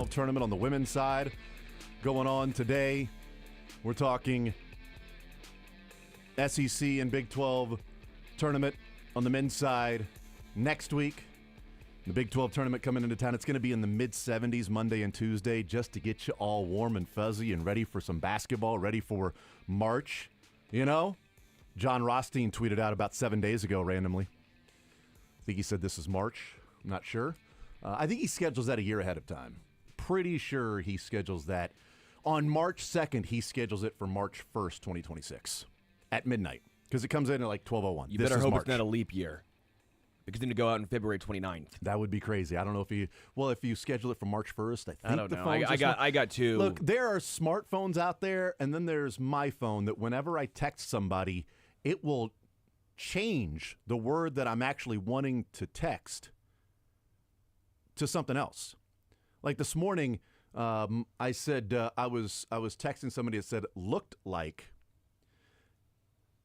12 tournament on the women's side going on today. We're talking SEC and Big 12 tournament on the men's side next week. The Big 12 tournament coming into town. It's going to be in the mid-70s Monday and Tuesday just to get you all warm and fuzzy and ready for some basketball, ready for March. You know, John Rothstein tweeted out about 7 days ago randomly. I think he said this is March. I'm not sure. I think he schedules that a year ahead of time. Pretty sure he schedules that. On March 2nd, he schedules it for March 1st, 2026 at midnight because it comes in at like 12:01. You better hope it's not a leap year because then to go out on February 29th. That would be crazy. I don't know if you schedule it for March 1st, I think I don't the know. phones I got two. Look, there are smartphones out there, and then there's my phone that whenever I text somebody, it will change the word that I'm actually wanting to text to something else. Like this morning, I said I was texting somebody that said looked like,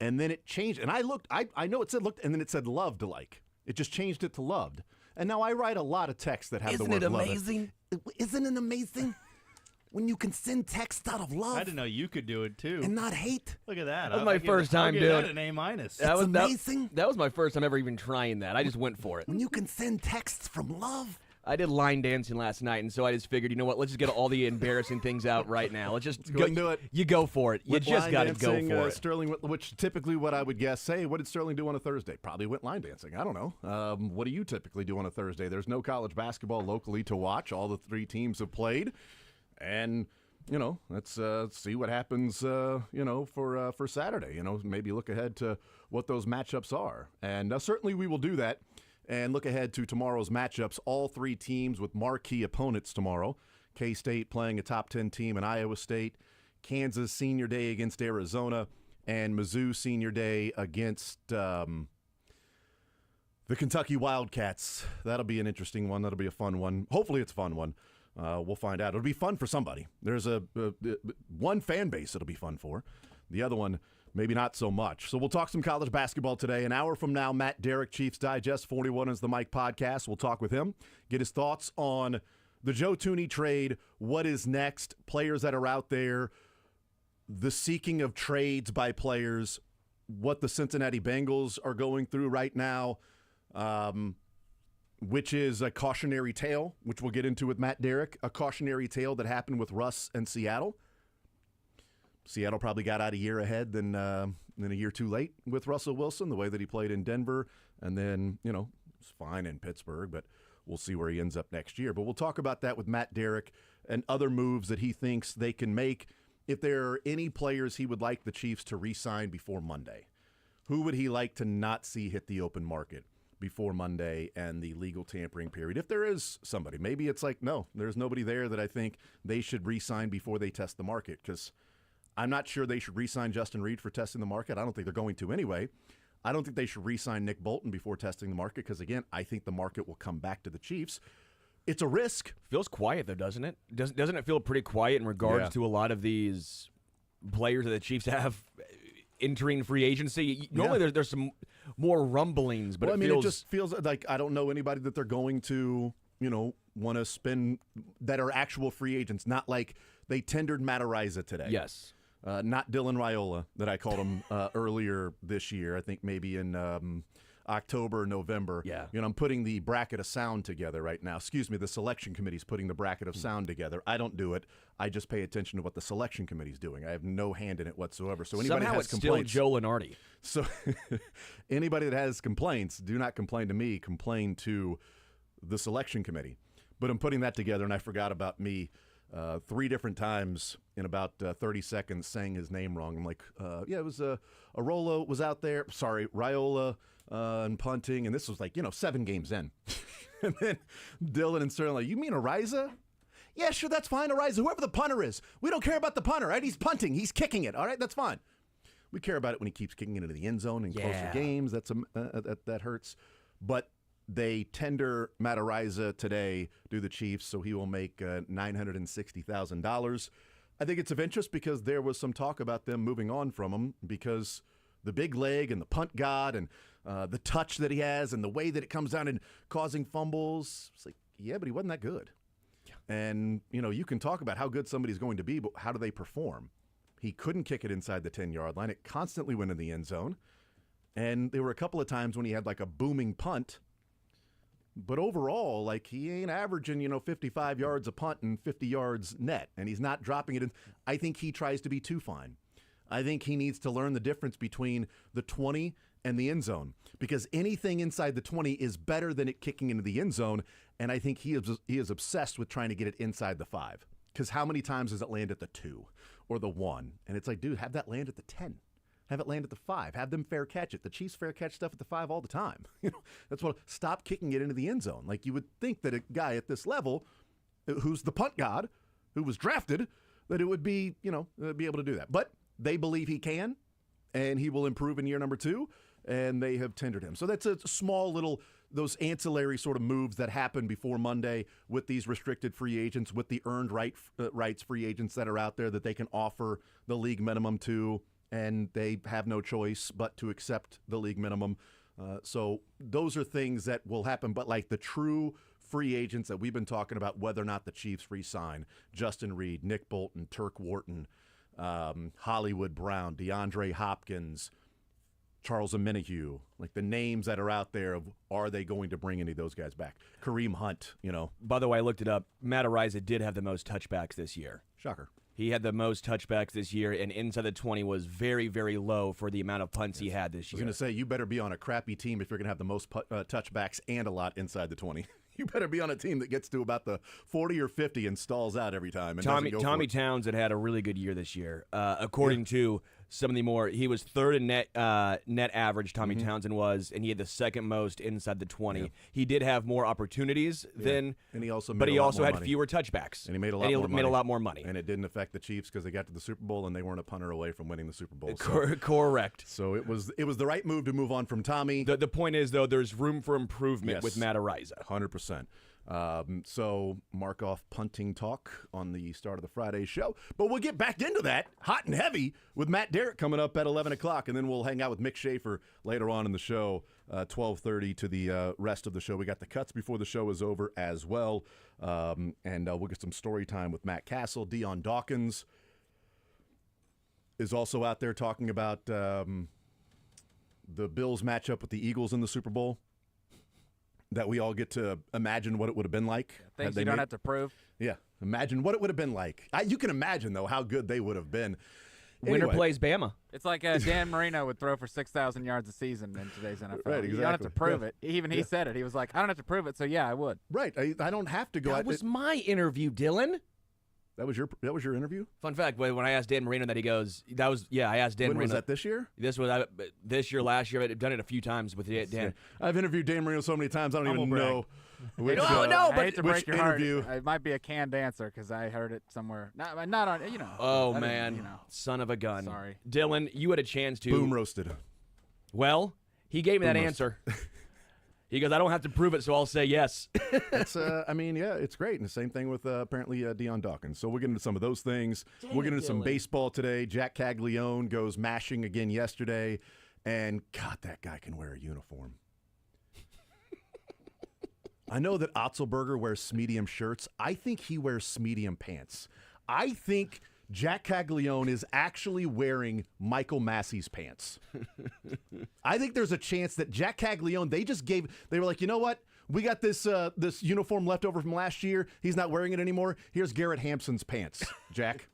and then it changed, and I looked. I know it said looked, and then it said loved like. It just changed it to loved, and now I write a lot of texts that have the word love. Isn't it amazing? When you can send text out of love. I didn't know you could do it too. And not hate. Look at that. That was my first time doing it. An A-. It's amazing. That was my first time ever even trying that. I just went for it. When you can send texts from love. I did line dancing last night, and so I just figured, you know what? Let's just get all the embarrassing things out right now. Let's just go do it. You go for it. You just got to go for it. Sterling, which typically what I would guess, say, what did Sterling do on a Thursday? Probably went line dancing. I don't know. What do you typically do on a Thursday? There's no college basketball locally to watch. All the three teams have played, and you know, let's see what happens. For Saturday. You know, maybe look ahead to what those matchups are, and certainly we will do that. And look ahead to tomorrow's matchups. All three teams with marquee opponents tomorrow. K-State playing a top 10 team in Iowa State. Kansas senior day against Arizona. And Mizzou senior day against the Kentucky Wildcats. That'll be an interesting one. That'll be a fun one. Hopefully it's a fun one. We'll find out. It'll be fun for somebody. There's one fan base it'll be fun for. The other one, maybe not so much. So we'll talk some college basketball today. An hour from now, Matt Derrick, Chiefs Digest, 41 is the Mike podcast. We'll talk with him, get his thoughts on the Joe Thuney trade, what is next, players that are out there, the seeking of trades by players, what the Cincinnati Bengals are going through right now, which is a cautionary tale, which we'll get into with Matt Derrick, a cautionary tale that happened with Russ and Seattle. Seattle probably got out a year ahead than a year too late with Russell Wilson, the way that he played in Denver. And then, you know, it's fine in Pittsburgh, but we'll see where he ends up next year. But we'll talk about that with Matt Derrick and other moves that he thinks they can make. If there are any players he would like the Chiefs to re-sign before Monday, who would he like to not see hit the open market before Monday and the legal tampering period? If there is somebody, maybe it's like, no, there's nobody there that I think they should re-sign before they test the market, because I'm not sure they should re-sign Justin Reed for testing the market. I don't think they're going to anyway. I don't think they should re-sign Nick Bolton before testing the market because, again, I think the market will come back to the Chiefs. It's a risk. Feels quiet, though, doesn't it? Doesn't it feel pretty quiet in regards to a lot of these players that the Chiefs have entering free agency? Normally there's some more rumblings, but it just feels like I don't know anybody that they're going to, want to spend that are actual free agents, not like they tendered Matt Araiza today. Yes. Not Dylan Raiola that I called him earlier this year. I think maybe in October or November. Yeah. I'm putting the bracket of sound together right now. Excuse me, the selection committee's putting the bracket of sound together. I don't do it. I just pay attention to what the selection committee's doing. I have no hand in it whatsoever. So anybody Somehow has it's complaints, still Joe Lenardi. So anybody that has complaints, do not complain to me. Complain to the selection committee. But I'm putting that together, and I forgot about me 3 different times in about 30 seconds saying his name wrong. I'm like, it was Arola was out there. Sorry, Raiola and punting, and this was like 7 games in. And then Dylan and Sterling like, you mean Araiza? Yeah, sure, that's fine, Araiza. Whoever the punter is, we don't care about the punter, right? He's punting, he's kicking it. All right, that's fine. We care about it when he keeps kicking it into the end zone in closer games. That's that hurts. But they tender Matt Araiza today to the Chiefs, so he will make $960,000. I think it's of interest because there was some talk about them moving on from him because the big leg and the punt god and the touch that he has and the way that it comes down and causing fumbles. It's like, yeah, but he wasn't that good. And, you can talk about how good somebody's going to be, but how do they perform? He couldn't kick it inside the 10-yard line. It constantly went in the end zone. And there were a couple of times when he had like a booming punt. But overall, like, he ain't averaging, 55 yards a punt and 50 yards net. And he's not dropping it in. I think he tries to be too fine. I think he needs to learn the difference between the 20 and the end zone, because anything inside the 20 is better than it kicking into the end zone. And I think he is obsessed with trying to get it inside the 5. Because how many times does it land at the 2 or the 1? And it's like, dude, have that land at the 10. Have it land at the 5. Have them fair catch it. The Chiefs fair catch stuff at the 5 all the time. That's what. Stop kicking it into the end zone. Like, you would think that a guy at this level, who's the punt god, who was drafted, that it would be, be able to do that. But they believe he can, and he will improve in year number 2, and they have tendered him. So that's a small little, those ancillary sort of moves that happen before Monday with these restricted free agents, with the earned rights free agents that are out there that they can offer the league minimum to, and they have no choice but to accept the league minimum. So those are things that will happen. But like the true free agents that we've been talking about, whether or not the Chiefs re-sign, Justin Reed, Nick Bolton, Turk Wharton, Hollywood Brown, DeAndre Hopkins, Charles Omenihu, like the names that are out there of, are they going to bring any of those guys back? Kareem Hunt, By the way, I looked it up. Matt Araiza did have the most touchbacks this year. Shocker. He had the most touchbacks this year, and inside the 20 was very, very low for the amount of punts he had this year. I was going to say, you better be on a crappy team if you're going to have the most touchbacks and a lot inside the 20. You better be on a team that gets to about the 40 or 50 and stalls out every time. And Tommy Townsend had a really good year this year. According to some of the more, he was third in net average, Tommy Townsend was, and he had the second most inside the 20. Yeah. He did have more opportunities than, and he also but he also had fewer touchbacks. And he made a lot more money. And it didn't affect the Chiefs because they got to the Super Bowl and they weren't a punter away from winning the Super Bowl. Correct. So it was the right move to move on from Tommy. The point is, though, there's room for improvement with Matt Araiza. 100%. So mark off punting talk on the start of the Friday show. But we'll get back into that hot and heavy with Matt Derrick coming up at 11 o'clock. And then we'll hang out with Mick Schaefer later on in the show, 12:30 to the rest of the show. We got the cuts before the show is over as well. And we'll get some story time with Matt Castle. Dion Dawkins is also out there talking about the Bills matchup with the Eagles in the Super Bowl. That we all get to imagine what it would have been like. Things you don't have to prove. Yeah, imagine what it would have been like. You can imagine, though, how good they would have been. Winner plays Bama. It's like Dan Marino would throw for 6,000 yards a season in today's NFL. Right, exactly. You don't have to prove it. Even he said it. He was like, I don't have to prove it, so yeah, I would. Right. I don't have to go. That was my interview, Dylan. That was your interview? Fun fact, when I asked Dan Marino that, he goes, I asked Dan Marino. When was that, this year? This year, last year. I've done it a few times with Dan. Yeah. I've interviewed Dan Marino so many times, I don't even know. Which, I hate to break your interview. heart. It might be a canned answer because I heard it somewhere. Not on, Oh, man. Son of a gun. Sorry. Dylan, you had a chance to. Boom roasted. Well, he gave me that answer. He goes, I don't have to prove it, so I'll say yes. It's great. And the same thing with apparently Dion Dawkins. So we'll get into some of those things. We'll get into some baseball today. Jack Caglione goes mashing again yesterday. And, God, that guy can wear a uniform. I know that Otzelberger wears medium shirts. I think he wears medium pants. I think Jack Caglione is actually wearing Michael Massey's pants. I think there's a chance that Jack Caglione, they were like, you know what? We got this uniform left over from last year. He's not wearing it anymore. Here's Garrett Hampson's pants, Jack.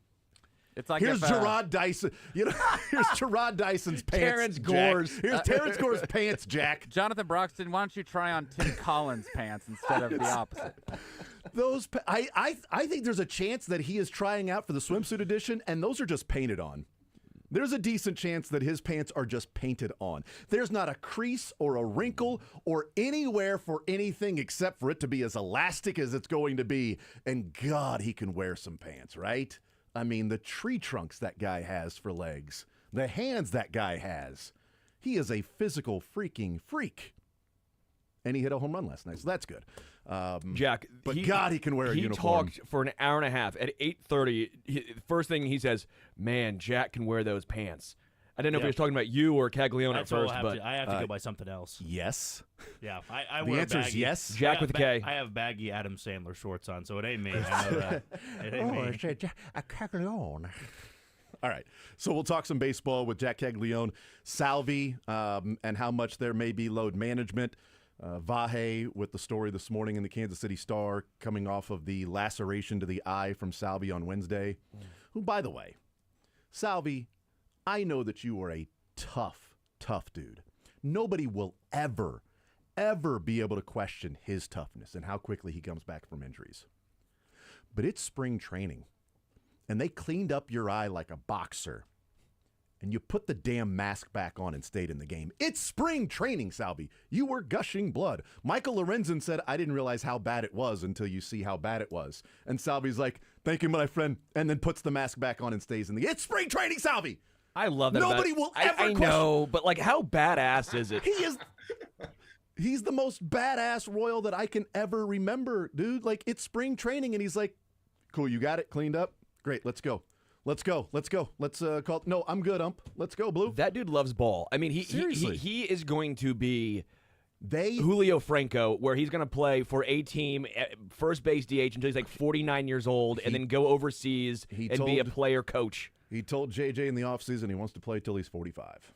It's like here's Gerard Dyson. Here's Gerard Dyson's pants. Terrence Gore's. Here's Terrence Gore's pants, Jack. Jonathan Broxton, why don't you try on Tim Collins' pants instead of the opposite? I think there's a chance that he is trying out for the swimsuit edition, and those are just painted on. There's a decent chance that his pants are just painted on. There's not a crease or a wrinkle or anywhere for anything except for it to be as elastic as it's going to be. And God, he can wear some pants, right? I mean, the tree trunks that guy has for legs, the hands that guy has. He is a physical freaking freak. And he hit a home run last night, so that's good. Jack, but God, he can wear a uniform. He talked for an hour and a half. At 8:30, first thing he says, man, Jack can wear those pants. I didn't know if he was talking about you or Caglione at That's what first, but I have to go by something else. Yes. Yeah, I The wear answer is baggy. yes. Jack with a K. I have baggy Adam Sandler shorts on, so it ain't me. I know that. It ain't me. a Caglione. All right, so we'll talk some baseball with Jack Caglione, Salvi, and how much there may be load management. Vahe with the story this morning in the Kansas City Star coming off of the laceration to the eye from Salvi on Wednesday. Who, by the way, Salvi, I know that you are a tough dude. Nobody will ever be able to question his toughness and how quickly he comes back from injuries. But it's spring training, and they cleaned up your eye like a boxer, and you put the damn mask back on and stayed in the game. It's spring training, Salvi. You were gushing blood. Michael Lorenzen said, I didn't realize how bad it was until you see how bad it was. And Salvi's like, thank you, my friend, and then puts the mask back on and stays in the game. It's spring training, Salvi. I love that. Nobody will ever I question. know, but like, how badass is it? He's the most badass Royal that I can ever remember, dude. Like, it's spring training, and he's like, cool, you got it cleaned up? Great, let's go. Let's go. Let's call. No, I'm good, ump. Let's go, Blue. That dude loves ball. I mean, Seriously. he is going to be They Julio Franco, where he's going to play for a team at first base DH until he's like 49 years old, and then go overseas and be a player coach. He told JJ in the offseason he wants to play till he's 45.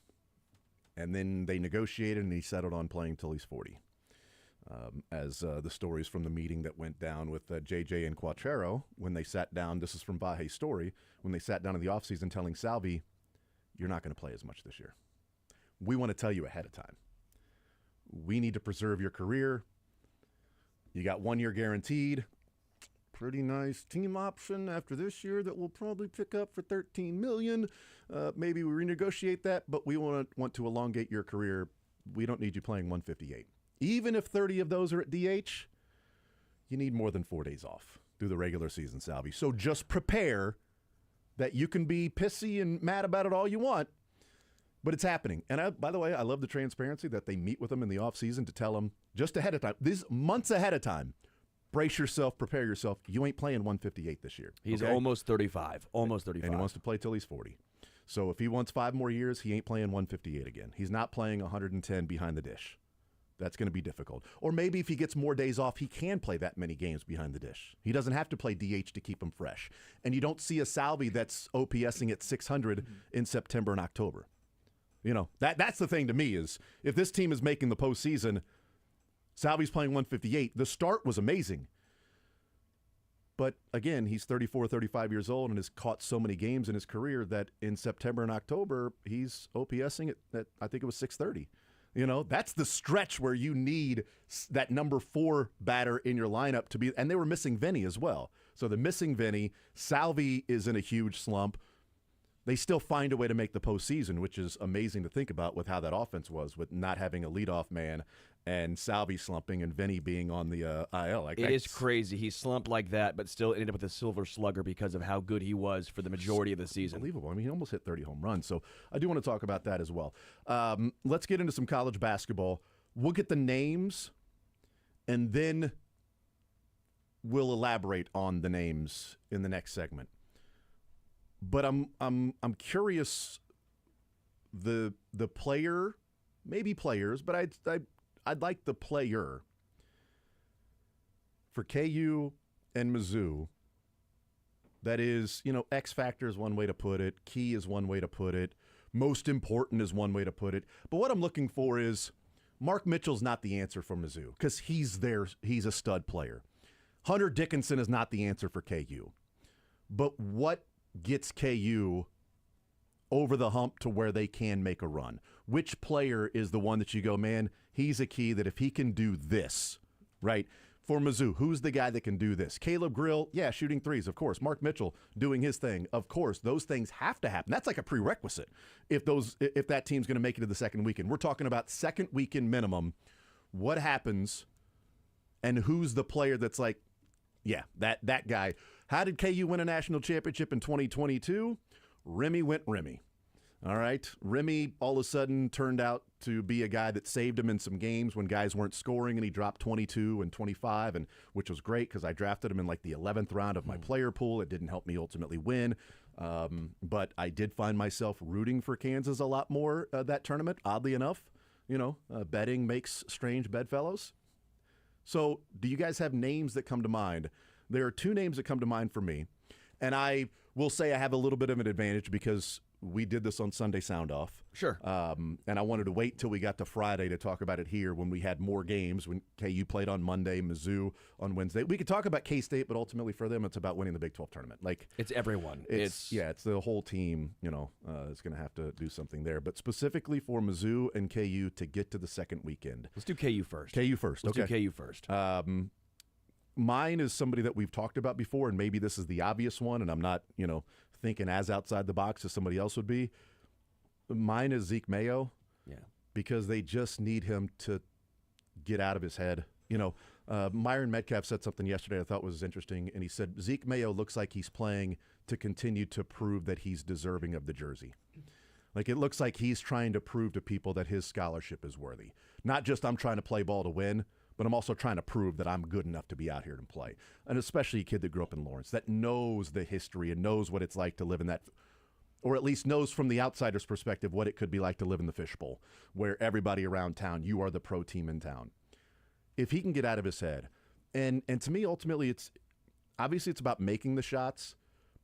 And then they negotiated, and he settled on playing till he's 40. As the stories from the meeting that went down with JJ and Quatrero, when they sat down, this is from Vahe's story, when they sat down in the offseason telling Salvi, you're not going to play as much this year. We want to tell you ahead of time. We need to preserve your career. You got 1 year guaranteed. Pretty nice team option after this year that we'll probably pick up for $13 million. Maybe we renegotiate that, but we want to elongate your career. We don't need you playing 158. Even if 30 of those are at DH, you need more than 4 days off through the regular season, Salvi. So just prepare that you can be pissy and mad about it all you want, but it's happening. And by the way, I love the transparency that they meet with them in the offseason to tell them just ahead of time, these months ahead of time, brace yourself, prepare yourself. You ain't playing 158 this year. He's okay? almost 35. Almost 35. And he wants to play till he's 40. So if he wants 5 more years, he ain't playing 158 again. He's not playing 110 behind the dish. That's going to be difficult. Or maybe if he gets more days off, he can play that many games behind the dish. He doesn't have to play DH to keep him fresh. And you don't see a Salvi that's OPSing at 600 in September and October. You know, that's the thing to me is if this team is making the postseason, Salvi's playing 158. The start was amazing. But again, he's 34, 35 years old and has caught so many games in his career that in September and October, he's OPSing at I think it was 630. You know, that's the stretch where you need that number 4 batter in your lineup to be, and they were missing Vinny as well. So they're missing Vinny. Salvi is in a huge slump. They still find a way to make the postseason, which is amazing to think about with how that offense was with not having a leadoff man and Salvi slumping and Vinny being on the IL. Like, it is crazy. He slumped like that, but still ended up with a silver slugger because of how good he was for the majority of the season. Unbelievable. I mean, he almost hit 30 home runs. So I do want to talk about that as well. Let's get into some college basketball. We'll get the names, and then we'll elaborate on the names in the next segment. But I'm curious. The player, maybe players, but I'd like the player for KU and Mizzou. That is, you know, X factor is one way to put it. Key is one way to put it. Most important is one way to put it. But what I'm looking for is Mark Mitchell's not the answer for Mizzou because he's a stud player. Hunter Dickinson is not the answer for KU. But what gets KU over the hump to where they can make a run? Which player is the one that you go, man, he's a key that if he can do this, right? For Mizzou, who's the guy that can do this? Caleb Grill, yeah, shooting threes, of course. Mark Mitchell doing his thing, of course. Those things have to happen. That's like a prerequisite if that team's going to make it to the second weekend. We're talking about second weekend minimum. What happens and who's the player that's like, yeah, that guy. How did KU win a national championship in 2022? Remy went Remy. All right. Remy all of a sudden turned out to be a guy that saved him in some games when guys weren't scoring, and he dropped 22 and 25, and which was great because I drafted him in like the 11th round of my player pool. It didn't help me ultimately win, but I did find myself rooting for Kansas a lot more that tournament, oddly enough. Betting makes strange bedfellows. So do you guys have names that come to mind? There are two names that come to mind for me, and I will say I have a little bit of an advantage because we did this on Sunday Sound Off. Sure. And I wanted to wait till we got to Friday to talk about it here when we had more games, when KU played on Monday, Mizzou on Wednesday. We could talk about K-State, but ultimately for them, it's about winning the Big 12 tournament. Like, It's everyone. it's the whole team, is going to have to do something there. But specifically for Mizzou and KU to get to the second weekend. Let's do KU first. KU first, Let's okay. do KU first. Mine is somebody that we've talked about before, and maybe this is the obvious one, and I'm not, thinking as outside the box as somebody else would be. Mine is Zeke Mayo. Yeah. Because they just need him to get out of his head. Myron Metcalf said something yesterday I thought was interesting, and he said Zeke Mayo looks like he's playing to continue to prove that he's deserving of the jersey. Like, it looks like he's trying to prove to people that his scholarship is worthy. Not just I'm trying to play ball to win, but I'm also trying to prove that I'm good enough to be out here and play. And especially a kid that grew up in Lawrence, that knows the history and knows what it's like to live in that, or at least knows from the outsider's perspective what it could be like to live in the fishbowl, where everybody around town, you are the pro team in town. If he can get out of his head, and to me, ultimately, it's about making the shots,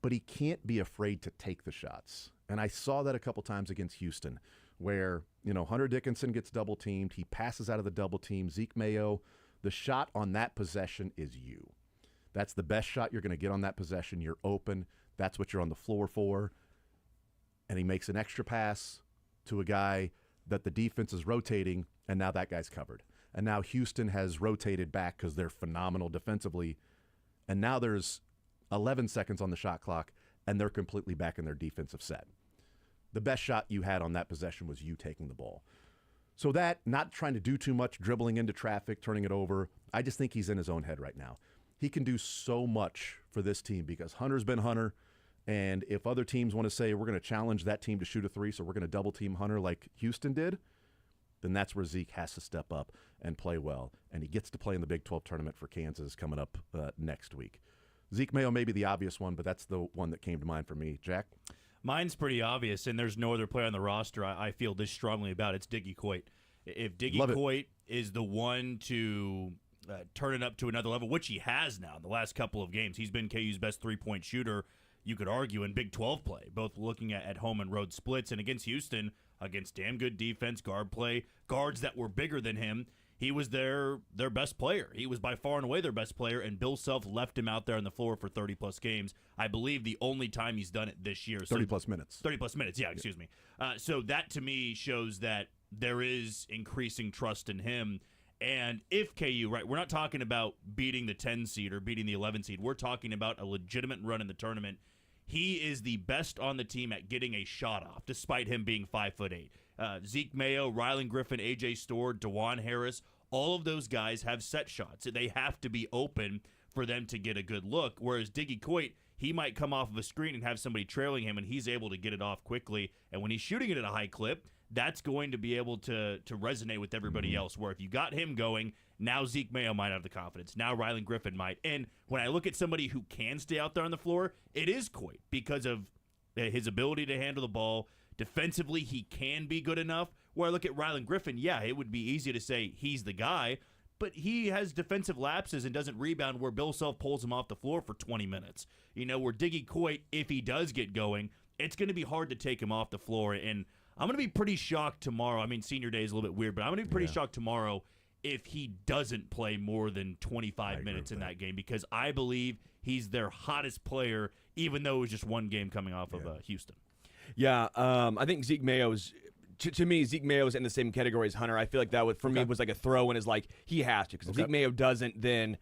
but he can't be afraid to take the shots. And I saw that a couple times against Houston, where, Hunter Dickinson gets double teamed. He passes out of the double team. Zeke Mayo, the shot on that possession is you. That's the best shot you're going to get on that possession. You're open. That's what you're on the floor for. And he makes an extra pass to a guy that the defense is rotating, and now that guy's covered. And now Houston has rotated back because they're phenomenal defensively. And now there's 11 seconds on the shot clock, and they're completely back in their defensive set. The best shot you had on that possession was you taking the ball. So that, not trying to do too much, dribbling into traffic, turning it over, I just think he's in his own head right now. He can do so much for this team because Hunter's been Hunter, and if other teams want to say we're going to challenge that team to shoot a three, so we're going to double team Hunter like Houston did, then that's where Zeke has to step up and play well. And he gets to play in the Big 12 tournament for Kansas coming up next week. Zeke Mayo may be the obvious one, but that's the one that came to mind for me. Jack? Mine's pretty obvious, and there's no other player on the roster I feel this strongly about. It's Diggy Coit. If Diggy Coit is the one to turn it up to another level, which he has now in the last couple of games, he's been KU's best three-point shooter, you could argue, in Big 12 play, both looking at home and road splits. And against Houston, against damn good defense, guard play, guards that were bigger than him, he was their best player. He was by far and away their best player, and Bill Self left him out there on the floor for 30-plus games. I believe the only time he's done it this year. 30-plus minutes. 30-plus minutes, yeah, excuse me. So that, to me, shows that there is increasing trust in him. And if KU, right, we're not talking about beating the 10 seed or beating the 11 seed. We're talking about a legitimate run in the tournament. He is the best on the team at getting a shot off, despite him being 5'8". Zeke Mayo, Rylan Griffin, A.J. Storr, DeJuan Harris, all of those guys have set shots. They have to be open for them to get a good look, whereas Diggy Coit, he might come off of a screen and have somebody trailing him, and he's able to get it off quickly. And when he's shooting it at a high clip, that's going to be able to resonate with everybody else, where if you got him going, now Zeke Mayo might have the confidence. Now Rylan Griffin might. And when I look at somebody who can stay out there on the floor, it is Coit because of his ability to handle the ball. Defensively, he can be good enough. Where I look at Rylan Griffin, yeah, it would be easy to say he's the guy, but he has defensive lapses and doesn't rebound where Bill Self pulls him off the floor for 20 minutes. Where Diggy Coit, if he does get going, it's going to be hard to take him off the floor. And I'm going to be pretty shocked tomorrow. I mean, senior day is a little bit weird, but I'm going to be pretty shocked tomorrow if he doesn't play more than 25 minutes in that game, because I believe he's their hottest player, even though it was just one game coming off of Houston. Yeah, I think Zeke Mayo's to me, Zeke Mayo's in the same category as Hunter. I feel like that for me was like a throw in, is like he has to, because if Zeke Mayo doesn't, then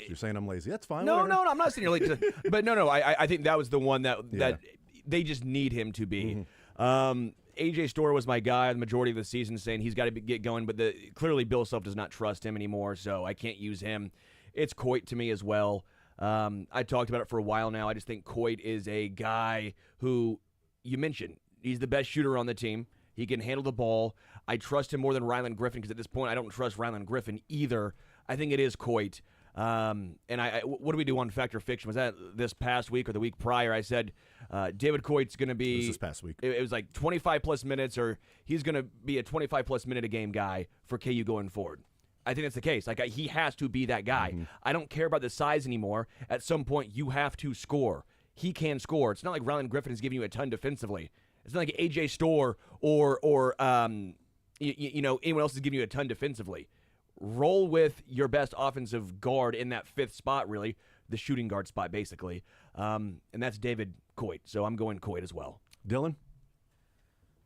you're saying I'm lazy. That's fine. No, I'm not saying you're lazy. But no, I think that was the one that they just need him to be. A.J. Storr was my guy the majority of the season, saying he's got to get going, but clearly Bill Self does not trust him anymore, so I can't use him. It's Coit to me as well. I talked about it for a while now. I just think Coit is a guy who, you mentioned, He's the best shooter on the team. He can handle the ball. I trust him more than Ryland Griffin because at this point I don't trust Ryland Griffin either. I think it is Coit. And what do we do on Fact or Fiction? Was that this past week or the week prior? I said David Coit's going to be this past week. It was like 25-plus minutes, or he's going to be a 25-plus minute a game guy for KU going forward. I think that's the case. Like he has to be that guy. I don't care about the size anymore. At some point, you have to score. He can score. It's not like Ryland Griffin is giving you a ton defensively. It's not like AJ Storr or anyone else is giving you a ton defensively. Roll with your best offensive guard in that fifth spot, really, the shooting guard spot, basically, and that's David Coit. So I'm going Coit as well. Dylan?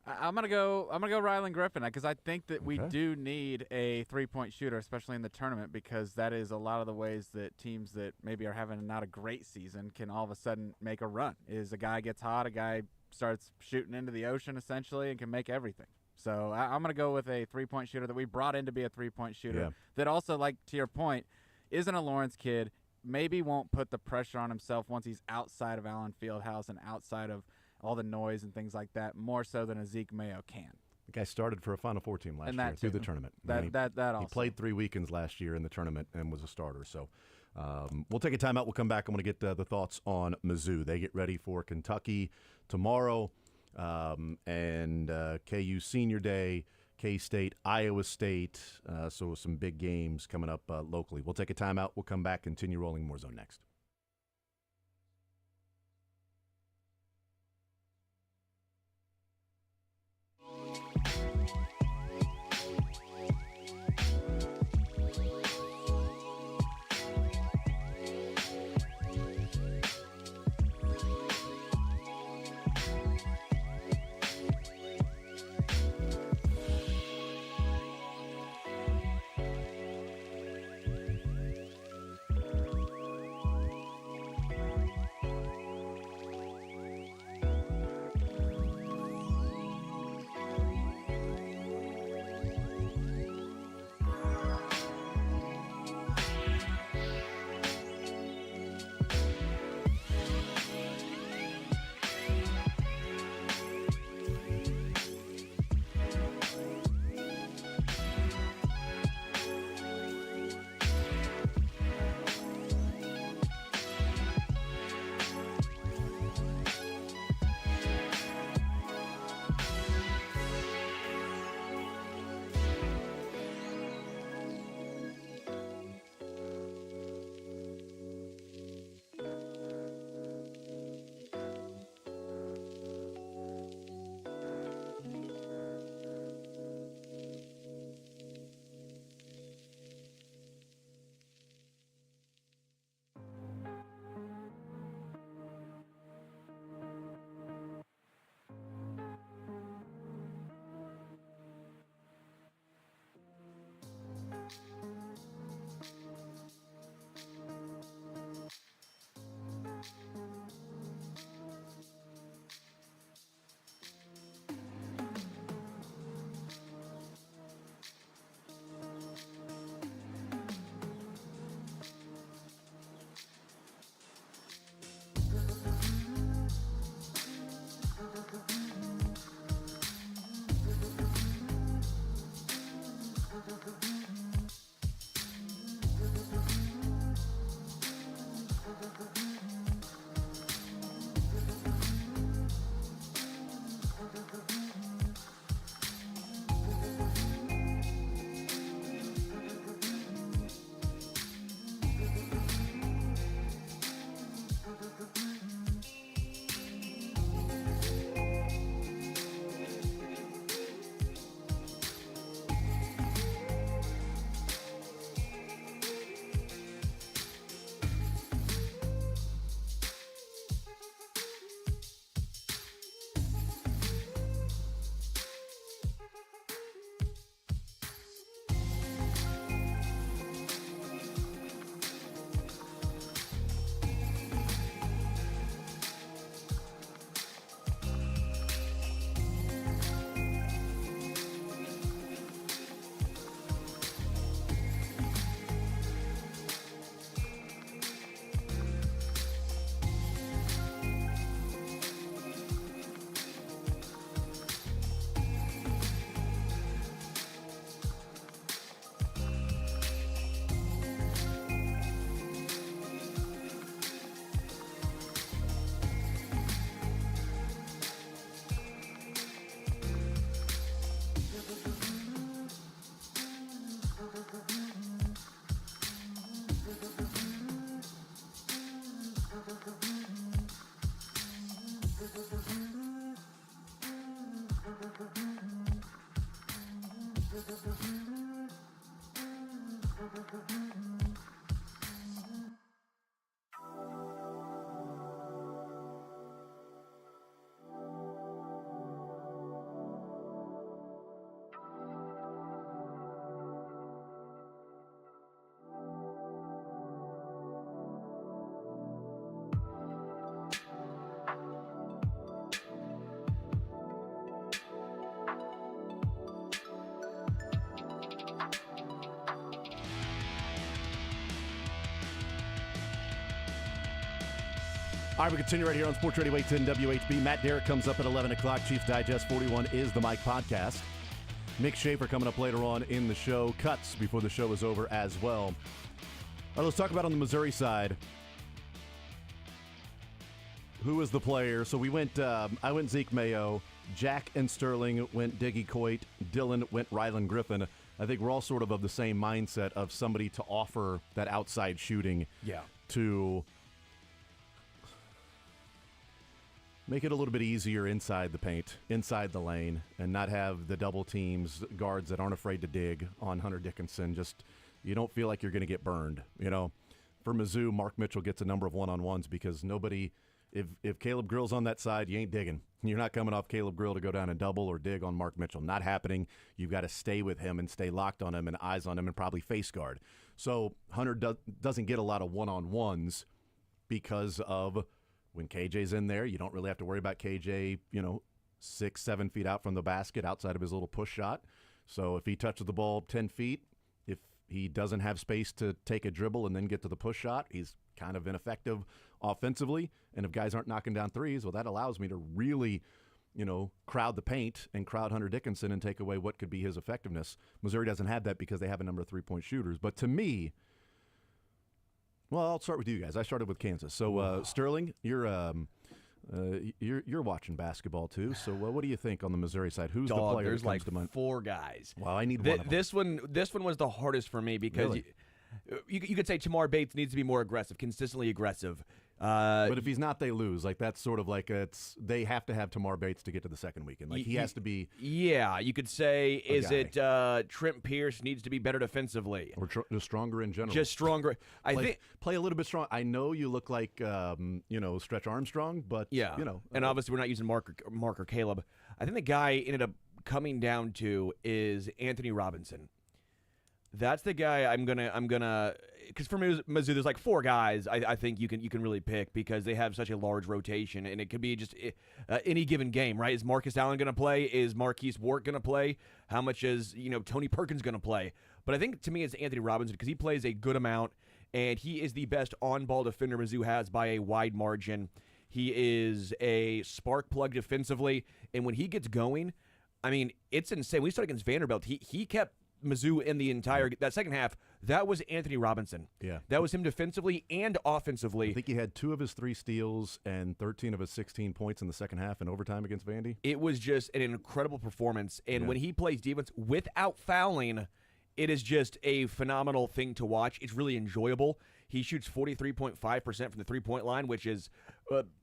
I'm gonna go Ryland Griffin because I think that we do need a 3-point shooter, especially in the tournament, because that is a lot of the ways that teams that maybe are having not a great season can all of a sudden make a run. Is a guy gets hot, a guy starts shooting into the ocean essentially, and can make everything. So I'm gonna go with a 3-point shooter that we brought in to be a 3-point shooter. That also, like to your point, isn't a Lawrence kid. Maybe won't put the pressure on himself once he's outside of Allen Fieldhouse and outside of all the noise and things like that, more so than a Zeke Mayo can. The guy started for a Final Four team last year through the tournament. That also. He played 3 weekends last year in the tournament and was a starter. So we'll take a timeout. We'll come back. I'm going to get the thoughts on Mizzou. They get ready for Kentucky tomorrow, and KU Senior Day, K-State, Iowa State. So some big games coming up locally. We'll take a timeout. We'll come back, continue rolling more zone next. All right, we continue right here on Sports Radio 810 WHB. Matt Derrick comes up at 11 o'clock. Chiefs Digest 41 is the Mike podcast. Nick Schaefer coming up later on in the show. Cuts before the show is over as well. All right, let's talk about on the Missouri side. Who is the player? So we went, I went Zeke Mayo. Jack and Sterling went Diggy Coit. Dylan went Rylan Griffin. I think we're all sort of the same mindset of somebody to offer that outside shooting to make it a little bit easier inside the paint, inside the lane, and not have the double teams, guards that aren't afraid to dig on Hunter Dickinson. Just, you don't feel like you're going to get burned. You know, for Mizzou, Mark Mitchell gets a number of one-on-ones because nobody, if Caleb Grill's on that side, you ain't digging. You're not coming off Caleb Grill to go down and double or dig on Mark Mitchell. Not happening. You've got to stay with him and stay locked on him and eyes on him and probably face guard. So Hunter doesn't get a lot of one-on-ones because of when KJ's in there. You don't really have to worry about KJ, 6-7 feet out from the basket outside of his little push shot. So if he touches the ball 10 feet, if he doesn't have space to take a dribble and then get to the push shot, he's kind of ineffective offensively. And if guys aren't knocking down threes, well, that allows me to really, crowd the paint and crowd Hunter Dickinson and take away what could be his effectiveness. Missouri doesn't have that because they have a number of three-point shooters. But to me, well, I'll start with you guys. I started with Kansas. So, Sterling, you're watching basketball too. So, what do you think on the Missouri side? Who's the player? There's that comes to mind? 4 guys. Well, I need one of them. This one was the hardest for me because Really? you could say Tamar Bates needs to be more aggressive, consistently aggressive. But if he's not, they lose. Like, that's sort of like they have to have Tamar Bates to get to the second weekend. Like, he has to be. Yeah, you could say, Trent Pierce needs to be better defensively, Or just stronger in general. just stronger. I think. Play a little bit strong. I know you look like Stretch Armstrong, but Yeah, and obviously we're not using Mark or Caleb. I think the guy ended up coming down to is Anthony Robinson. That's the guy I'm gonna because for Mizzou there's like 4 guys I think you can really pick because they have such a large rotation and it could be just any given game, right? Is Marcus Allen gonna play? Is Marquise Wart gonna play? How much is Tony Perkins gonna play? But I think to me it's Anthony Robinson because he plays a good amount and he is the best on-ball defender Mizzou has by a wide margin. He is a spark plug defensively, and when he gets going, I mean it's insane. When we started against Vanderbilt, he kept Mizzou in the entire that second half. That was Anthony Robinson. Yeah. That was him defensively and offensively. I think he had 2 of his 3 steals and 13 of his 16 points in the second half in overtime against Vandy. It was just an incredible performance. And when he plays defense without fouling, it is just a phenomenal thing to watch. It's really enjoyable. He shoots 43.5% from the three-point line, which is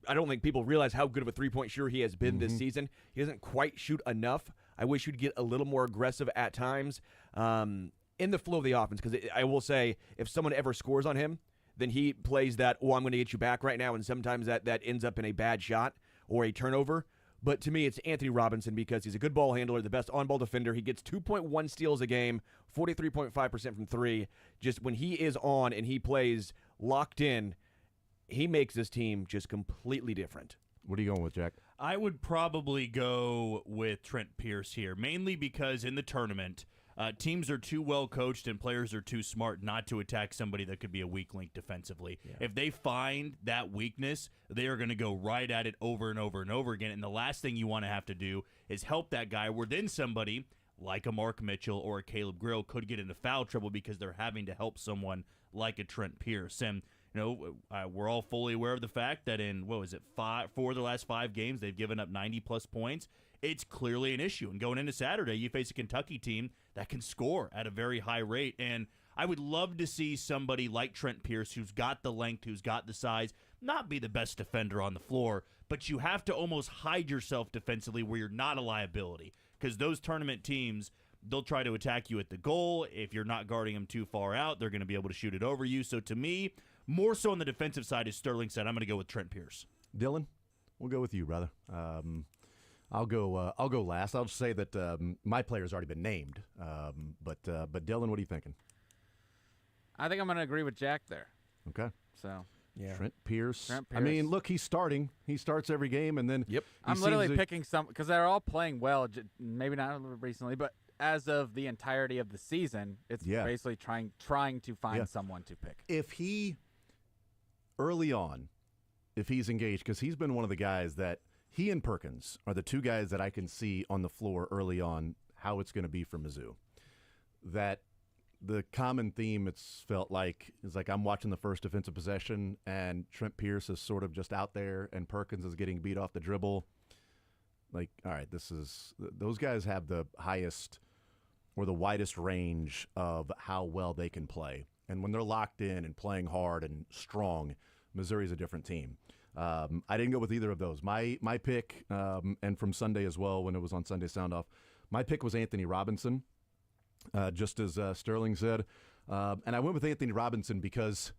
I don't think people realize how good of a three-point shooter he has been this season. He doesn't quite shoot enough. I wish he'd get a little more aggressive at times in the flow of the offense because I will say if someone ever scores on him, then he plays that, I'm going to get you back right now, and sometimes that ends up in a bad shot or a turnover. But to me, it's Anthony Robinson because he's a good ball handler, the best on-ball defender. He gets 2.1 steals a game, 43.5% from 3. Just when he is on and he plays locked in, he makes this team just completely different. What are you going with, Jack? I would probably go with Trent Pierce here, mainly because in the tournament, teams are too well coached and players are too smart not to attack somebody that could be a weak link defensively. Yeah. If they find that weakness, they are going to go right at it over and over and over again. And the last thing you want to have to do is help that guy where then somebody like a Mark Mitchell or a Caleb Grill could get into foul trouble because they're having to help someone like a Trent Pierce. And we're all fully aware of the fact that in, 4 of the last 5 games, they've given up 90-plus points. It's clearly an issue. And going into Saturday, you face a Kentucky team that can score at a very high rate. And I would love to see somebody like Trent Pierce, who's got the length, who's got the size, not be the best defender on the floor, but you have to almost hide yourself defensively where you're not a liability. Because those tournament teams, they'll try to attack you at the goal. If you're not guarding them too far out, they're going to be able to shoot it over you. So to me, more so on the defensive side, as Sterling said, I'm going to go with Trent Pierce. Dylan, we'll go with you, brother. I'll go last. I'll just say that my player's already been named. But Dylan, what are you thinking? I think I'm going to agree with Jack there. Okay. So Yeah. Trent Pierce. Trent I mean, Pierce. look, he's starting. He starts every game, and then Yep. he I'm literally seems to- picking some because they're all playing well. Maybe not recently, but as of the entirety of the season, it's basically trying to find someone to pick. If he early on if he's engaged, because he's been one of the guys that he and Perkins are the two guys that I can see on the floor early on how it's going to be for Mizzou. That the common theme it's felt like is like I'm watching the first defensive possession and Trent Pierce is sort of just out there and Perkins is getting beat off the dribble. Like, all right, those guys have the highest or the widest range of how well they can play. And when they're locked in and playing hard and strong, Missouri's a different team. I didn't go with either of those. My pick, and from Sunday as well when it was on Sunday Sound Off, my pick was Anthony Robinson, just as Sterling said. And I went with Anthony Robinson because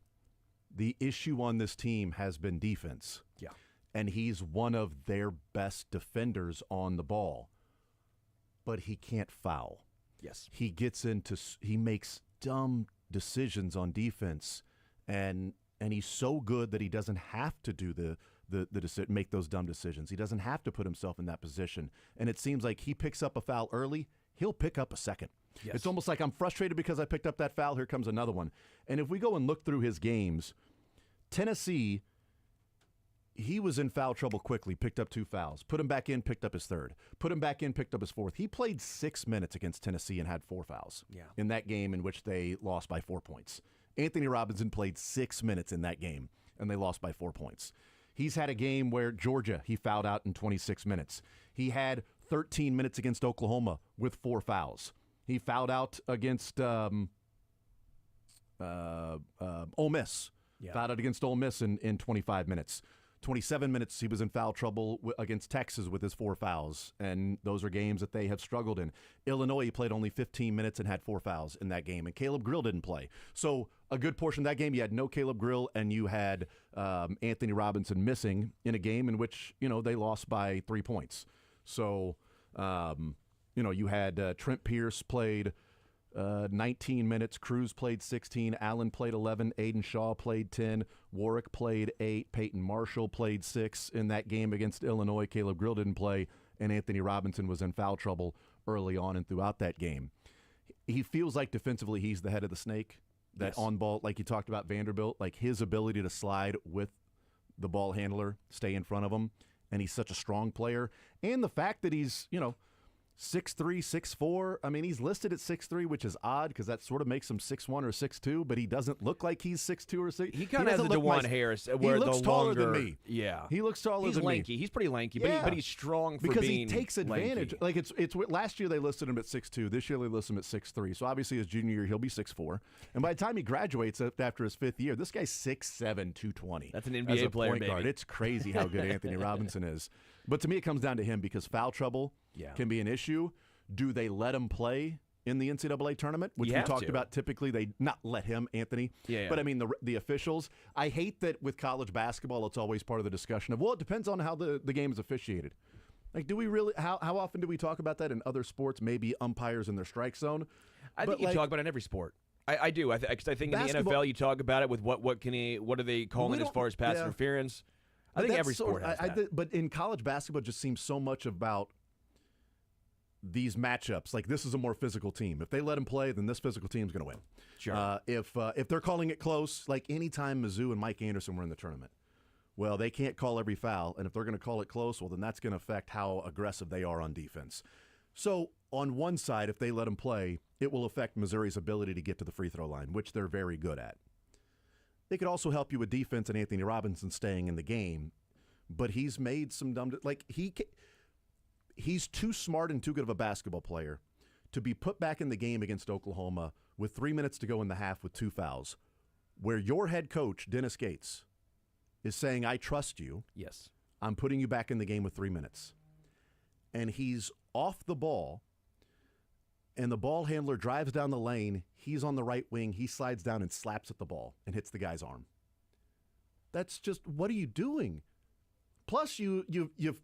the issue on this team has been defense. Yeah. And he's one of their best defenders on the ball. But he can't foul. Yes. He makes dumb decisions on defense, and he's so good that he doesn't have to do make those dumb decisions. He doesn't have to put himself in that position. And it seems like he picks up a foul early, he'll pick up a second. Yes. It's almost like I'm frustrated because I picked up that foul. Here comes another one. And if we go and look through his games, Tennessee, he was in foul trouble quickly, picked up 2 fouls. Put him back in, picked up his 3rd. Put him back in, picked up his 4th. He played 6 minutes against Tennessee and had 4 fouls in that game in which they lost by 4 points. Anthony Robinson played 6 minutes in that game, and they lost by 4 points. He's had a game where Georgia, he fouled out in 26 minutes. He had 13 minutes against Oklahoma with 4 fouls. He fouled out against Ole Miss. Yeah. Fouled out against Ole Miss in 25 minutes. 27 minutes he was in foul trouble against Texas with his 4 fouls, and those are games that they have struggled in. Illinois, he played only 15 minutes and had 4 fouls in that game, and Caleb Grill didn't play. So a good portion of that game, you had no Caleb Grill, and you had Anthony Robinson missing in a game in which, they lost by 3 points. So, you had Trent Pierce played 19 minutes. Cruz played 16. Allen played 11. Aiden Shaw played 10. Warwick played 8. Peyton Marshall played 6 in that game against Illinois. Caleb Grill didn't play, and Anthony Robinson was in foul trouble early on and throughout that game. He feels like defensively he's the head of the snake. That on ball, like you talked about Vanderbilt, like his ability to slide with the ball handler, stay in front of him, and he's such a strong player. And the fact that he's, 6'3", 6'4". I mean, he's listed at 6'3", which is odd because that sort of makes him 6'1" or 6'2", but he doesn't look like he's 6'2" or 6'. He kind of has the DeJuan Harris, where he looks the taller longer, than me. Yeah, he looks taller he's than lanky. me. He's pretty lanky, but he's strong for because being he takes advantage. lanky. Like it's last year they listed him at 6'2". This year they listed him at 6'3". So obviously his junior year he'll be 6'4". And by the time he graduates after his 5th year, this guy's 6'7", 220. That's an NBA as a player, point guard. baby. It's crazy how good Anthony Robinson is. But to me, it comes down to him because foul trouble can be an issue. Do they let him play in the NCAA tournament, which we talked about? Typically, they not let him, Anthony. Yeah. But I mean, the officials. I hate that with college basketball, it's always part of the discussion of, well, it depends on how the game is officiated. Like, do we really? How often do we talk about that in other sports? Maybe umpires in their strike zone. I think you talk about it in every sport. I do. Because I think in the NFL you talk about it with what are they calling as far as pass interference. I think every sport has that. But in college basketball, it just seems so much about these matchups. Like, this is a more physical team. If they let them play, then this physical team's going to win. Sure. If they're calling it close, like anytime Mizzou and Mike Anderson were in the tournament, well, they can't call every foul, and if they're going to call it close, well, then that's going to affect how aggressive they are on defense. So on one side, if they let them play, it will affect Missouri's ability to get to the free throw line, which they're very good at. They could also help you with defense and Anthony Robinson staying in the game, but he's made some dumb he's too smart and too good of a basketball player to be put back in the game against Oklahoma with 3 minutes to go in the half with 2 fouls, where your head coach, Dennis Gates, is saying, I trust you. Yes. I'm putting you back in the game with 3 minutes. And he's off the ball, and the ball handler drives down the lane. He's on the right wing. He slides down and slaps at the ball and hits the guy's arm. That's just, what are you doing? Plus, you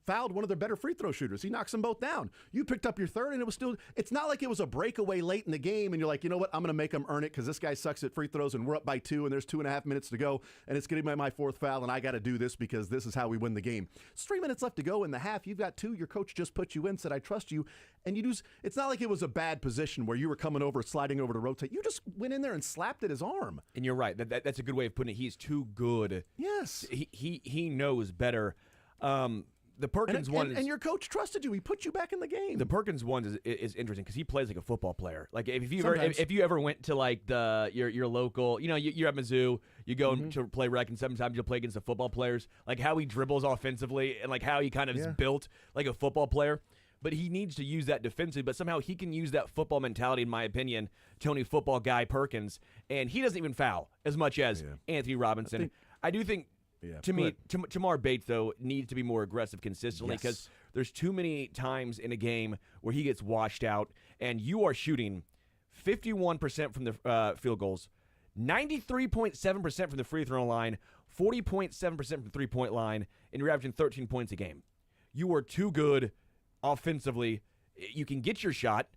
fouled one of their better free throw shooters. He knocks them both down. You picked up your third, and it was still. It's not like it was a breakaway late in the game, and you're like, you know what? I'm going to make them earn it because this guy sucks at free throws, and we're up by 2, and there's 2.5 minutes to go, and it's going to be my 4th foul, and I got to do this because this is how we win the game. It's 3 minutes left to go in the half. You've got 2. Your coach just put you in, said I trust you, and you do. It's not like it was a bad position where you were coming over, sliding over to rotate. You just went in there and slapped at his arm. And you're right. That's a good way of putting it. He's too good. Yes. He knows better. The Perkins one is, and your coach trusted you. He put you back in the game. the Perkins one is interesting because he plays like a football player. Like if Sometimes. you ever went to like your local, you're at Mizzou, you go to play rec, and sometimes you'll play against the football players. Like how he dribbles offensively and like how he kind of is built like a football player. But he needs to use that defensively. But somehow he can use that football mentality, in my opinion, Tony Football Guy Perkins, and he doesn't even foul as much as Anthony Robinson. I do think. Yeah, to me, Tamar Bates, though, needs to be more aggressive consistently because there's too many times in a game where he gets washed out, and you are shooting 51% from the field goals, 93.7% from the free throw line, 40.7% from the three-point line, and you're averaging 13 points a game. You are too good offensively. You can get your shot.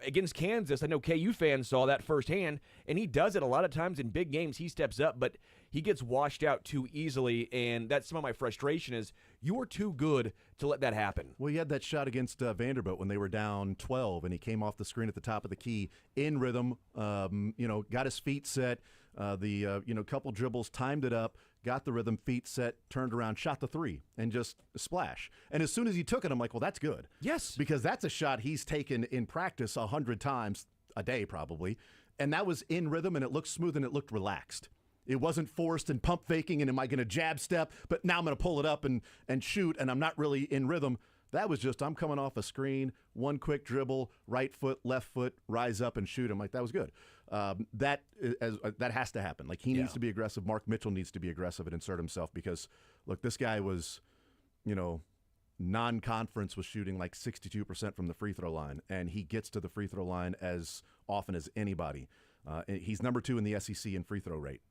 Against Kansas, I know KU fans saw that firsthand, and he does it a lot of times in big games. He steps up, but he gets washed out too easily, and that's some of my frustration is you are too good to let that happen. Well, he had that shot against Vanderbilt when they were down 12, and he came off the screen at the top of the key in rhythm, got his feet set, couple dribbles, timed it up, got the rhythm, feet set, turned around, shot the 3, and just splash. And as soon as he took it, I'm like, well, that's good. Yes. Because that's a shot he's taken in practice 100 times a day probably, and that was in rhythm, and it looked smooth, and it looked relaxed. It wasn't forced and pump faking, and am I going to jab step, but now I'm going to pull it up and shoot, and I'm not really in rhythm. That was just, I'm coming off a screen, one quick dribble, right foot, left foot, rise up and shoot. I'm like, that was good. That has to happen. Like, he needs to be aggressive. Mark Mitchell needs to be aggressive and insert himself because, look, this guy was, non-conference was shooting like 62% from the free throw line, and he gets to the free throw line as often as anybody. He's number 2 in the SEC in free throw rate.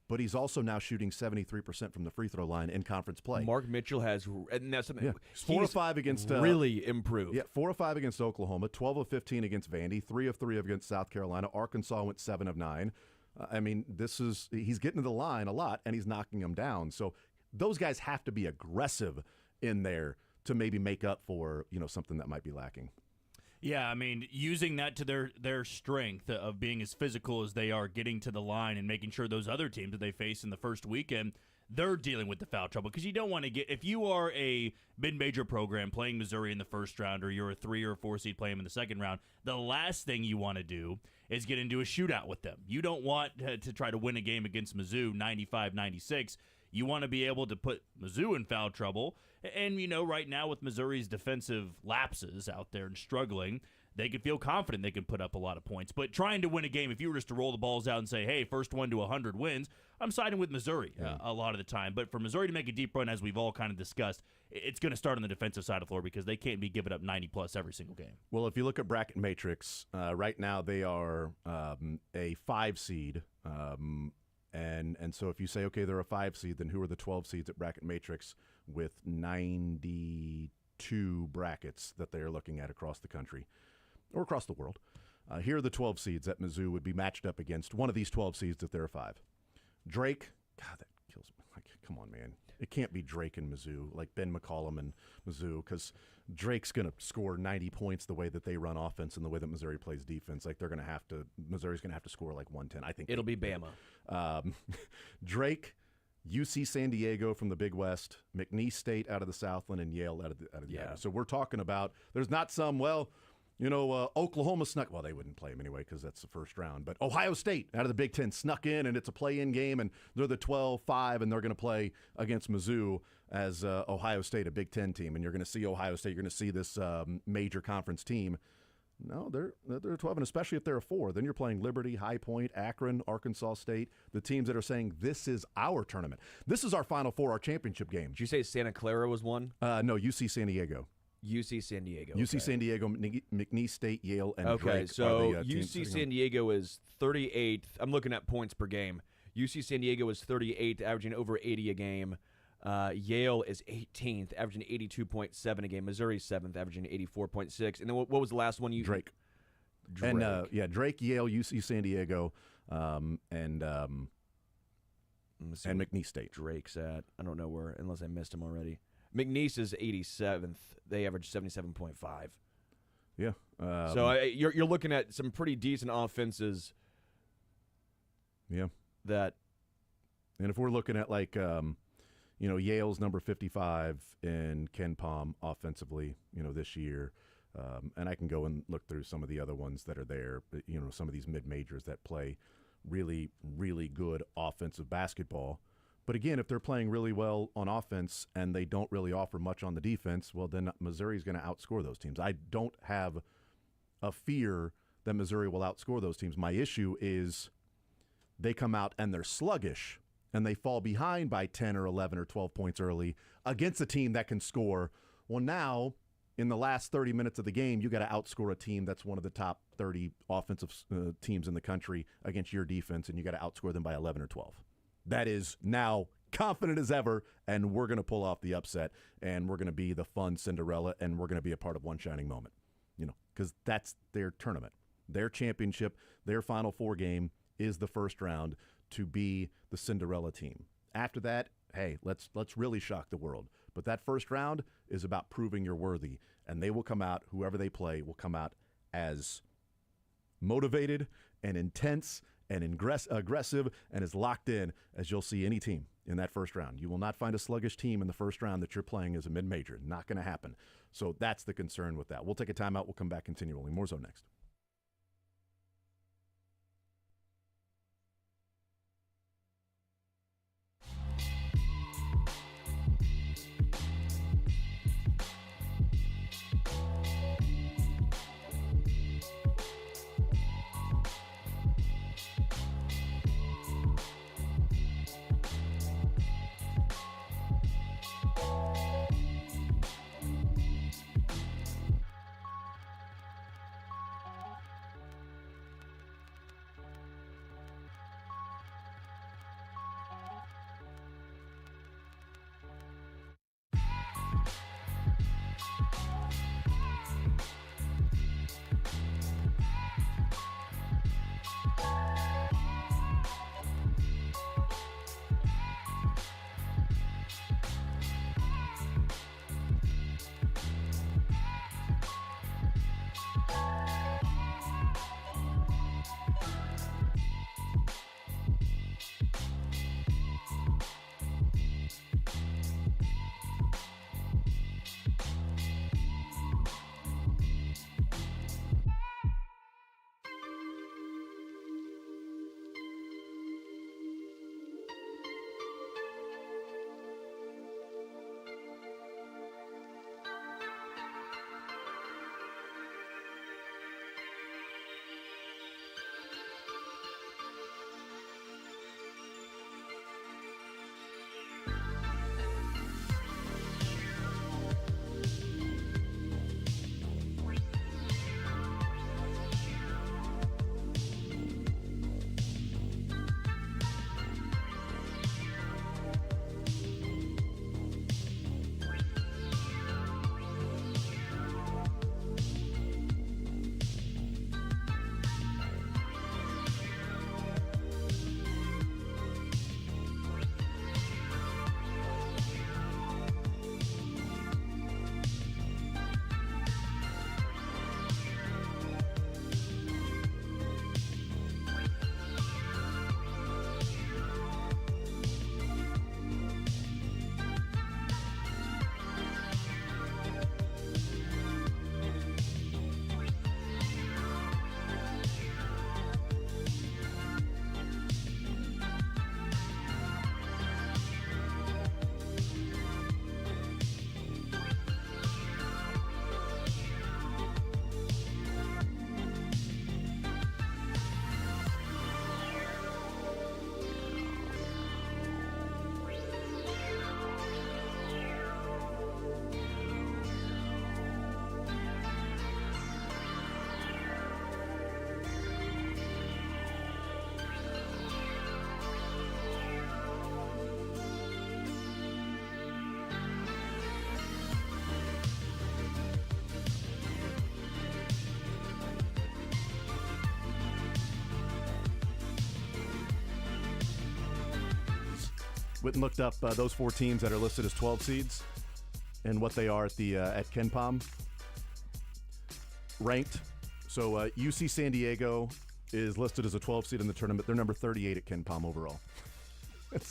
But he's also now shooting 73% from the free throw line in conference play. Mark Mitchell has, and that's something. 4 of 5 against really improved. Yeah, 4 of 5 against Oklahoma, 12 of 15 against Vandy, 3 of 3 against South Carolina. Arkansas went 7 of 9. He's getting to the line a lot, and he's knocking them down. So those guys have to be aggressive in there to maybe make up for something that might be lacking. Yeah, I mean, using that to their strength of being as physical as they are, getting to the line and making sure those other teams that they face in the first weekend, they're dealing with the foul trouble. Because you don't want to get, if you are a mid-major program playing Missouri in the first round, or you're a 3 or 4 seed playing them in the second round, the last thing you want to do is get into a shootout with them. You don't want to try to win a game against Mizzou 95-96. You want to be able to put Mizzou in foul trouble. And, right now with Missouri's defensive lapses out there and struggling, they could feel confident they can put up a lot of points. But trying to win a game, if you were just to roll the balls out and say, hey, first one to 100 wins, I'm siding with Missouri a lot of the time. But for Missouri to make a deep run, as we've all kind of discussed, it's going to start on the defensive side of the floor because they can't be giving up 90-plus every single game. Well, if you look at Bracket Matrix, right now they are a 5 seed. And so if you say, okay, they're a 5 seed, then who are the 12 seeds at Bracket Matrix with 92 brackets that they're looking at across the country or across the world? Here are the 12 seeds that Mizzou would be matched up against one of these 12 seeds if they're a 5. Drake, God, that kills me. Like, come on, man. It can't be Drake and Mizzou, like Ben McCollum and Mizzou, because Drake's going to score 90 points the way that they run offense and the way that Missouri plays defense. Like, Missouri's going to have to score like 110. I think it'll be Bama. Drake, UC San Diego from the Big West, McNeese State out of the Southland, and Yale out of the other. So we're talking about, there's not some, Oklahoma snuck. Well, they wouldn't play them anyway because that's the first round. But Ohio State out of the Big Ten snuck in, and it's a play-in game, and they're the 12-5, and they're going to play against Mizzou as Ohio State, a Big Ten team. And you're going to see Ohio State. You're going to see this major conference team. No, they're 12, and especially if they're a 4. Then you're playing Liberty, High Point, Akron, Arkansas State, the teams that are saying this is our tournament. This is our Final Four, our championship game. Did you say Santa Clara was one? No, UC San Diego. UC San Diego. UC San Diego, McNeese State, Yale, and Drake. Okay, so are the UC San Diego is 38th. I'm looking at points per game. UC San Diego is 38th, averaging over 80 a game. Yale is 18th, averaging 82.7 a game. Missouri's 7th, averaging 84.6. And then what was the last one? Drake. Drake. And Drake, Yale, UC San Diego, and McNeese State. Drake's at. I don't know where, unless I missed him already. McNeese is 87th. They average 77.5. Yeah. So you're looking at some pretty decent offenses. Yeah. That. And if we're looking at Yale's number 55 in Ken Palm offensively, this year, and I can go and look through some of the other ones that are there, but, some of these mid-majors that play really, really good offensive basketball. But again, if they're playing really well on offense and they don't really offer much on the defense, well, then Missouri's going to outscore those teams. I don't have a fear that Missouri will outscore those teams. My issue is they come out and they're sluggish and they fall behind by 10 or 11 or 12 points early against a team that can score. Well, now, in the last 30 minutes of the game, you got to outscore a team that's one of the top 30 offensive teams in the country against your defense, and you got to outscore them by 11 or 12. That is now confident as ever, and we're going to pull off the upset, and we're going to be the fun Cinderella, and we're going to be a part of one shining moment, because that's their tournament. Their championship, their Final Four game is the first round to be the Cinderella team. After that, hey, let's really shock the world. But that first round is about proving you're worthy, and they will come out, whoever they play will come out as motivated and intense and aggressive and as locked in as you'll see any team in that first round. You will not find a sluggish team in the first round that you're playing as a mid-major. Not going to happen. So that's the concern with that. We'll take a timeout. We'll come back continually. More Zone next. Went and looked up those 4 teams that are listed as 12 seeds and what they are at the at KenPom. Ranked. So UC San Diego is listed as a 12 seed in the tournament. They're number 38 at KenPom overall. It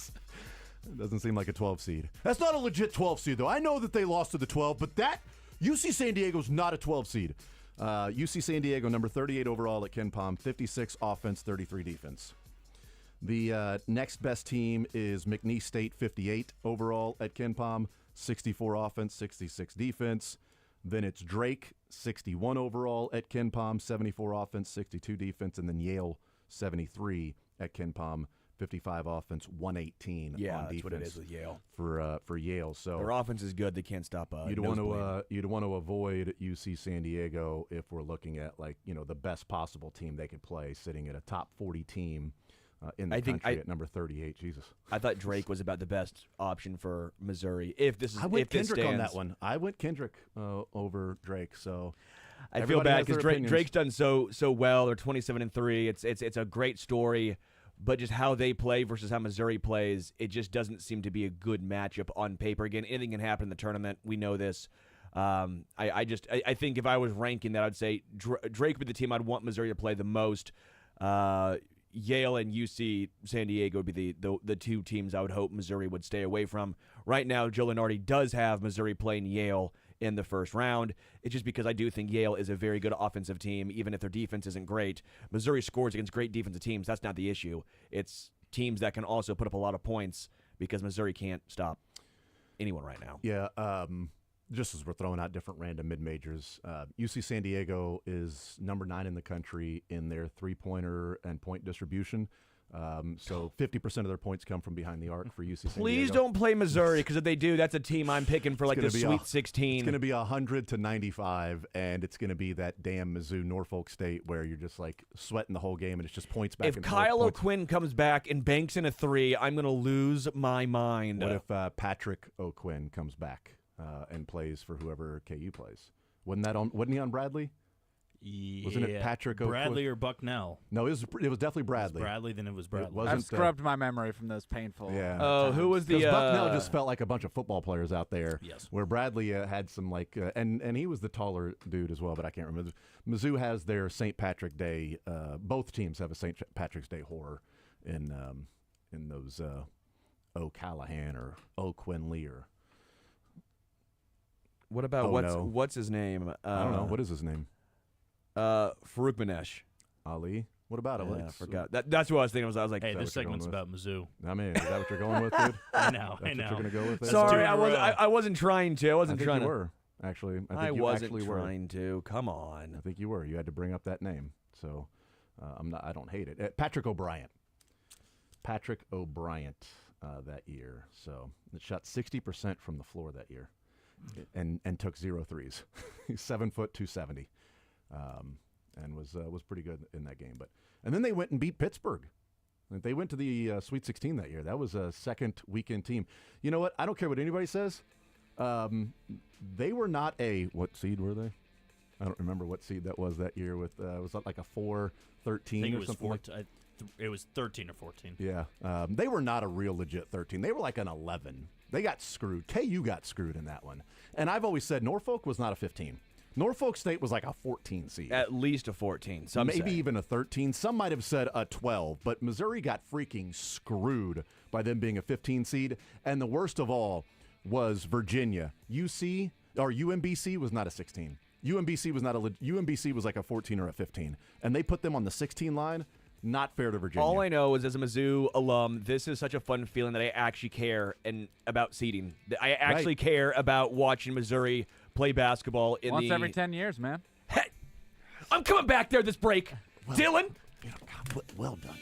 doesn't seem like a 12 seed. That's not a legit 12 seed, though. I know that they lost to the 12, but that UC San Diego's not a 12 seed. UC San Diego, number 38 overall at KenPom, 56 offense, 33 defense. The next best team is McNeese State, 58 overall at KenPom, 64 offense, 66 defense. Then it's Drake, 61 overall at KenPom, 74 offense, 62 defense. And then Yale, 73 at KenPom, 55 offense, 118 on defense. That's what it is with Yale. For Yale. So their offense is good. They can't stop. You'd want to avoid UC San Diego if we're looking at the best possible team they could play, sitting at a top 40 team in the country at number 38. Jesus, I thought Drake was about the best option for Missouri. If this is, I went if Kendrick on that one. I went Kendrick over Drake. So I feel bad because Drake's done so well. They're 27-3. It's a great story. But just how they play versus how Missouri plays, it just doesn't seem to be a good matchup on paper. Again, anything can happen in the tournament. We know this. I think if I was ranking that, I'd say Drake would be the team I'd want Missouri to play the most. Yale and UC San Diego would be the 2 teams I would hope Missouri would stay away from. Right now, Joe Lunardi does have Missouri playing Yale in the first round. It's just because I do think Yale is a very good offensive team, even if their defense isn't great. Missouri scores against great defensive teams. That's not the issue. It's teams that can also put up a lot of points because Missouri can't stop anyone right now. Yeah, just as we're throwing out different random mid-majors, UC San Diego is number 9 in the country in their three-pointer and point distribution. So 50% of their points come from behind the arc for UC San Diego. Please don't play Missouri, because if they do, that's a team I'm picking for the Sweet 16. It's going to be 100-95, and it's going to be that damn Mizzou Norfolk State where you're just sweating the whole game, and it's just points back and forth. If Kyle O'Quinn comes back and banks in a 3, I'm going to lose my mind. What if Patrick O'Quinn comes back and plays for whoever KU plays? Wasn't he on Bradley? Yeah. Wasn't it Patrick O'Quinn? Bradley or Bucknell? No, it was definitely Bradley. It was Bradley, then it was Bradley. I've scrubbed my memory from those painful. Yeah. Oh, who was the? Because Bucknell just felt like a bunch of football players out there. Yes. Where Bradley had some and he was the taller dude as well, but I can't remember. Mizzou has their St. Patrick Day. Both teams have a St. Patrick's Day horror in those O'Callahan or O'Quinley or. What about what's his name? I don't know. What is his name? Farouk Manesh. Ali. What about it? Yeah, I forgot. That's what I was thinking. I was like, hey, this segment's about Mizzou. I mean, is that what you're going with, dude? I know. That's what you're going to go with? There? Sorry, I wasn't trying to. I wasn't I think trying you to. were, actually. I wasn't trying to. Come on. I think you were. You had to bring up that name. So I don't hate it. Patrick O'Brien. That year. So it shot 60% from the floor that year and took 0 threes. He's 7 foot 270. And was pretty good in that game. And then they went and beat Pittsburgh. They went to the Sweet 16 that year. That was a second weekend team. You know what? I don't care what anybody says. They were not what seed were they? I don't remember what seed that was that year. With was that like a 4-13 or something? It was 13 or 14. Yeah. They were not a real legit 13. They were like an 11. They got screwed. KU got screwed in that one. And I've always said Norfolk was not a 15. Norfolk State was like a 14 seed. At least a 14. Maybe even a 13. Some might have said a 12. But Missouri got freaking screwed by them being a 15 seed. And the worst of all was Virginia. UMBC was not a 16. UMBC was like a 14 or a 15. And they put them on the 16 line. Not fair to Virginia. All I know is, as a Mizzou alum, this is such a fun feeling that I actually care about seeding. I actually care about watching Missouri play basketball once every 10 years, man. Hey, I'm coming back there this break. Dylan? Well done.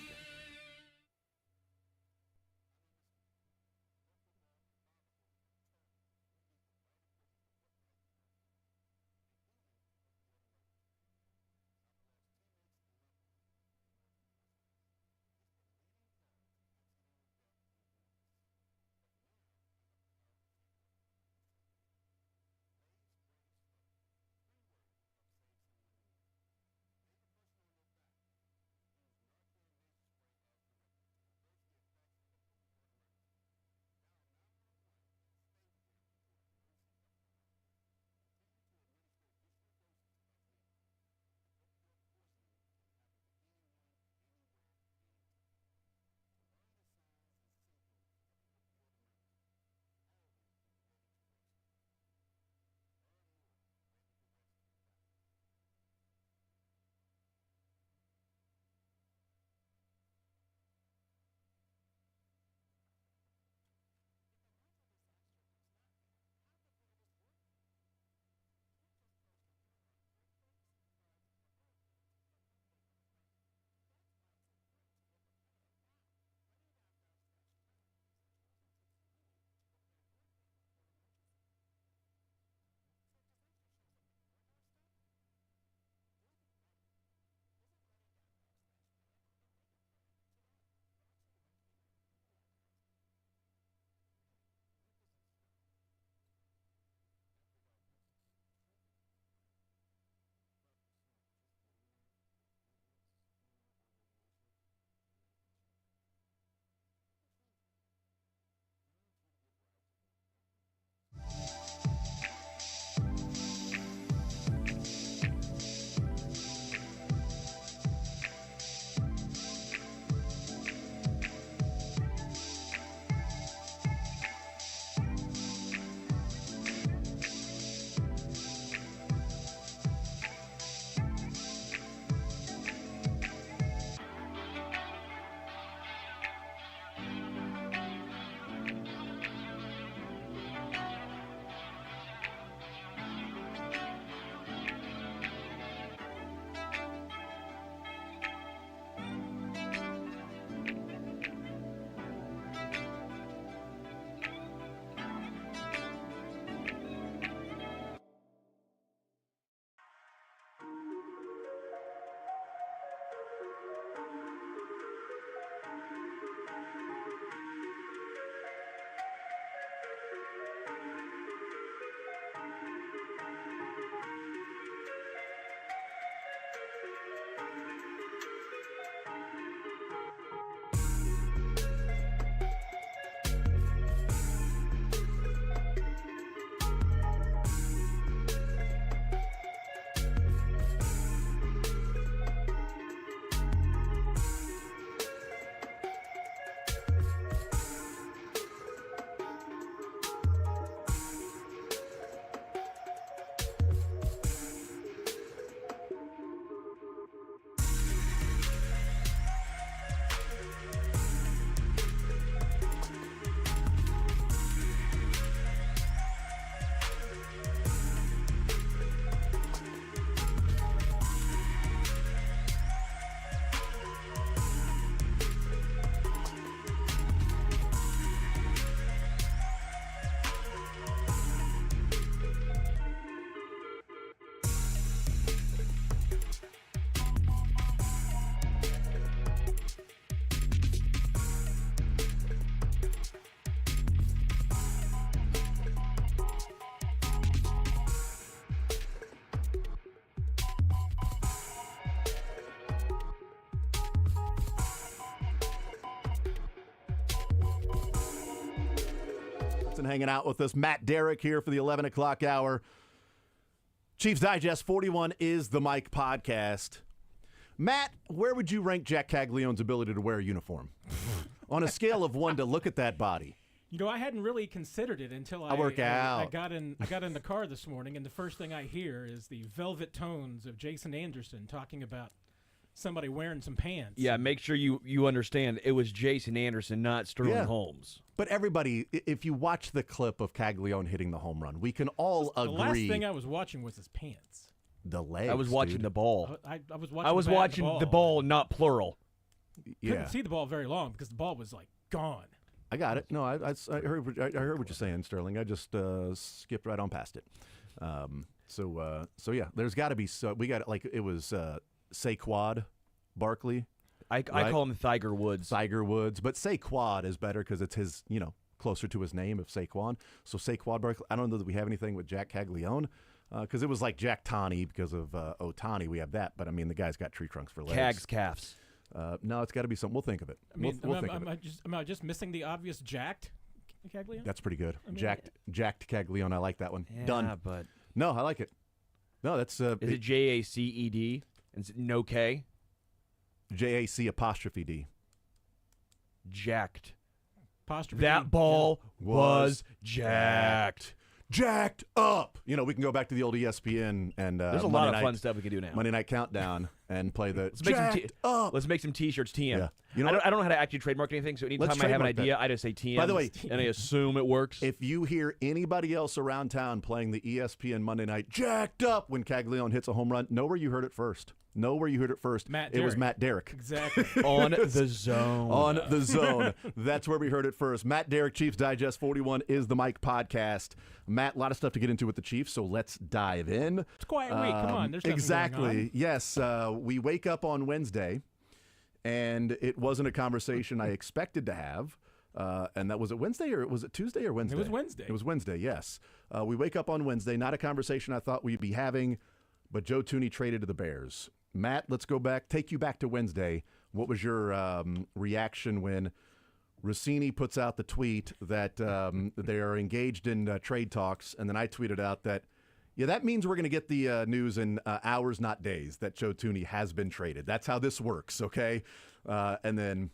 Thompson hanging out with us. Matt Derrick here for the 11 o'clock hour. Chiefs Digest 41 is the Mike podcast. Matt, where would you rank Jack Caglione's ability to wear a uniform? On a scale of 1 to look at that body. You know, I hadn't really considered it until I work out. I got in the car this morning, and the first thing I hear is the velvet tones of Jason Anderson talking about somebody wearing some pants. Yeah, make sure you understand it was Jason Anderson, not Sterling Holmes. But everybody, if you watch the clip of Caglione hitting the home run, we can all agree. The last thing I was watching was his pants. The legs. I was watching the ball. I was watching the ball, not plural. Couldn't see the ball very long because the ball was like gone. I got it. No, I heard what you're saying, Sterling. I just skipped right on past it. So yeah, there's got to be. We got it was Saquon Barkley. I call him Tiger Woods. Tiger Woods, but Saquon is better because it's his, closer to his name of Saquon. So Saquon Barkley. I don't know that we have anything with Jack Caglione because it was like Jack Tani because of Otani. We have that, but I mean the guy's got tree trunks for legs. Cags calves. No, it's got to be something. We'll think of it. I mean, we'll think of it. am I just missing the obvious jacked Caglione? That's pretty good. Jacked Caglione. I like that one. Yeah, Done. But no, I like it. No, that's is it Jaced? Is it no K? JAC''D. Jacked. Apostrophe That D. ball was jacked. Jacked up. We can go back to the old ESPN and There's a lot of fun stuff we can do now. Monday Night Countdown and play the Let's make some T-shirts TM. Yeah. I don't know how to actually trademark anything, so anytime I have an idea, I just say TM. By the way, and I assume it works. If you hear anybody else around town playing the ESPN Monday Night Jacked Up when Caglione hits a home run, know where you heard it first. It was Matt Derrick. Exactly. On the zone. On the zone. That's where we heard it first. Matt Derrick, Chiefs Digest 41 is the Mike podcast. Matt, a lot of stuff to get into with the Chiefs, so let's dive in. It's a quiet week. Come on. There's nothing exactly. going on. Yes. We wake up on Wednesday, and it wasn't a conversation I expected to have. And that was it Wednesday or was it Tuesday or Wednesday? It was Wednesday. It was Wednesday, yes. We wake up on Wednesday, not a conversation I thought we'd be having, but Joe Thuney traded to the Bears. Matt, let's take you back to Wednesday. What was your reaction when Rossini puts out the tweet that they are engaged in trade talks, and then I tweeted out that, that means we're going to get the news in hours, not days, that Joe Thuney has been traded. That's how this works, okay? And then,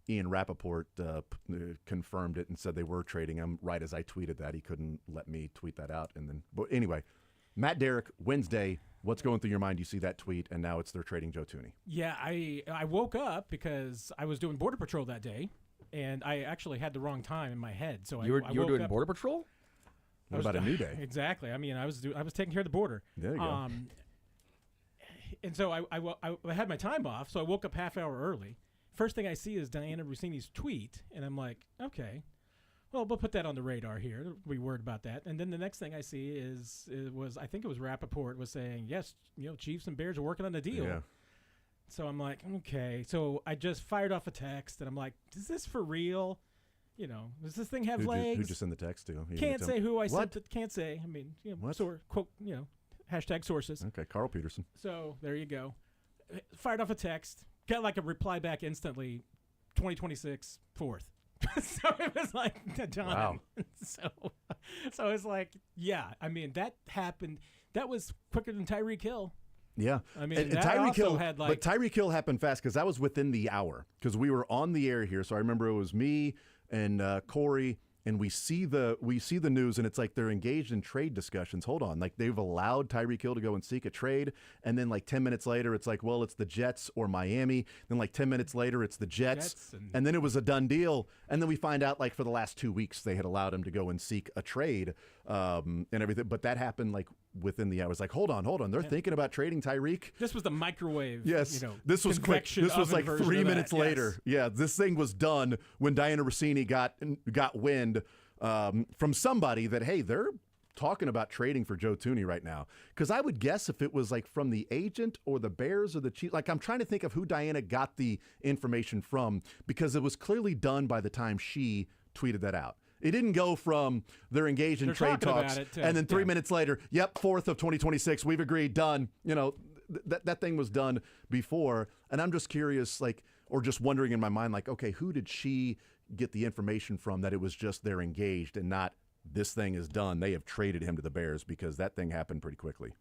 Ian Rappaport confirmed it and said they were trading him right as I tweeted that. He couldn't let me tweet that out. But anyway, Matt Derrick, Wednesday, what's going through your mind? You see that tweet, and now they're trading Joe Thuney. Yeah, I woke up because I was doing Border Patrol that day, and I actually had the wrong time in my head. So you were doing up, Border Patrol? What about a new day? Exactly. I mean, I was taking care of the border. There you go. And so I had my time off, so I woke up half hour early. First thing I see is Diana Rossini's tweet, and I'm like, okay. Well, we'll put that on the radar here. We worried about that. And then the next thing I see I think it was Rappaport was saying, yes, Chiefs and Bears are working on the deal. Yeah. So I'm like, okay. So I just fired off a text, and I'm like, is this for real? Does this thing have legs? Who just send the text to? Can't say who I What? sent it. Can't say. I mean, What? quote, hashtag sources. Okay, Carl Peterson. So there you go. Fired off a text. Got like a reply back instantly, 2026 4th. So it was like done. Wow. So it's like, yeah. I mean, that happened. That was quicker than Tyreek Hill. Yeah, I mean, and that Tyreek also Hill had, like- but Tyreek Hill happened fast because that was within the hour because we were on the air here. So I remember it was me and Corey, and we see the news, and it's like they're engaged in trade discussions. Hold on, like they've allowed Tyreek Hill to go and seek a trade, and then like 10 minutes later, it's like, well, it's the Jets or Miami. Then like 10 minutes later, it's the Jets, and then it was a done deal. And then we find out like for the last 2 weeks they had allowed him to go and seek a trade and everything. But that happened like within the hours. Like, hold on, they're thinking about trading Tyreek. This was the microwave. Yes, this was quick. This was like 3 minutes later. Yes. Yeah, this thing was done when Diana Rossini got wind from somebody that, hey, they're talking about trading for Joe Thuney right now. Because I would guess if it was like from the agent or the Bears or the Chiefs, like I'm trying to think of who Diana got the information from because it was clearly done by the time she tweeted that out. It didn't go from they're engaged in trade talks and then 3 minutes later, 4th of 2026, we've agreed, done. That thing was done before. And I'm just curious, like, or just wondering in my mind, like, okay, who did she get the information from that it was just they're engaged and not this thing is done? They have traded him to the Bears, because that thing happened pretty quickly.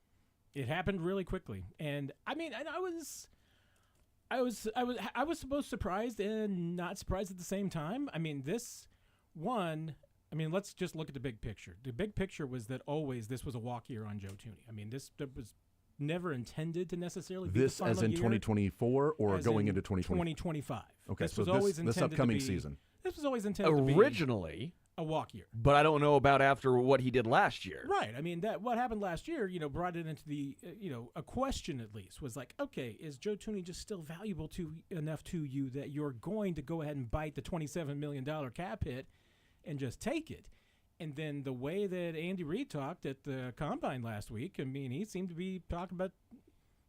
It happened really quickly, and I mean, and I was both surprised and not surprised at the same time. I mean, let's just look at the big picture. The big picture was that always this was a walk year on Joe Thuney. I mean, this was never intended to necessarily be This the final as in year, 2024 or as going in into 2020? 2025. Okay, this so was always this intended upcoming to be, season. This was always intended to be Originally, a walk year. but I don't know about after what he did last year. Right. I mean, that what happened last year, brought it into the, a question at least was like, okay, is Joe Thuney just still valuable enough to you that you're going to go ahead and bite the $27 million cap hit and just take it? And then the way that Andy Reid talked at the Combine last week, I mean, he seemed to be talking about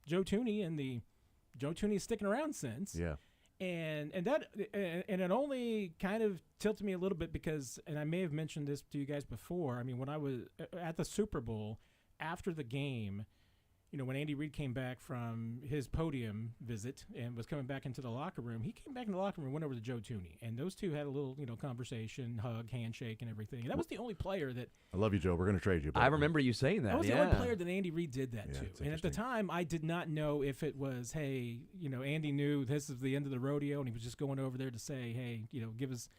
Joe Thuney and the Joe Thuney sticking around since. Yeah. And it only kind of tilted me a little bit because, and I may have mentioned this to you guys before, I mean, when I was at the Super Bowl after the game, when Andy Reid came back from his podium visit and was coming back into the locker room, he came back in the locker room, went over to Joe Thuney, and those two had a little, conversation, hug, handshake, and everything. And that was the only player that I love you, Joe. We're going to trade you. but- I remember you saying that. that was yeah. the only player that Andy Reid did that Yeah, to. it's And at the interesting. time, I did not know if it was, hey, Andy knew this is the end of the rodeo, and he was just going over there to say, hey, give us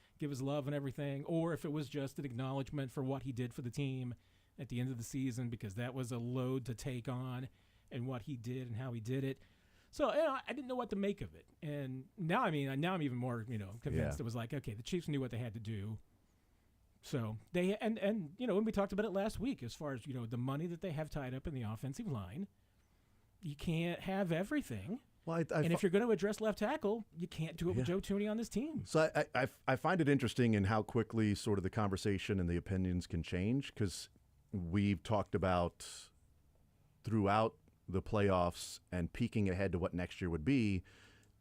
love and everything, or if it was just an acknowledgement for what he did for the team at the end of the season, because that was a load to take on, and what he did and how he did it. So I didn't know what to make of it, and now I'm even more convinced. Yeah. It was like, okay, the Chiefs knew what they had to do. So they and when we talked about it last week, as far as the money that they have tied up in the offensive line, you can't have everything. Well, And if you're going to address left tackle, you can't do it with Yeah. Joe Thuney on this team. So I find it interesting in how quickly sort of the conversation and the opinions can change, because we've talked about throughout the playoffs and peeking ahead to what next year would be,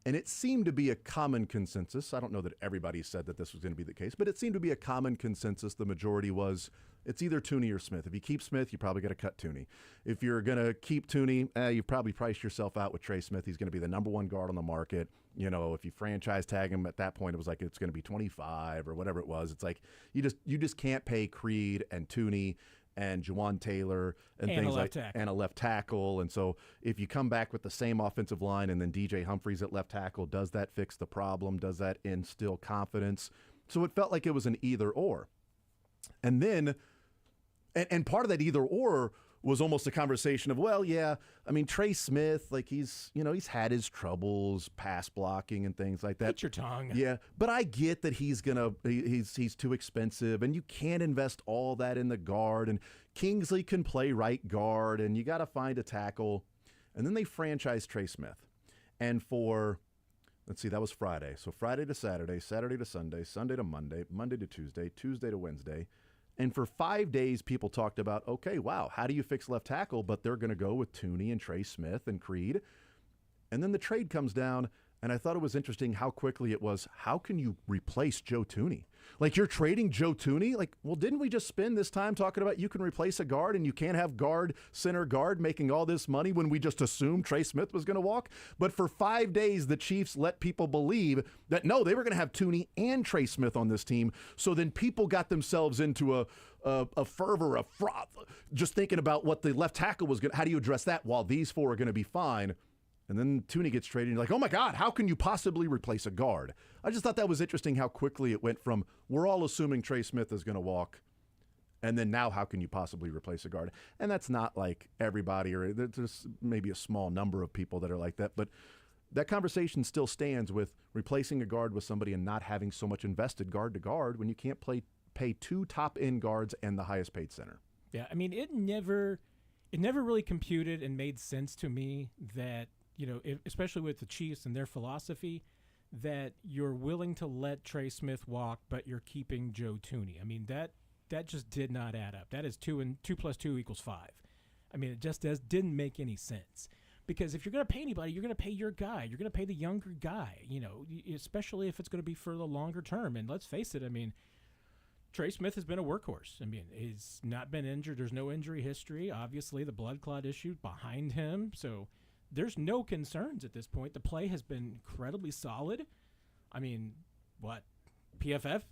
and it seemed to be a common consensus. I don't know that everybody said that this was going to be the case, but it seemed to be a common consensus. The majority was it's either Thuney or Smith. If you keep Smith, you probably got to cut Thuney. If you're going to keep Thuney, you've probably priced yourself out with Trey Smith. He's going to be the number one guard on the market. If you franchise tag him at that point, it was like it's going to be 25 or whatever it was. It's like you just can't pay Creed and Thuney and Juwan Taylor and And a things left like tackle. and a left tackle. And so if you come back with the same offensive line and then DJ Humphries at left tackle, does that fix the problem? Does that instill confidence? So it felt like it was an either or. And then and part of that either or was almost a conversation of, well, yeah, I mean, Trey Smith, like he's had his troubles, pass blocking and things like that. Hit your tongue. Yeah, but I get that he's too expensive, and you can't invest all that in the guard. And Kingsley can play right guard, and you got to find a tackle. And then they franchised Trey Smith, and let's see, that was Friday. So Friday to Saturday, Saturday to Sunday, Sunday to Monday, Monday to Tuesday, Tuesday to Wednesday. And for 5 days, people talked about, okay, wow, how do you fix left tackle? But they're going to go with Thuney and Trey Smith and Creed. And then the trade comes down, and I thought it was interesting how quickly it was, how can you replace Joe Thuney? Like, you're trading Joe Thuney? Like, well, didn't we just spend this time talking about you can replace a guard and you can't have center guard making all this money when we just assumed Trey Smith was going to walk? But for 5 days, the Chiefs let people believe that, no, they were going to have Thuney and Trey Smith on this team. So then people got themselves into a fervor, a froth, just thinking about what the left tackle was going to, how do you address that while these four are going to be fine? And then Thuney gets traded, and you're like, oh my God, how can you possibly replace a guard? I just thought that was interesting how quickly it went from, we're all assuming Trey Smith is going to walk, and then now how can you possibly replace a guard? And that's not like everybody, or there's maybe a small number of people that are like that, but that conversation still stands with replacing a guard with somebody and not having so much invested guard to guard when you can't pay two top-end guards and the highest paid center. Yeah, I mean, it never really computed and made sense to me that, especially with the Chiefs and their philosophy, that you're willing to let Trey Smith walk, but you're keeping Joe Thuney. I mean, that just did not add up. That is 2 + 2 = 5. I mean, it just didn't make any sense. Because if you're going to pay anybody, you're going to pay your guy. You're going to pay the younger guy, especially if it's going to be for the longer term. And let's face it, I mean, Trey Smith has been a workhorse. I mean, he's not been injured. There's no injury history. Obviously, the blood clot issue behind him. So there's no concerns at this point. The play has been incredibly solid. I mean, what PFF,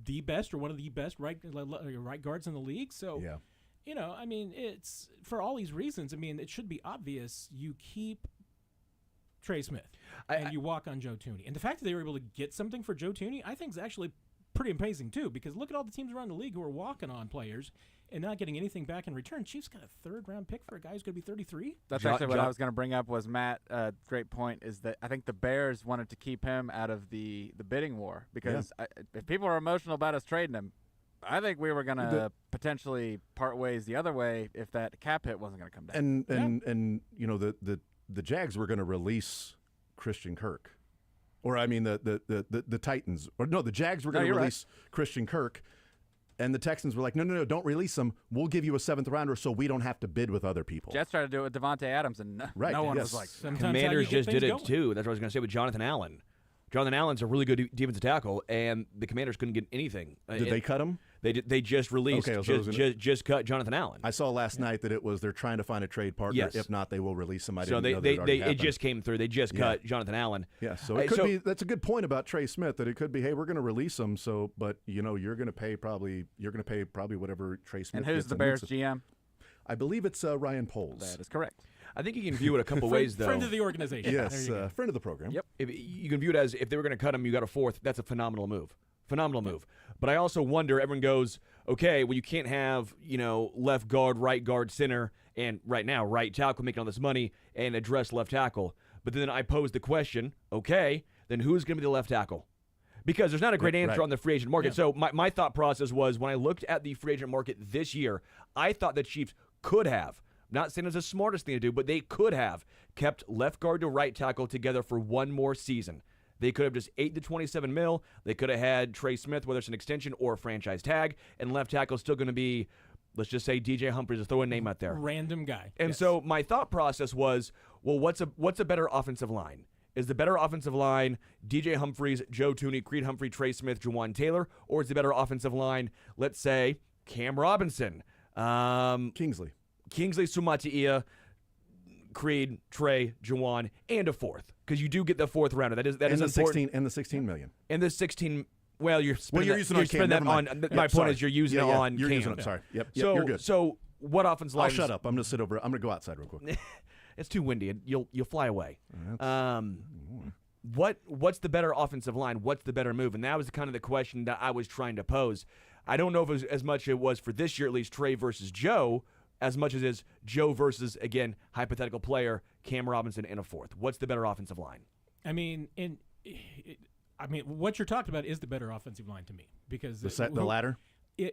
the best or one of the best right guards in the league. So, I mean, it's for all these reasons. I mean, it should be obvious. You keep Trey Smith and you walk on Joe Thuney, and the fact that they were able to get something for Joe Thuney, I think, is actually pretty amazing too. Because look at all the teams around the league who are walking on players and not getting anything back in return. Chiefs got a 3rd-round pick for a guy who's going to be 33. That's actually what I was going to bring up. Was Matt? Great point. Is that I think the Bears wanted to keep him out of the bidding war because if people are emotional about us trading him, I think we were going to potentially part ways the other way if that cap hit wasn't going to come down. And you know the Jags were going to release Christian Kirk, or I mean the Titans, or no, the Jags were going to release Christian Kirk. And the Texans were like, no, don't release him. We'll give you a 7th rounder so we don't have to bid with other people. Jets tried to do it with Devontae Adams, and no one was like, Commanders just did it too. That's what I was going to say with Jonathan Allen. Jonathan Allen's a really good defensive tackle, and the Commanders couldn't get anything. Did they cut him? They just released, just cut Jonathan Allen. I saw last night that they're trying to find a trade partner. Yes. If not, they will release him. I so didn't know that it just came through. They just cut Jonathan Allen. Yeah, so it could be. That's a good point about Trey Smith. That it could be, hey, we're going to release him. So, but you're going to pay probably whatever Trey Smith. And who's the Bears GM? I believe it's Ryan Poles. That is correct. I think you can view it a couple ways, though. Friend of the organization. Yes, friend of the program. Yep. You can view it as if they were going to cut him, you got a 4th. That's a phenomenal move. But I also wonder, everyone goes, okay, well, you can't have, left guard, right guard, center, and right now, right tackle making all this money and address left tackle. But then I pose the question, okay, then who's going to be the left tackle? Because there's not a great answer on the free agent market. Yeah. So my thought process was when I looked at the free agent market this year, I thought the Chiefs could have, not saying it's the smartest thing to do, but they could have kept left guard to right tackle together for one more season. They could have just $8 to $27 million. They could have had Trey Smith, whether it's an extension or a franchise tag, and left tackle is still going to be, let's just say DJ Humphries. Just throw a name out there. Random guy. And so my thought process was, well, what's a better offensive line? Is the better offensive line DJ Humphries, Joe Thuney, Creed Humphrey, Trey Smith, Juwan Taylor, or is the better offensive line, let's say, Cam Robinson, Kingsley Sumatia, Creed, Trey, Juwan, and a 4th, because you do get the 4th rounder. That is important. 16 and the $16 million. And the 16. Well, you're using that on. My point is, you're using it on. You're Cam. using it. Sorry. Yep. So you're good. So what offensive line? I'll shut up. I'm going to sit over. I'm going to go outside real quick. It's too windy, and you'll fly away. What's the better offensive line? What's the better move? And that was kind of the question that I was trying to pose. I don't know if it was as much it was for this year, at least Trey versus Joe, as much as is Joe versus, again, hypothetical player, Cam Robinson, and a 4th. What's the better offensive line? I mean, what you're talking about is the better offensive line to me, because the latter.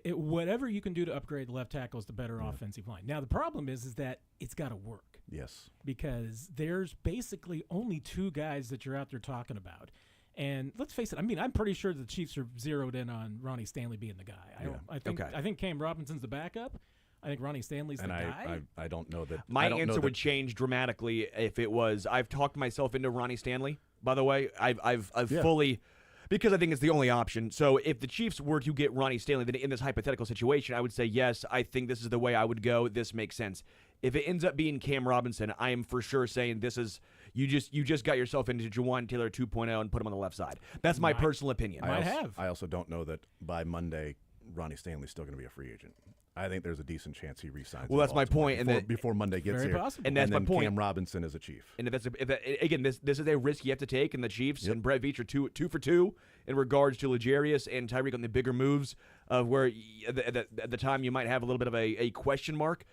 Whatever you can do to upgrade the left tackle is the better offensive line. Now the problem is that it's got to work. Yes. Because there's basically only 2 guys that you're out there talking about. And let's face it, I mean, I'm pretty sure the Chiefs are zeroed in on Ronnie Stanley being the guy. I think Cam Robinson's the backup. I think Ronnie Stanley's the guy. I don't know that. My answer would change dramatically if it was. I've talked myself into Ronnie Stanley. By the way, I've fully, because I think it's the only option. So if the Chiefs were to get Ronnie Stanley, then in this hypothetical situation, I would say yes. I think this is the way I would go. This makes sense. If it ends up being Cam Robinson, I am for sure saying this is you just got yourself into Juwan Taylor 2.0 and put him on the left side. That's my personal opinion. I also don't know that by Monday Ronnie Stanley's still going to be a free agent. I think there's a decent chance he resigns. Well, that's my point. Before Monday gets here, possible. And that's my point. Cam Robinson is a Chief. And again, this is a risk you have to take. And the Chiefs and Brett Veach are two for two in regards to L'Jarius and Tyreek on the bigger moves of where at the time you might have a little bit of a question mark.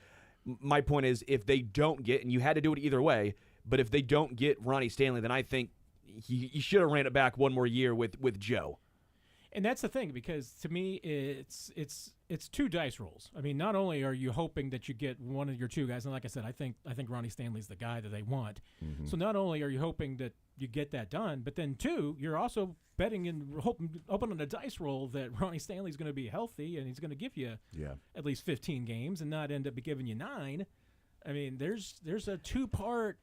My point is, if they don't get, and you had to do it either way, but if they don't get Ronnie Stanley, then I think he should have ran it back one more year with Joe. And that's the thing, because to me, it's 2 dice rolls. I mean, not only are you hoping that you get one of your 2 guys, and like I said, I think Ronnie Stanley's the guy that they want. Mm-hmm. So not only are you hoping that you get that done, but then 2, you're also betting and hoping on a dice roll that Ronnie Stanley's going to be healthy and he's going to give you at least 15 games and not end up giving you 9. I mean, there's a 2-part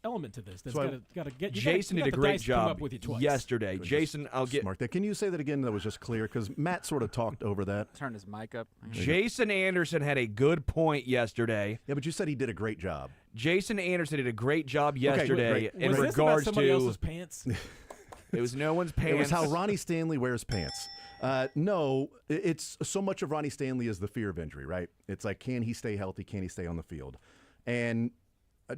element to this. That's So got to get. Jason you did a got the great dice come job up with you twice. yesterday. Jason, I'll get. Smart. Can you say that again? That was just clear because Matt sort of talked over that. Turn his mic up. Jason Anderson had a good point yesterday. Yeah, but you said he did a great job. Jason Anderson did a great job yesterday great. in Was this about regards somebody to. else's pants? It was no one's pants. It was how Ronnie Stanley wears pants. No, it's so much of Ronnie Stanley is the fear of injury, right? It's like, can he stay healthy? Can he stay on the field? And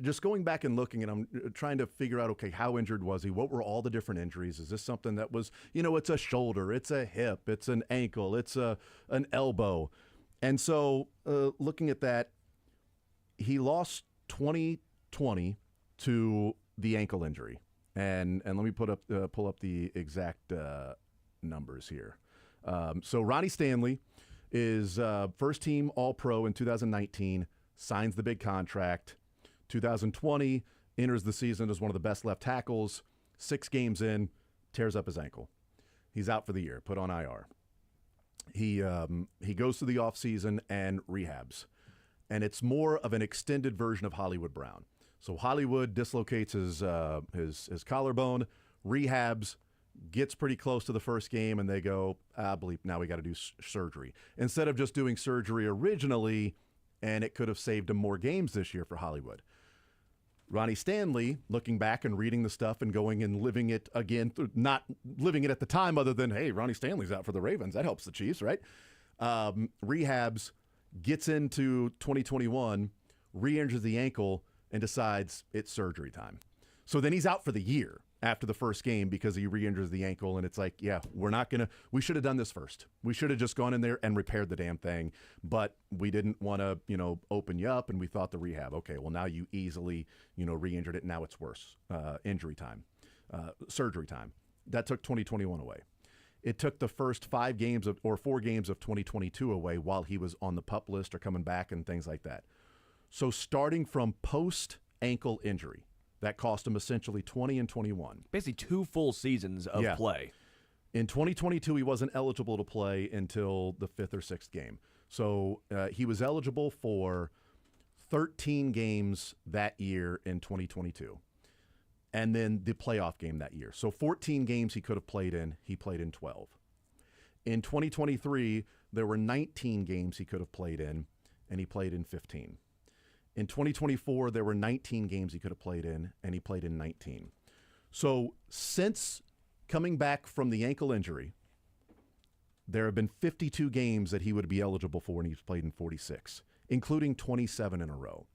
just going back and looking, and I'm trying to figure out, okay, how injured was he? What were all the different injuries? Is this something that was, it's a shoulder, it's a hip, it's an ankle, it's an elbow. And so looking at that, he lost 2020 to the ankle injury. And let me pull up the exact numbers here. So Ronnie Stanley is first team All-Pro in 2019, signs the big contract. 2020, enters the season as one of the best left tackles. 6 games in, tears up his ankle. He's out for the year, put on IR. He goes through the offseason and rehabs. And it's more of an extended version of Hollywood Brown. So Hollywood dislocates his collarbone, rehabs, gets pretty close to the first game, and they go, bleep, now we got to do surgery. Instead of just doing surgery originally, and it could have saved him more games this year for Hollywood. Ronnie Stanley, looking back and reading the stuff and going and living it again, not living it at the time other than, hey, Ronnie Stanley's out for the Ravens. That helps the Chiefs, right? Rehabs, gets into 2021, re-injures the ankle, and decides it's surgery time. So then he's out for the year after the first game because he re-injures the ankle, and it's like, yeah, we should have done this first. We should have just gone in there and repaired the damn thing, but we didn't want to, open you up, and we thought the rehab, okay, well, now you easily, re-injured it, now it's worse. Injury time, surgery time. That took 2021 away. It took the first 4 games of 2022 away while he was on the PUP list or coming back and things like that. So starting from post-ankle injury, that cost him essentially 20 and 21. Basically 2 full seasons of play. In 2022, he wasn't eligible to play until the 5th or 6th game. So he was eligible for 13 games that year in 2022. And then the playoff game that year. So 14 games he could have played in, he played in 12. In 2023, there were 19 games he could have played in, and he played in 15. In 2024, there were 19 games he could have played in, and he played in 19. So since coming back from the ankle injury, there have been 52 games that he would be eligible for, and he's played in 46, including 27 in a row.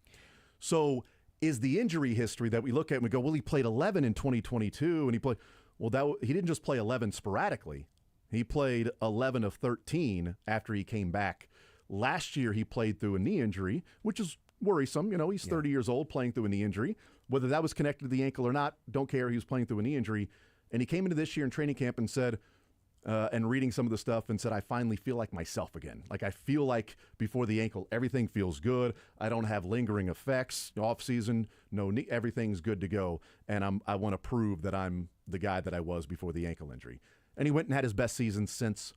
So is the injury history that we look at and we go, well, he played 11 in 2022, and he didn't just play 11 sporadically. He played 11 of 13 after he came back. Last year, he played through a knee injury, which is worrisome. He's 30 years old playing through a knee injury. Whether that was connected to the ankle or not, don't care. He was playing through a knee injury. And he came into this year in training camp and said, and reading some of the stuff and said, I finally feel like myself again. Like I feel like before the ankle, everything feels good. I don't have lingering effects. Off season, no knee, everything's good to go. And I want to prove that I'm the guy that I was before the ankle injury. And he went and had his best season since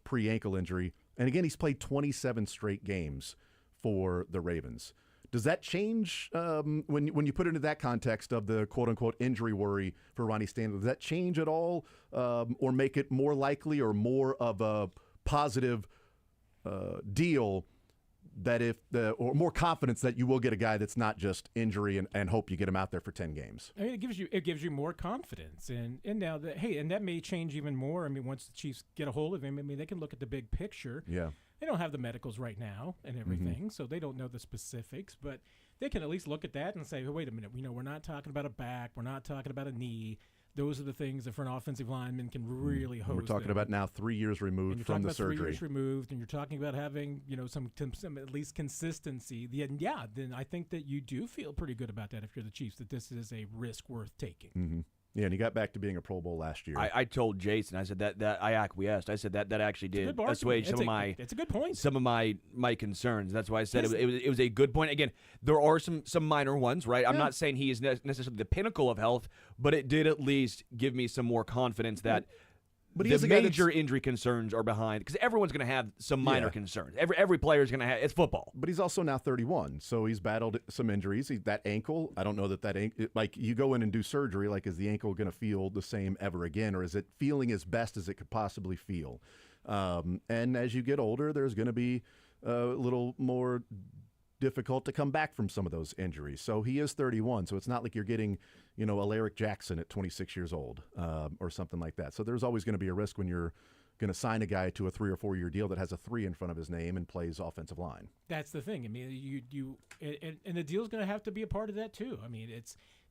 pre-ankle injury. And again, he's played 27 straight games for the Ravens. Does that change when you put it into that context of the quote-unquote injury worry for Ronnie Stanley? Does that change at all or make it more likely or more of a positive deal that or more confidence that you will get a guy that's not just injury and hope you get him out there for 10 games? I mean, it gives you more confidence, and now that may change even more. I mean, once the Chiefs get a hold of him, I mean, they can look at the big picture. Yeah. They don't have the medicals right now and everything, so they don't know the specifics, but they can at least look at that and say, oh, wait a minute, we're not talking about a back, we're not talking about a knee. Those are the things that for an offensive lineman can really hose. We're talking them. about now 3 years removed from the surgery. 3 years removed, and you're talking about having some at least consistency. Then I think that you do feel pretty good about that if you're the Chiefs, that this is a risk worth taking. Mm-hmm. Yeah, and he got back to being a Pro Bowl last year. I told Jason, I said that I acquiesced. I said that actually did assuage some of my. It's a good point. Some of my concerns. That's why I said it was a good point. Again, there are some minor ones, right? I'm not saying he is necessarily the pinnacle of health, but it did at least give me some more confidence that But he is the a guy major injury concerns are behind because everyone's going to have some minor concerns. Every player is going to have. It's football. But he's also now 31, so he's battled some injuries. That ankle, I don't know that ankle, like you go in and do surgery, like is the ankle going to feel the same ever again, or is it feeling as best as it could possibly feel? And as you get older, there's going to be a little more difficult to come back from some of those injuries. So he is 31, so it's not like you're getting, a Alaric Jackson at 26 years old or something like that. So there's always going to be a risk when you're going to sign a guy to a 3 or 4 year deal that has a 3 in front of his name and plays offensive line. That's the thing. I mean, and the deal's going to have to be a part of that too. I mean,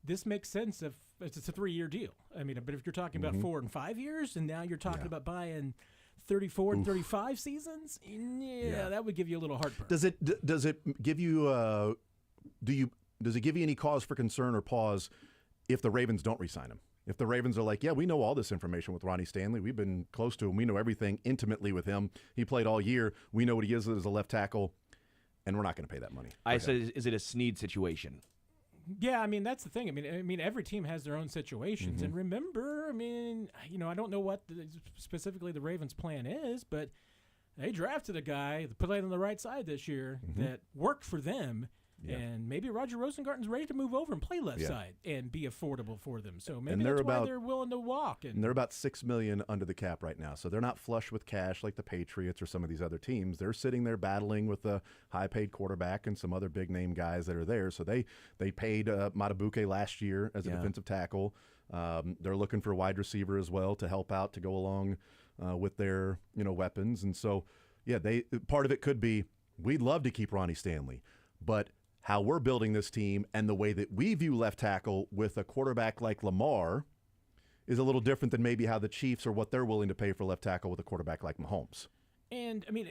this makes sense if it's a 3-year deal. I mean, but if you're talking about 4 and 5 years, and now you're talking about buying 34 and 35 seasons, that would give you a little heartburn. Does it give you does it give you any cause for concern or pause if the Ravens don't re-sign him? If the Ravens are like, yeah, we know all this information with Ronnie Stanley. We've been close to him. We know everything intimately with him. He played all year. We know what he is as a left tackle, and we're not going to pay that money. I said, is it a Snead situation? Yeah, I mean, that's the thing. I mean, every team has their own situations. And remember, I mean, I don't know what specifically the Ravens' plan is, but they drafted a guy that played on the right side this year that worked for them. Yeah. And maybe Roger Rosengarten's ready to move over and play left side and be affordable for them. So maybe that's why they're willing to walk. And they're about $6 million under the cap right now. So they're not flush with cash like the Patriots or some of these other teams. They're sitting there battling with a high-paid quarterback and some other big-name guys that are there. So they paid Matabuke last year as a defensive tackle. They're looking for a wide receiver as well to help out to go along with their weapons. And so, part of it could be we'd love to keep Ronnie Stanley, but how we're building this team and the way that we view left tackle with a quarterback like Lamar is a little different than maybe how the Chiefs or what they're willing to pay for left tackle with a quarterback like Mahomes. And, I mean,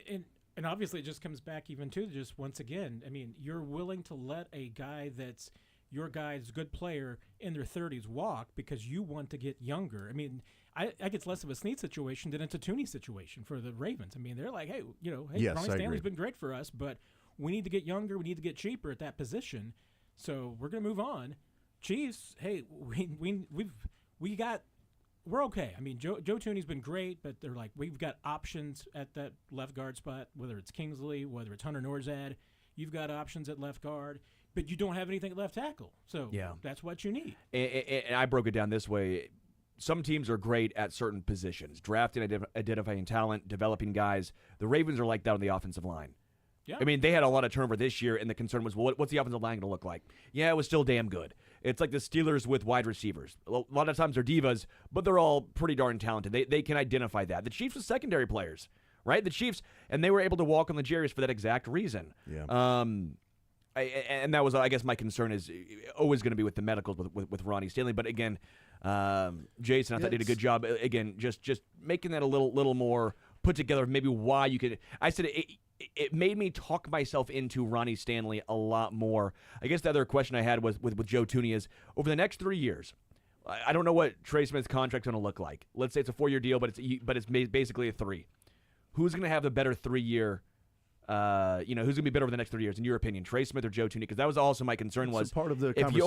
and obviously it just comes back even to just once again, I mean, you're willing to let a guy that's your guy's good player in their 30s walk because you want to get younger. I mean, I think it's less of a Snead situation than it's a Tooney situation for the Ravens. I mean, they're like, hey, yes, Ronnie Stanley's been great for us, but we need to get younger. We need to get cheaper at that position. So we're going to move on. Chiefs, hey, we're okay. I mean, Joe Tooney's been great, but they're like, we've got options at that left guard spot, whether it's Kingsley, whether it's Hunter Norzad. You've got options at left guard, but you don't have anything at left tackle. So that's what you need. And I broke it down this way. Some teams are great at certain positions, drafting, identifying talent, developing guys. The Ravens are like that on the offensive line. Yeah. I mean, they had a lot of turnover this year, and the concern was, well, what's the offensive line going to look like? Yeah, it was still damn good. It's like the Steelers with wide receivers. A lot of times they're divas, but they're all pretty darn talented. They can identify that. The Chiefs with secondary players, right? The Chiefs, and they were able to walk on the Jerry's for that exact reason. Yeah. And that was, I guess, my concern is always going to be with the medicals with Ronnie Stanley. But again, Jason, I thought did a good job. Again, just making that a little more put together. Maybe why you could. I said it made me talk myself into Ronnie Stanley a lot more. I guess the other question I had was with Joe Tooney is over the next 3 years. I don't know what Trey Smith's contract's going to look like. Let's say it's a 4-year deal, but it's basically a 3. Who's going to have the better 3-year? Who's going to be better over the next 3 years in your opinion, Trey Smith or Joe Tooney? Because that was also my concern was part of the if you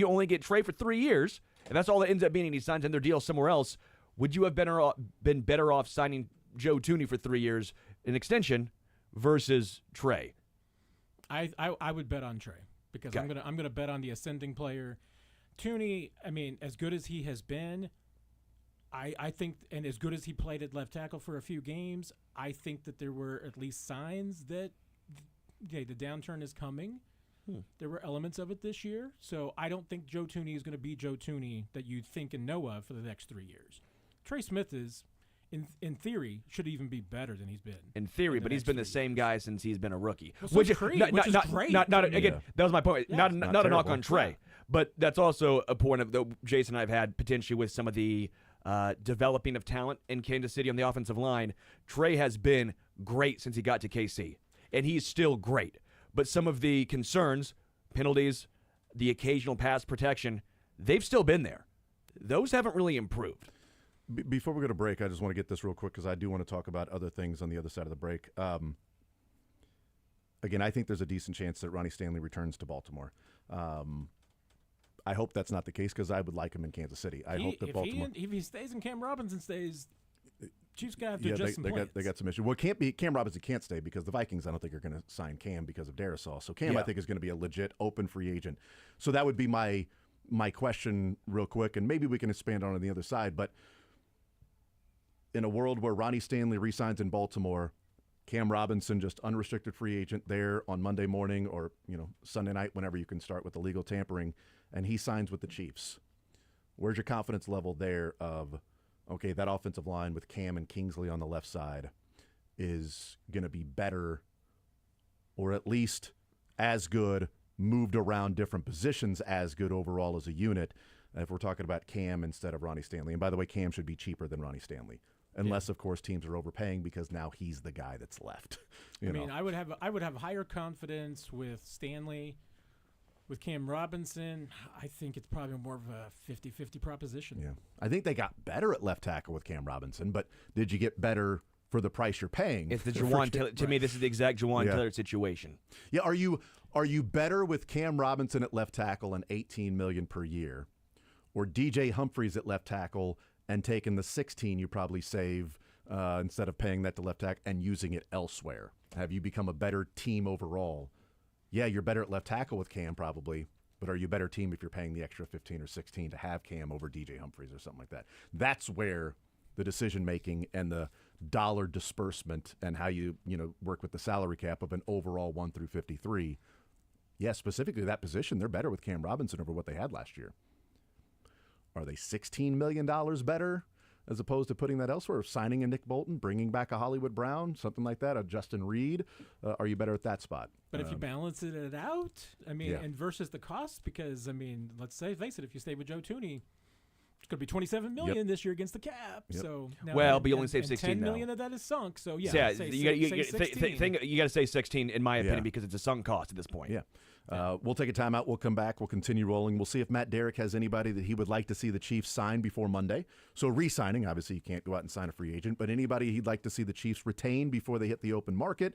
only get Trey for 3 years, and that's all that ends up being, and he signs in their deal somewhere else. Would you have been better off signing Joe Tooney for 3 years, an extension, versus Trey? I would bet on Trey because I'm gonna bet on the ascending player. Tooney, I mean, as good as he has been, I think, and as good as he played at left tackle for a few games, I think that there were at least signs that the downturn is coming. There were elements of it this year, so I don't think Joe Tooney is going to be Joe Tooney that you think and know of for the next 3 years. Trey Smith is, in theory, should even be better than he's been. In theory, but he's been the same guy since he's been a rookie. Well, which is great. Again, that was my point. Yeah, not a knock on Trey, but that's also a point that Jason and I have had potentially with some of the developing of talent in Kansas City on the offensive line. Trey has been great since he got to KC, and he's still great. But some of the concerns, penalties, the occasional pass protection, they've still been there. Those haven't really improved. Before we go to break, I just want to get this real quick because I do want to talk about other things on the other side of the break. Again, I think there's a decent chance that Ronnie Stanley returns to Baltimore. I hope that's not the case because I would like him in Kansas City. I hope that Baltimore. If he stays and Cam Robinson stays, Chiefs gonna have to adjust some plans. They got some issues. Well, Cam Robinson can't stay because the Vikings I don't think are going to sign Cam because of Darisaw. So Cam I think is going to be a legit open free agent. So that would be my question real quick, and maybe we can expand on the other side. But in a world where Ronnie Stanley re-signs in Baltimore, Cam Robinson just unrestricted free agent there on Monday morning or Sunday night, whenever you can start with the legal tampering, and he signs with the Chiefs. Where's your confidence level there of, okay, that offensive line with Cam and Kingsley on the left side is going to be better or at least as good, moved around different positions as good overall as a unit if we're talking about Cam instead of Ronnie Stanley. And by the way, Cam should be cheaper than Ronnie Stanley. Unless, of course, teams are overpaying because now he's the guy that's left. I mean, I would have higher confidence with Stanley. With Cam Robinson, I think it's probably more of a 50-50 proposition. Yeah, I think they got better at left tackle with Cam Robinson, but did you get better for the price you're paying? It's the Jawan Taylor. To me, this is the exact Jawan Taylor situation. Yeah, are you better with Cam Robinson at left tackle and $18 million per year, or DJ Humphries at left tackle and taking the $16 you probably save instead of paying that to left tackle and using it elsewhere? Have you become a better team overall? Yeah, you're better at left tackle with Cam probably, but are you a better team if you're paying the extra 15 or 16 to have Cam over DJ Humphries or something like that? That's where the decision-making and the dollar disbursement and how you work with the salary cap of an overall 1 through 53. Yeah, specifically that position, they're better with Cam Robinson over what they had last year. Are they $16 million better as opposed to putting that elsewhere, signing a Nick Bolton, bringing back a Hollywood Brown, something like that, a Justin Reed? Are you better at that spot? But if you balance it out, and versus the cost, because, let's face it, if you stay with Joe Tooney, it's going to be $27 million this year against the cap. Yep. So now, but you only save 16 $10 now. million of that is sunk. So you got to say 16 in my opinion because it's a sunk cost at this point. Yeah. We'll take a timeout. We'll come back. We'll continue rolling. We'll see if Matt Derrick has anybody that he would like to see the Chiefs sign before Monday. So re-signing, obviously you can't go out and sign a free agent, but anybody he'd like to see the Chiefs retain before they hit the open market.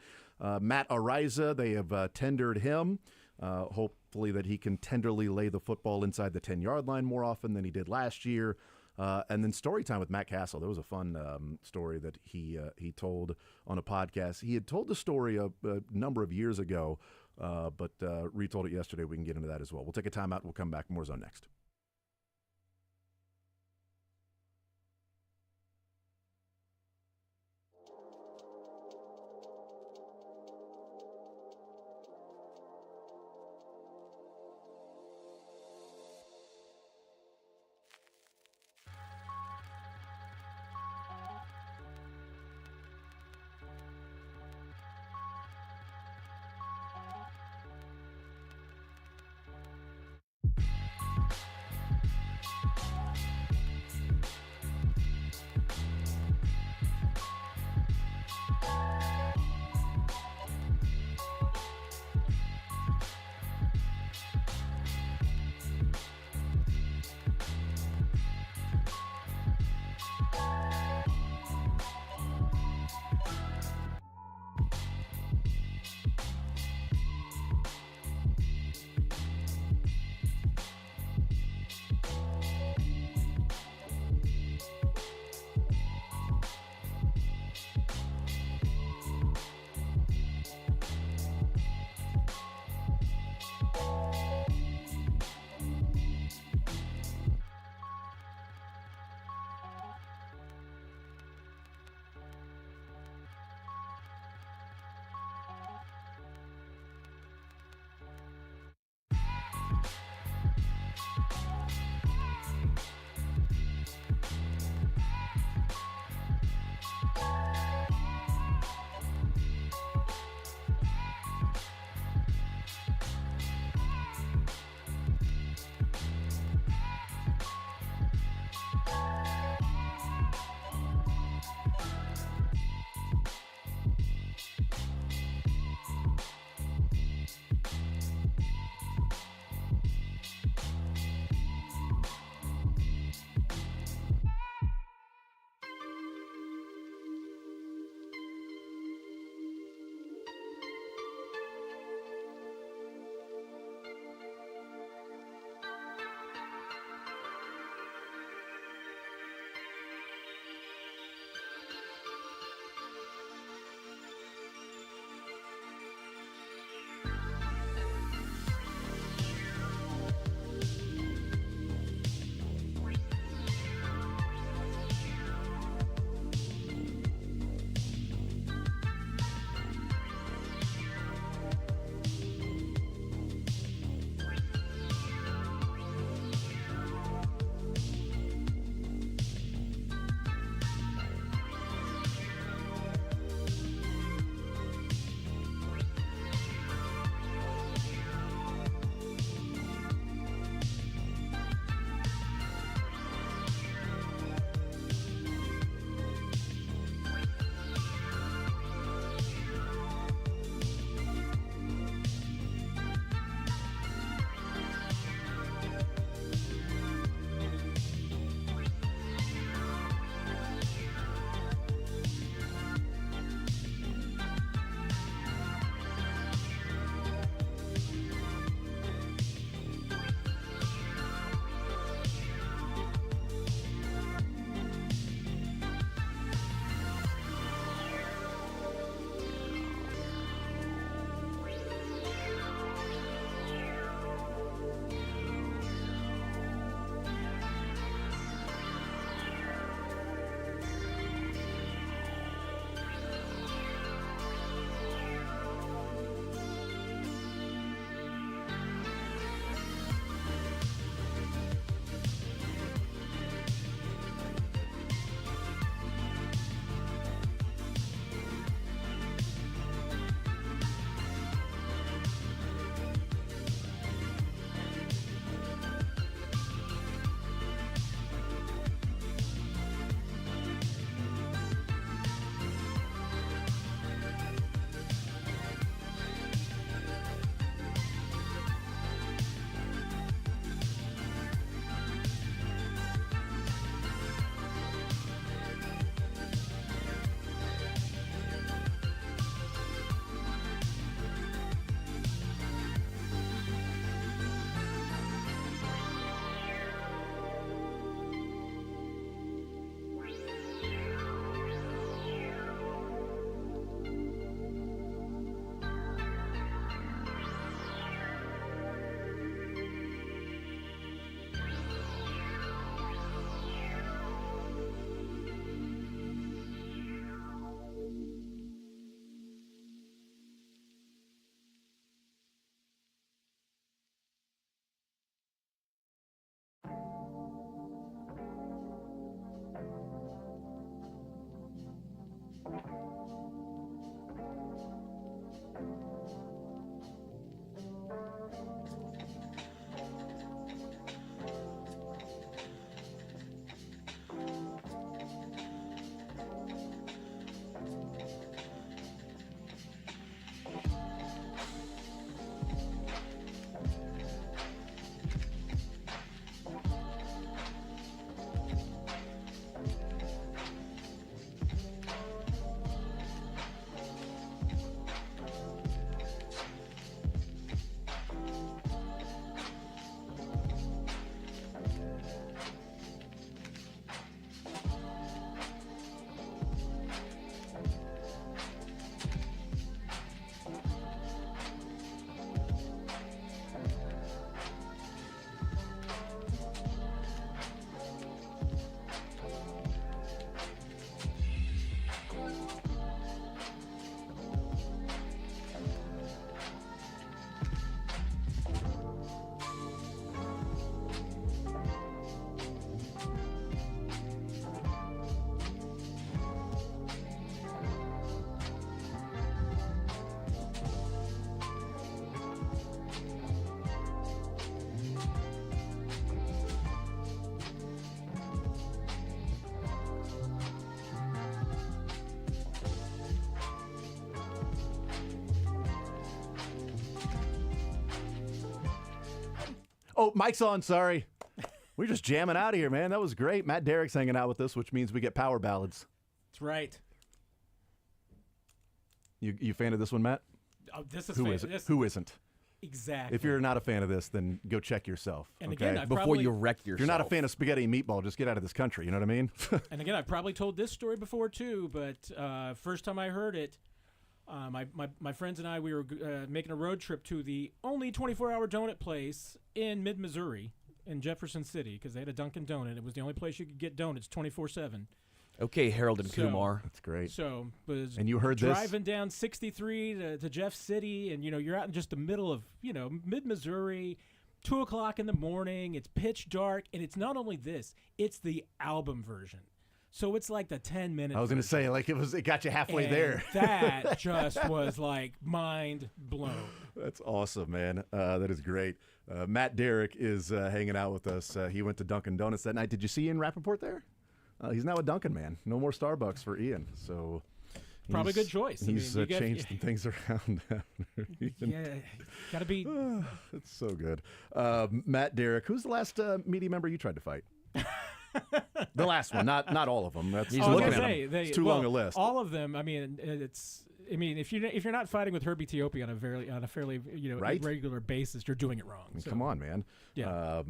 Matt Araiza, they have tendered him. Hopefully that he can tenderly lay the football inside the 10-yard line more often than he did last year. And then story time with Matt Castle. There was a fun story that he told on a podcast. He had told the story a number of years ago, but retold it yesterday. We can get into that as well. We'll take a timeout. We'll come back. More Zone next. Oh, mic's on. Sorry. We're just jamming out of here, man. That was great. Matt Derrick's hanging out with us, which means we get power ballads. That's right. You fan of this one, Matt? Oh, this is Who is it? Who isn't? Exactly. If you're not a fan of this, then go check yourself. And okay? again, Before you wreck yourself. If you're not a fan of spaghetti and meatball, just get out of this country. You know what I mean? And again, I've probably told this story before too, but first time I heard it, my friends and I, we were making a road trip to the only 24-hour donut place in mid-Missouri in Jefferson City because they had a Dunkin' Donut. It was the only place you could get donuts 24/7. Okay, Harold and So- Kumar. That's great. So was And you heard this? driving down 63 to Jeff City, and you're out in just the middle of mid-Missouri, 2:00 in the morning. It's pitch dark, and it's not only this; it's the album version. So it's like the 10-minute. I was going to say, like, it got you halfway there. That just was like mind blown. That's awesome, man. That is great. Matt Derrick is hanging out with us. He went to Dunkin' Donuts that night. Did you see Ian Rappaport there? He's now a Dunkin' man. No more Starbucks for Ian. So Probably a good choice. I He's mean, you changed some things around. Yeah, gotta be. It's so good. Matt Derrick, who's the last media member you tried to fight? The last one, not all of them. That's He's I was looking gonna at say, It's too long a list. All of them. I mean, I mean, if you're not fighting with Herbie Teope on a fairly Right? regular basis, you're doing it wrong. So, Come on, man. Yeah.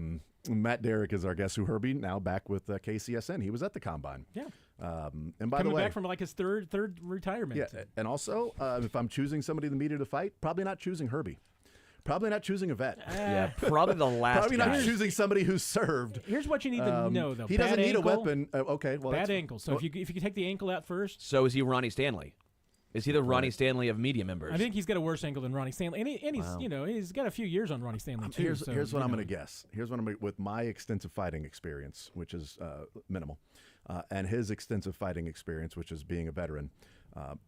Matt Derrick is our guest. Who Herbie now back with KCSN. He was at the combine. Yeah. And by Coming the way, back from like his third retirement. yeah, and also if I'm choosing somebody in the media to fight, probably not choosing Herbie. Probably not choosing a vet. Yeah, probably the last Probably guy. not choosing somebody who's served. Here's what you need to know, though. He Bad doesn't need a ankle, weapon. Okay, well, Bad that's, ankle. So if you take the ankle out first, So is he Ronnie Stanley? Is he the Ronnie Stanley of media members? I think he's got a worse ankle than Ronnie Stanley, and he's he's got a few years on Ronnie Stanley too. Here's so, what I'm going to guess. Here's what I'm gonna, with my extensive fighting experience, which is minimal, and his extensive fighting experience, which is being a veteran.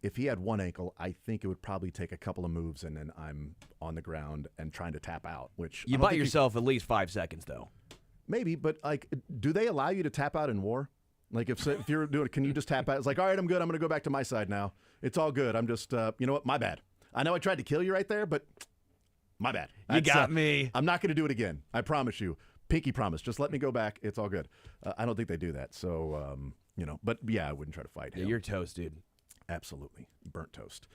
If he had one ankle, I think it would probably take a couple of moves, and then I'm on the ground and trying to tap out. Which I you don't buy think yourself at least 5 seconds, though. maybe, but like, do they allow you to tap out in war? Like if you're doing it, can you just tap out? It's like, all right, I'm good. I'm going to go back to my side now. It's all good. I'm just, you know what? My bad. I know I tried to kill you right there, but my bad. You That's, got me. I'm not going to do it again. I promise you. Pinky promise. Just let me go back. It's all good. I don't think they do that. So, but yeah, I wouldn't try to fight Yeah, him. you're toast, dude. Absolutely. Burnt toast.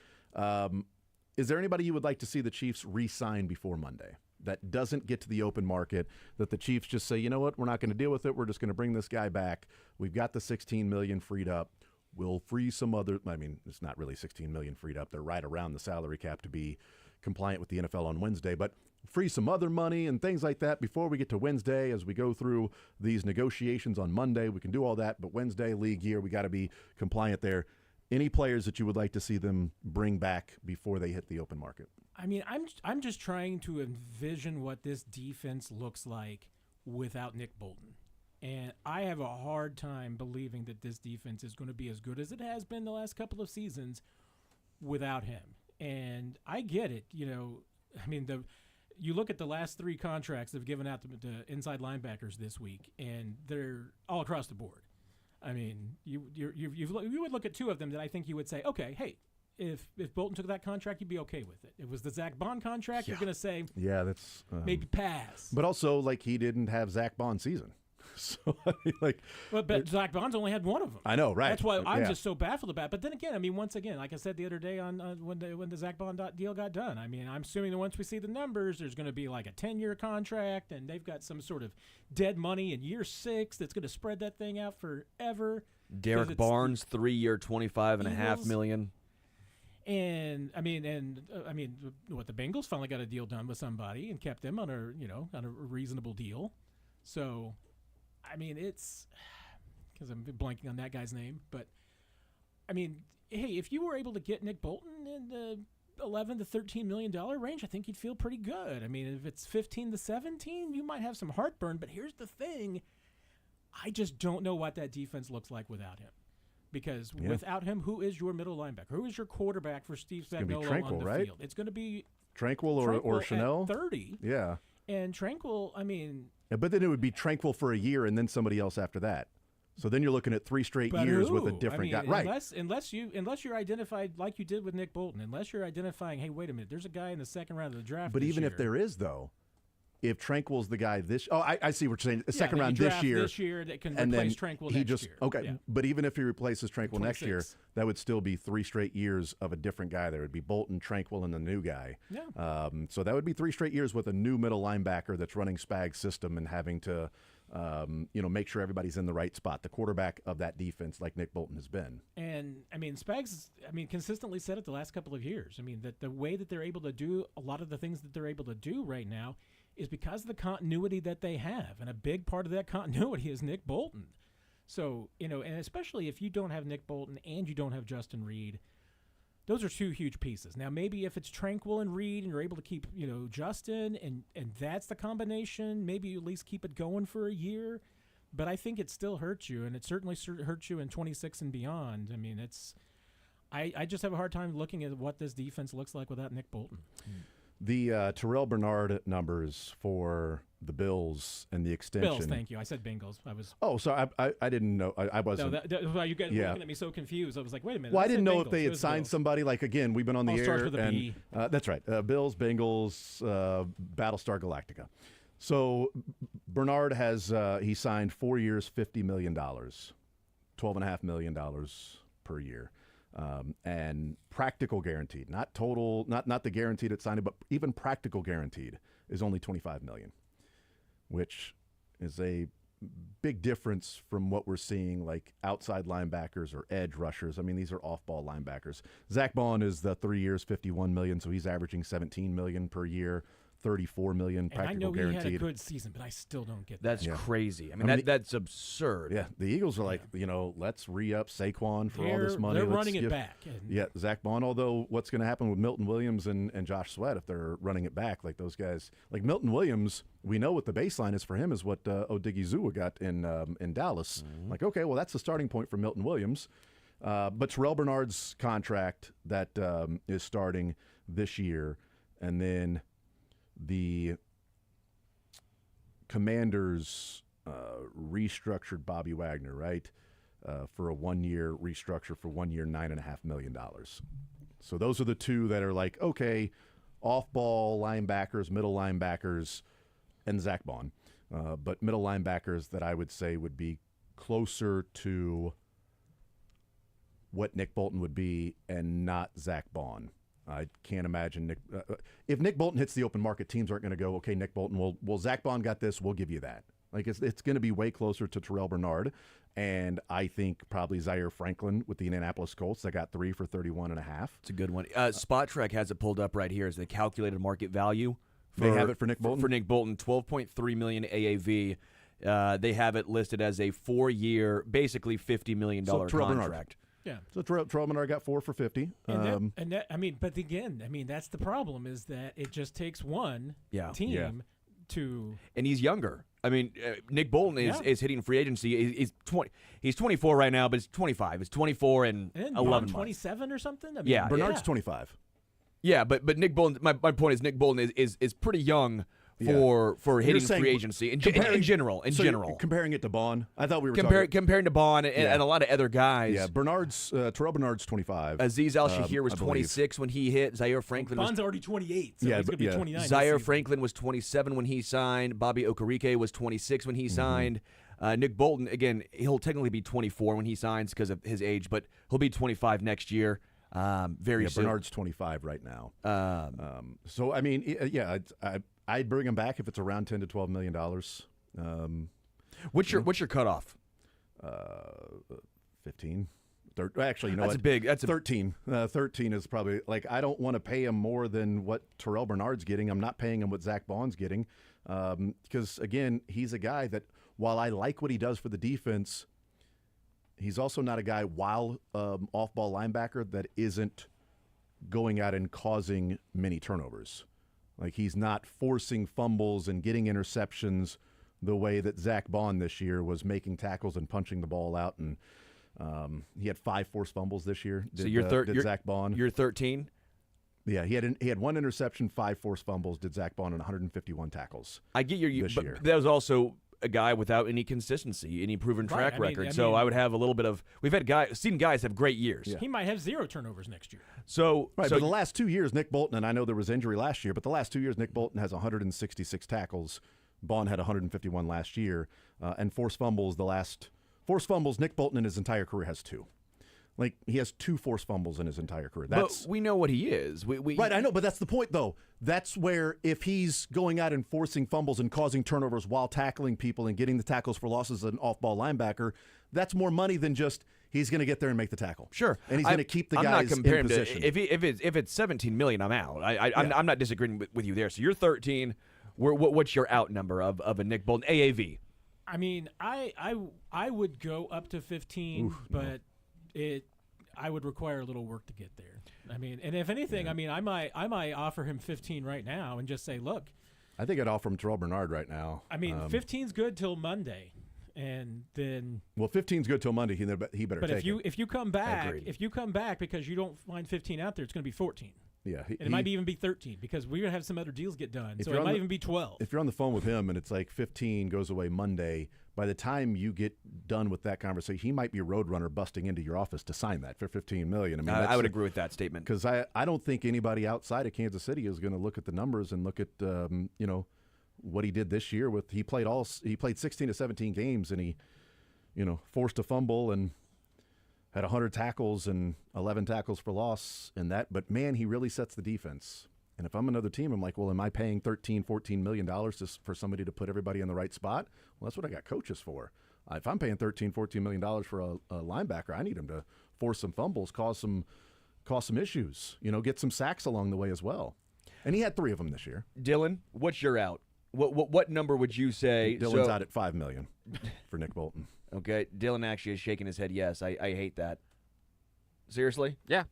Is there anybody you would like to see the Chiefs re-sign before Monday that doesn't get to the open market, that the Chiefs just say, you know what, we're not going to deal with it. We're just going to bring this guy back. We've got the $16 million freed up. We'll free some other, I mean, it's not really $16 million freed up. They're right around the salary cap to be compliant with the NFL on Wednesday, but free some other money and things like that before we get to Wednesday as we go through these negotiations on Monday. We can do all that, but Wednesday, league year, we got to be compliant there. Any players that you would like to see them bring back before they hit the open market? I mean, I'm just trying to envision what this defense looks like without Nick Bolton. And I have a hard time believing that this defense is going to be as good as it has been the last couple of seasons without him. And I get it. I mean, you look at the last 3 contracts they've given out to inside linebackers this week, and they're all across the board. I mean, you would look at 2 of them that I think you would say, okay, hey, if Bolton took that contract, you'd be okay with it. It was the Zach Bond contract. You're going to say, yeah, that's maybe pass. But also, like, he didn't have Zach Bond season. So, I mean, like, but Zach Bond's only had one of them. I know, right? That's why I'm Yeah. just so baffled about it. But then again, I mean, once again, like I said the other day on when the Zach Bond deal got done, I mean, I'm assuming that once we see the numbers, there's going to be like a 10-year contract, and they've got some sort of dead money in year 6 that's going to spread that thing out forever. Derek Barnes, 3-year, $25.5 Eagles. million. And I mean, what the Bengals finally got a deal done with somebody and kept them on a reasonable deal. So, I mean, it's because I'm blanking on that guy's name, but I mean, hey, if you were able to get Nick Bolton in the $11 to $13 million range, I think you'd feel pretty good. I mean, if it's 15 to 17, you might have some heartburn. But here's the thing: I just don't know what that defense looks like without him. Because without him, who is your middle linebacker? Who is your quarterback for Steve Spagnuolo on the right? field? It's going to be Tranquil or Chanel? at 30. Yeah. And Tranquil, I mean... Yeah, but then it would be Tranquil for a year and then somebody else after that. So then you're looking at 3 straight but years who? with a different guy. Right. Unless you're identified like you did with Nick Bolton, unless you're identifying, hey, wait a minute, there's a guy in the second round of the draft But this even year. if there is, though, if Tranquil's the guy I see what you're saying. Second that round you this draft year. This year that can and then replace Tranquil he next just year. okay. Yeah. But even if he replaces Tranquil next year, 26. that would still be 3 straight years of a different guy. There would be Bolton, Tranquil, and the new guy. Yeah. So that would be 3 straight years with a new middle linebacker that's running Spag's system and having to, make sure everybody's in the right spot. The quarterback of that defense, like Nick Bolton has been. And I mean, Spags, consistently said it the last couple of years. I mean, that the way that they're able to do a lot of the things that they're able to do right now is because of the continuity that they have, and a big part of that continuity is Nick Bolton. So, and especially if you don't have Nick Bolton and you don't have Justin Reed, those are 2 huge pieces. Now, maybe if it's Tranquil and Reed and you're able to keep, Justin, and that's the combination, maybe you at least keep it going for a year. But I think it still hurts you, and it certainly hurts you in 26 and beyond. I mean, I just have a hard time looking at what this defense looks like without Nick Bolton. The Terrell Bernard numbers for the Bills and the extension. Bills, thank you. I said Bengals. I was. Oh, so I didn't know. I wasn't. No, that's why you guys Yeah. were looking at me so confused. I was like, wait a minute. Well, I didn't said know Bengals. if they It had was signed Bills. somebody. Like, again, we've been on the All air. starts with a and B. That's right. Bills, Bengals, Battlestar Galactica. So Bernard has he signed 4 years, $50 million, $12.5 million per year. And practical guaranteed, not total, not the guaranteed at signing, but even practical guaranteed is only $25 million, which is a big difference from what we're seeing like outside linebackers or edge rushers. I mean, these are off-ball linebackers. Zach Bond is the 3 years, $51 million, so he's averaging $17 million per year. $34 million And I practical know guaranteed. he had a good season, but I still don't get That's that. crazy. I mean, mean, that's absurd. Yeah, the Eagles are like, let's re-up Saquon for all this money. They're Let's running it give- back. And Yeah, Zach Bond, although what's going to happen with Milton Williams and Josh Sweat if they're running it back, like those guys, like Milton Williams, we know what the baseline is for him is what Odigizua got in Dallas. Like, okay, well, that's the starting point for Milton Williams. But Terrell Bernard's contract that is starting this year, and then the Commanders restructured Bobby Wagner, right, for a 1-year restructure for 1 year, $9.5 million. So those are the two that are like, okay, off-ball linebackers, middle linebackers, and Zach Bond. But middle linebackers that I would say would be closer to what Nick Bolton would be and not Zach Bond. I can't imagine Nick. If Nick Bolton hits the open market, teams aren't going to go, okay, Nick Bolton, well, Zach Bond got this, we'll give you that. Like, it's going to be way closer to Terrell Bernard, and I think probably Zaire Franklin with the Indianapolis Colts that got 3 for 31.5. It's a good one. Spot Trek has it pulled up right here as the calculated market value. They have it for Nick Bolton? For Nick Bolton, $12.3 million AAV. They have it listed as a 4-year, basically $50 million So Terrell Bernard. contract. yeah. So Terrell Bernard got 4 for 50. But again, that's the problem is that it just takes one Yeah. team Yeah. to. And he's younger. I mean, Nick Bolton is hitting free agency. He's 20. He's 24 right now, but it's 25. It's 24 and And 11 months. 27 or something. I mean, Yeah. Bernard's 25. Yeah, but Nick Bolton. My point is Nick Bolton is pretty young for hitting saying free agency in comparing- general. So you're comparing it to Bond, I thought we were talking. Comparing to Bond and a lot of other guys. Yeah, Terrell Bernard's 25. Aziz Al-Shahir was I believe. 26 when he hit. Zaire Franklin was Bond's already 28, so Yeah, he's going to be yeah. 29. this Zaire season. Franklin was 27 when he signed. Bobby Okereke was 26 when he signed. Nick Bolton, again, he'll technically be 24 when he signs because of his age, but he'll be 25 next year. Very soon. Bernard's 25 right now. So I mean, I'd bring him back if it's around $10 to $12 million. What's your cutoff? 15. Actually, you know That's what? a big. That's a 13. 13 is probably like I don't want to pay him more than what Terrell Bernard's getting. I'm not paying him what Zach Bond's getting because again, he's a guy that while I like what he does for the defense, he's also not a guy while off-ball linebacker that isn't going out and causing many turnovers. Like he's not forcing fumbles and getting interceptions the way that Zach Bond this year was making tackles and punching the ball out. And he had 5 forced fumbles this year. So you're Zach Bond. You're 13. Yeah, he had 1 interception, 5 forced fumbles. Did Zach Bond on 151 tackles? I get your this but year. that was also a guy without any consistency, any proven Right, track I mean- record. I So mean- I would have a little bit of. We've had seen guys have great years. Yeah. He might have 0 turnovers next year. So Right, so but the last 2 years, Nick Bolton, and I know there was injury last year, but the last 2 years, Nick Bolton has 166 tackles. Bond had 151 last year, and forced fumbles. Nick Bolton in his entire career has 2. Like, he has 2 forced fumbles in his entire career. but we know what he is. We Right, I know, but that's the point, though. That's where if he's going out and forcing fumbles and causing turnovers while tackling people and getting the tackles for losses as an off-ball linebacker, that's more money than just he's going to get there and make the tackle. Sure, and he's going to keep the I'm guys not comparing in position. To, if it's 17 million, I'm out. I'm not disagreeing with you there. So you're 13. What's your out number of a Nick Bolton AAV? I mean, I would go up to 15, but I would require a little work to get there. I mean, and if anything, I mean, I might offer him 15 right now and just say, look. I think I'd offer him Terrell Bernard right now. I mean, 15's good till Monday, and then. Well, 15's good till Monday. He better But take it. if you come back because you don't find 15 out there, it's going to be 14. Yeah, And it might even be 13 because we're going to have some other deals get done. If So you're it on might the- even be 12. If you're on the phone with him and it's like 15 goes away Monday, by the time you get done with that conversation, he might be a roadrunner busting into your office to sign that for $15 million. I mean, I would agree with that statement. Because I don't think anybody outside of Kansas City is going to look at the numbers and look at what he did this year. He played 16 to 17 games and he forced a fumble and had 100 tackles and 11 tackles for loss and that. But, man, he really sets the defense. And if I'm another team, I'm like, well, am I paying $13, $14 million just for somebody to put everybody in the right spot? Well, that's what I got coaches for. If I'm paying $13, $14 million for a linebacker, I need him to force some fumbles, cause some issues, get some sacks along the way as well. And he had 3 of them this year. Dylan, what's your out? What number would you say? Dylan's out at $5 million for Nick Bolton. Okay, Dylan actually is shaking his head. Yes, I hate that. Seriously? Yeah.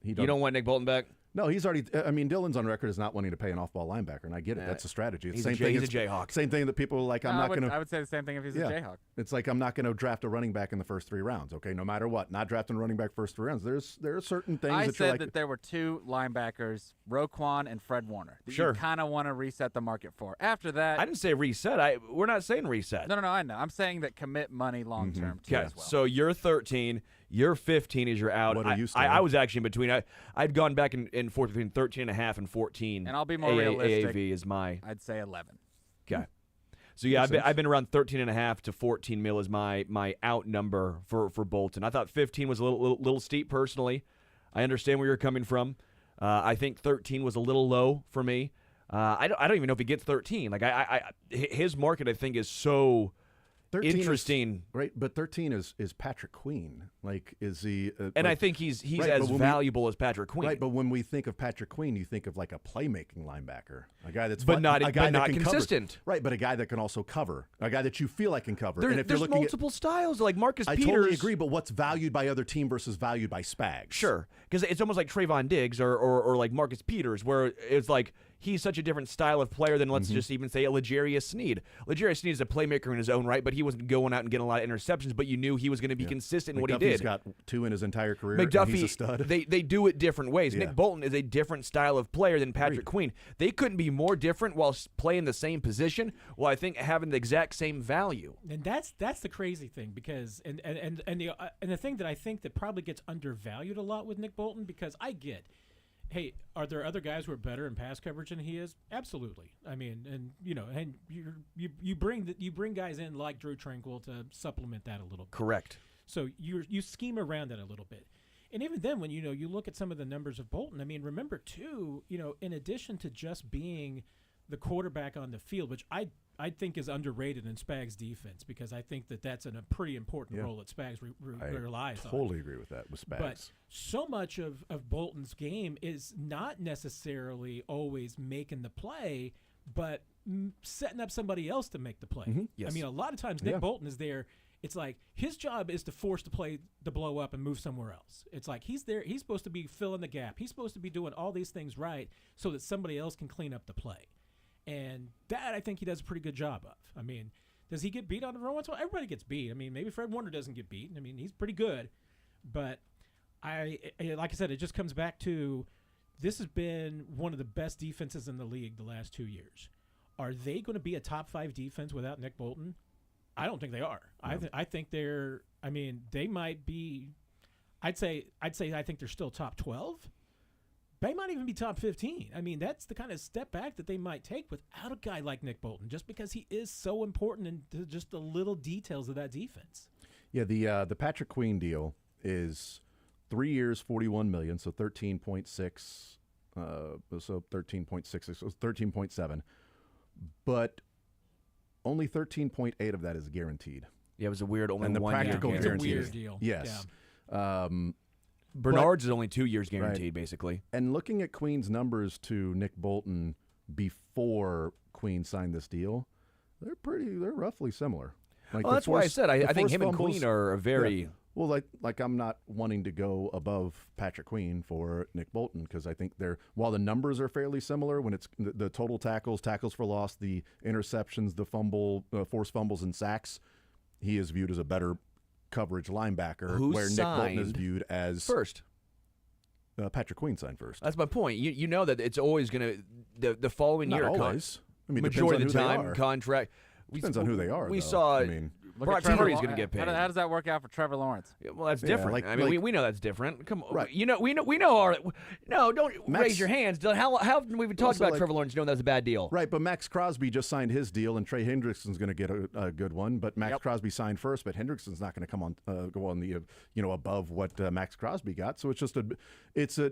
You don't want Nick Bolton back? No, he's already. I mean, Dylan's on record as not wanting to pay an off-ball linebacker, and I get it. That's a strategy. It's He's the a same thing. he's a Jayhawk. Same thing that people are like. I'm not going to. I would say the same thing if he's a Jayhawk. It's like I'm not going to draft a running back in the first 3 rounds. Okay, no matter what, not drafting a running back first 3 rounds. There are certain things I that said you're like. that there were 2 linebackers, Roquan and Fred Warner, that Sure. you kind of want to reset the market for. After that, I didn't say reset. We're not saying reset. no, I know. I'm saying that commit money long term too Okay, as well. so you're 13. You're 15 is your out. What are you I saying? was actually in between. I'd gone back and forth between 13.5 and 14. And I'll be more realistic. AAV is my I'd say 11. okay. So yeah, I've been around 13.5 to 14 mil is my out number for Bolton. I thought 15 was a little steep personally. I understand where you're coming from. I think 13 was a little low for me. I don't even know if he gets 13. Like his market I think is so 13 interesting. Right, but 13 is Patrick Queen. Like, is he? And I think he's right, as but when valuable as Patrick Queen. Right, but when we think of Patrick Queen, you think of like a playmaking linebacker, a guy that's But fun- not- a guy but that not can consistent. Cover. Right, but a guy that can also cover, a guy that you feel like can cover. There- and if there's you're looking multiple styles like Marcus I Peters. totally agree, but what's valued by other team versus valued by Spags? Sure, because it's almost like Trayvon Diggs or like Marcus Peters, where it's like he's such a different style of player than let's just even say a L'Jarius Sneed. L'Jarius Sneed is a playmaker in his own right, but he wasn't going out and getting a lot of interceptions. But you knew he was going to be consistent in what he McDuffie's did. got 2 in his entire career. and McDuffie, he's a stud. they do it different ways. Yeah. Nick Bolton is a different style of player than Patrick Agreed. Queen. They couldn't be more different while playing the same position. While I think having the exact same value. And that's the crazy thing because and the thing that I think that probably gets undervalued a lot with Nick Bolton because I get, hey, are there other guys who are better in pass coverage than he is? Absolutely. I mean, and and you bring guys in like Drew Tranquil to supplement that a little bit. Correct. So you scheme around that a little bit. And even then, when you look at some of the numbers of Bolton, I mean, remember too, in addition to just being the quarterback on the field, which I think is underrated in Spags' defense because I think that's a pretty important role that Spags relies on. I totally agree with that with Spags. But so much of Bolton's game is not necessarily always making the play, but setting up somebody else to make the play. Yes. I mean, a lot of times Nick Bolton is there. It's like his job is to force the play to blow up and move somewhere else. It's like he's there. He's supposed to be filling the gap. He's supposed to be doing all these things right so that somebody else can clean up the play. And that I think he does a pretty good job of. I mean, does he get beat on the run once in a while? Everybody gets beat. I mean, maybe Fred Warner doesn't get beat. I mean, he's pretty good. But like I said, it just comes back to this has been one of the best defenses in the league the last 2 years. Are they going to be a top 5 defense without Nick Bolton? I don't think they are. I think they're. I mean, they might be. I'd say. I think they're still top 12. They might even be top 15. I mean, that's the kind of step back that they might take without a guy like Nick Bolton, just because he is so important in just the little details of that defense. Yeah, the Patrick Queen deal is 3 years, $41 million, so 13.6, so 13.6, so 13.7, but only 13.8 of that is guaranteed. Yeah, it was a weird only And the 1 year practical It's a guarantee weird is- deal. Yes. Yeah. Bernard's is only 2 years guaranteed, basically. And looking at Queen's numbers to Nick Bolton before Queen signed this deal, they're roughly similar. Like Well, the that's why I forced- said I the think forced him and fumbles- Queen are a very. Yeah. Well, like I'm not wanting to go above Patrick Queen for Nick Bolton because I think while the numbers are fairly similar when it's the total tackles for loss, the interceptions, the forced fumbles and sacks, he is viewed as a better coverage linebacker. Who where Nick Bolton is signed viewed as first. Patrick Queen signed first. That's my point. You know that it's always going to the following Not year. always. I mean, Majority depends of on the who they time are. contract. Depends on who they are. We though. saw I mean, Look Brock at Trevor Purdy's Law- going to get paid. How does that work out for Trevor Lawrence? Yeah, well, that's Yeah, different. like- I mean, like- we know that's different. Come on, Right. we know our. No, don't Max- raise your hands. How have we talked Also, about like- Trevor Lawrence knowing that's a bad deal? right, but Max Crosby just signed his deal, and Trey Hendrickson's going to get a good one. But Max Crosby signed first, but Hendrickson's not going to come on go on the above what Max Crosby got. So it's just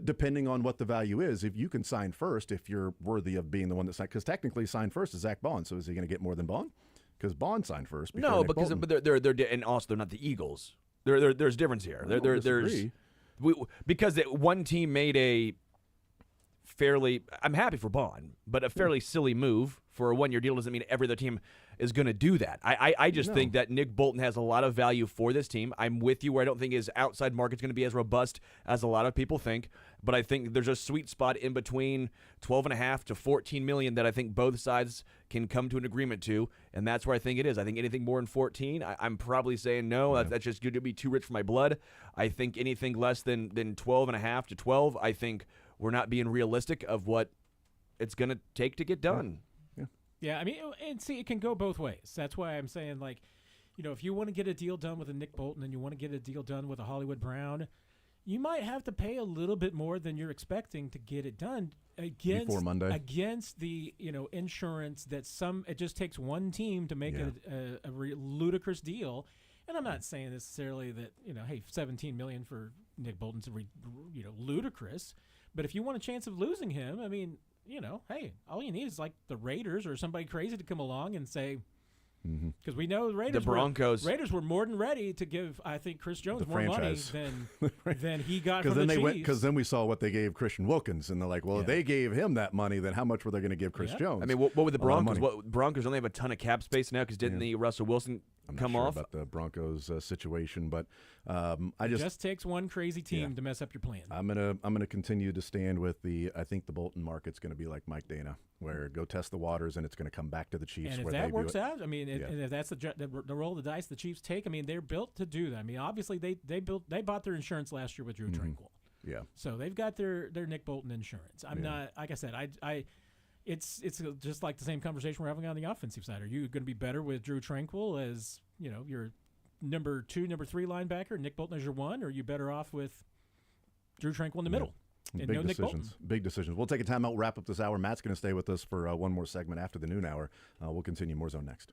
depending on what the value is. If you can sign first, if you're worthy of being the one that signed, because technically signed first is Zach Bond. So is he going to get more than Bond? Because Bond signed first. before No, Nick because Bolton. but they're and also they're not the Eagles. There's difference here. I don't disagree. Because one team made a fairly. I'm happy for Bond, but a fairly silly move for a 1 year deal doesn't mean every other team is going to do that. I just think that Nick Bolton has a lot of value for this team. I'm with you where I don't think his outside market's going to be as robust as a lot of people think, but I think there's a sweet spot in between 12.5 to 14 million that I think both sides can come to an agreement to, and that's where I think it is. I think anything more than 14, I'm probably saying no. That's just going to be too rich for my blood. I think anything less than 12.5 to 12, I think we're not being realistic of what it's going to take to get done. Yeah, I mean, and see, it can go both ways. That's why I'm saying, like, if you want to get a deal done with a Nick Bolton and you want to get a deal done with a Hollywood Brown, you might have to pay a little bit more than you're expecting to get it done Before Monday. against the insurance that it just takes one team to make a ludicrous deal. And I'm not saying necessarily that hey, $17 million for Nick Bolton's ludicrous, but if you want a chance of losing him, I mean, hey, all you need is like the Raiders or somebody crazy to come along and say, because we know the Raiders, Raiders were more than ready to give, I think, Chris Jones The more franchise. money than he got from then the they Chiefs. because then we saw what they gave Christian Wilkins, and they're like, well, if they gave him that money, then how much were they going to give Chris Jones? I mean, what would the A lot of Broncos? money. Broncos only have a ton of cap space now because didn't the Russell Wilson I'm not come sure off? about the Broncos situation, but I It just just takes one crazy team to mess up your plan. I'm gonna continue to stand with I think the Bolton market's going to be like Mike Dana, where go test the waters, and it's going to come back to the Chiefs. And if where that they works view it. out, I mean, and if that's the roll of the dice the Chiefs take, I mean, they're built to do that. I mean, obviously they bought their insurance last year with Drew Tranquil, Yeah, so they've got their Nick Bolton insurance. I'm not, like I said, it's just like the same conversation we're having on the offensive side. Are you going to be better with Drew Tranquil as your number 2, number 3 linebacker, Nick Bolton as your 1, or are you better off with Drew Tranquil in the middle? And big no Nick Bolton. decisions. Big decisions. We'll take a timeout. We'll wrap up this hour. Matt's going to stay with us for one more segment after the noon hour. We'll continue More Zone next.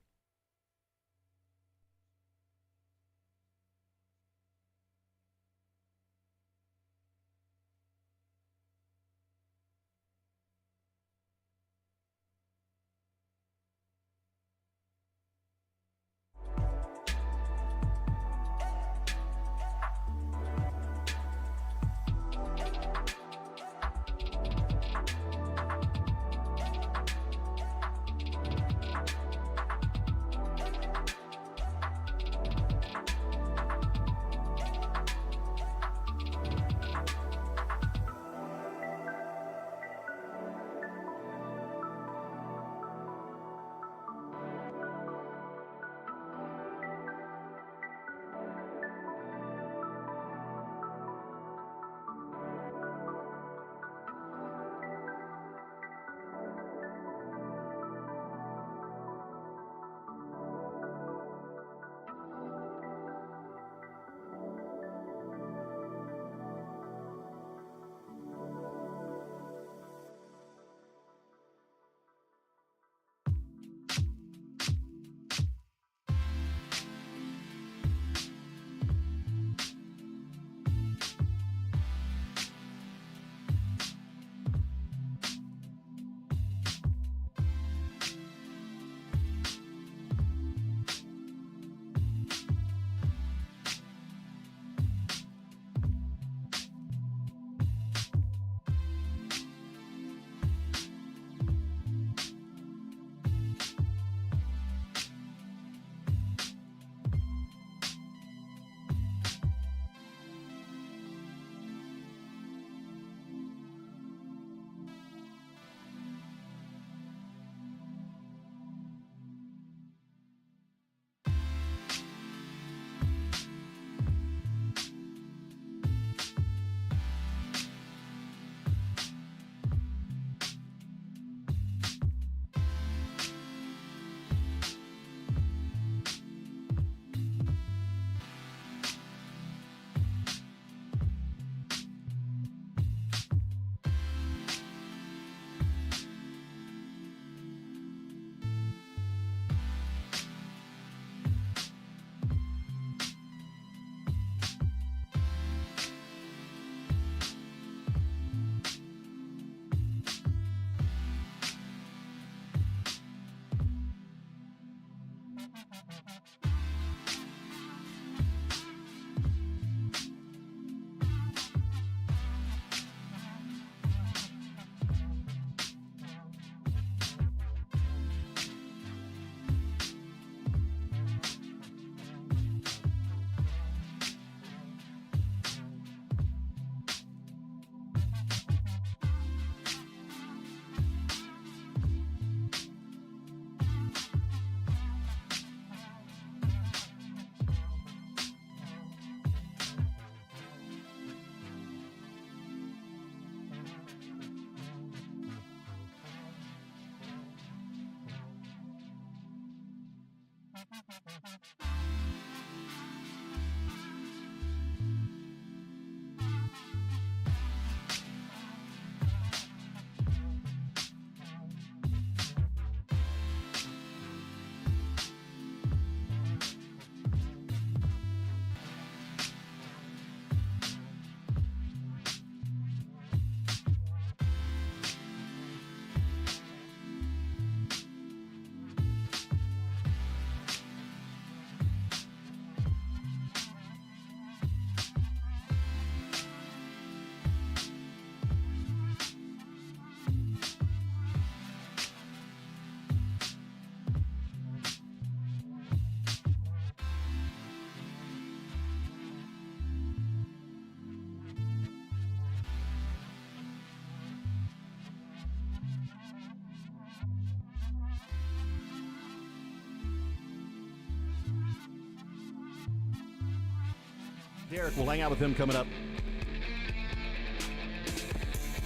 Derek, we'll hang out with him coming up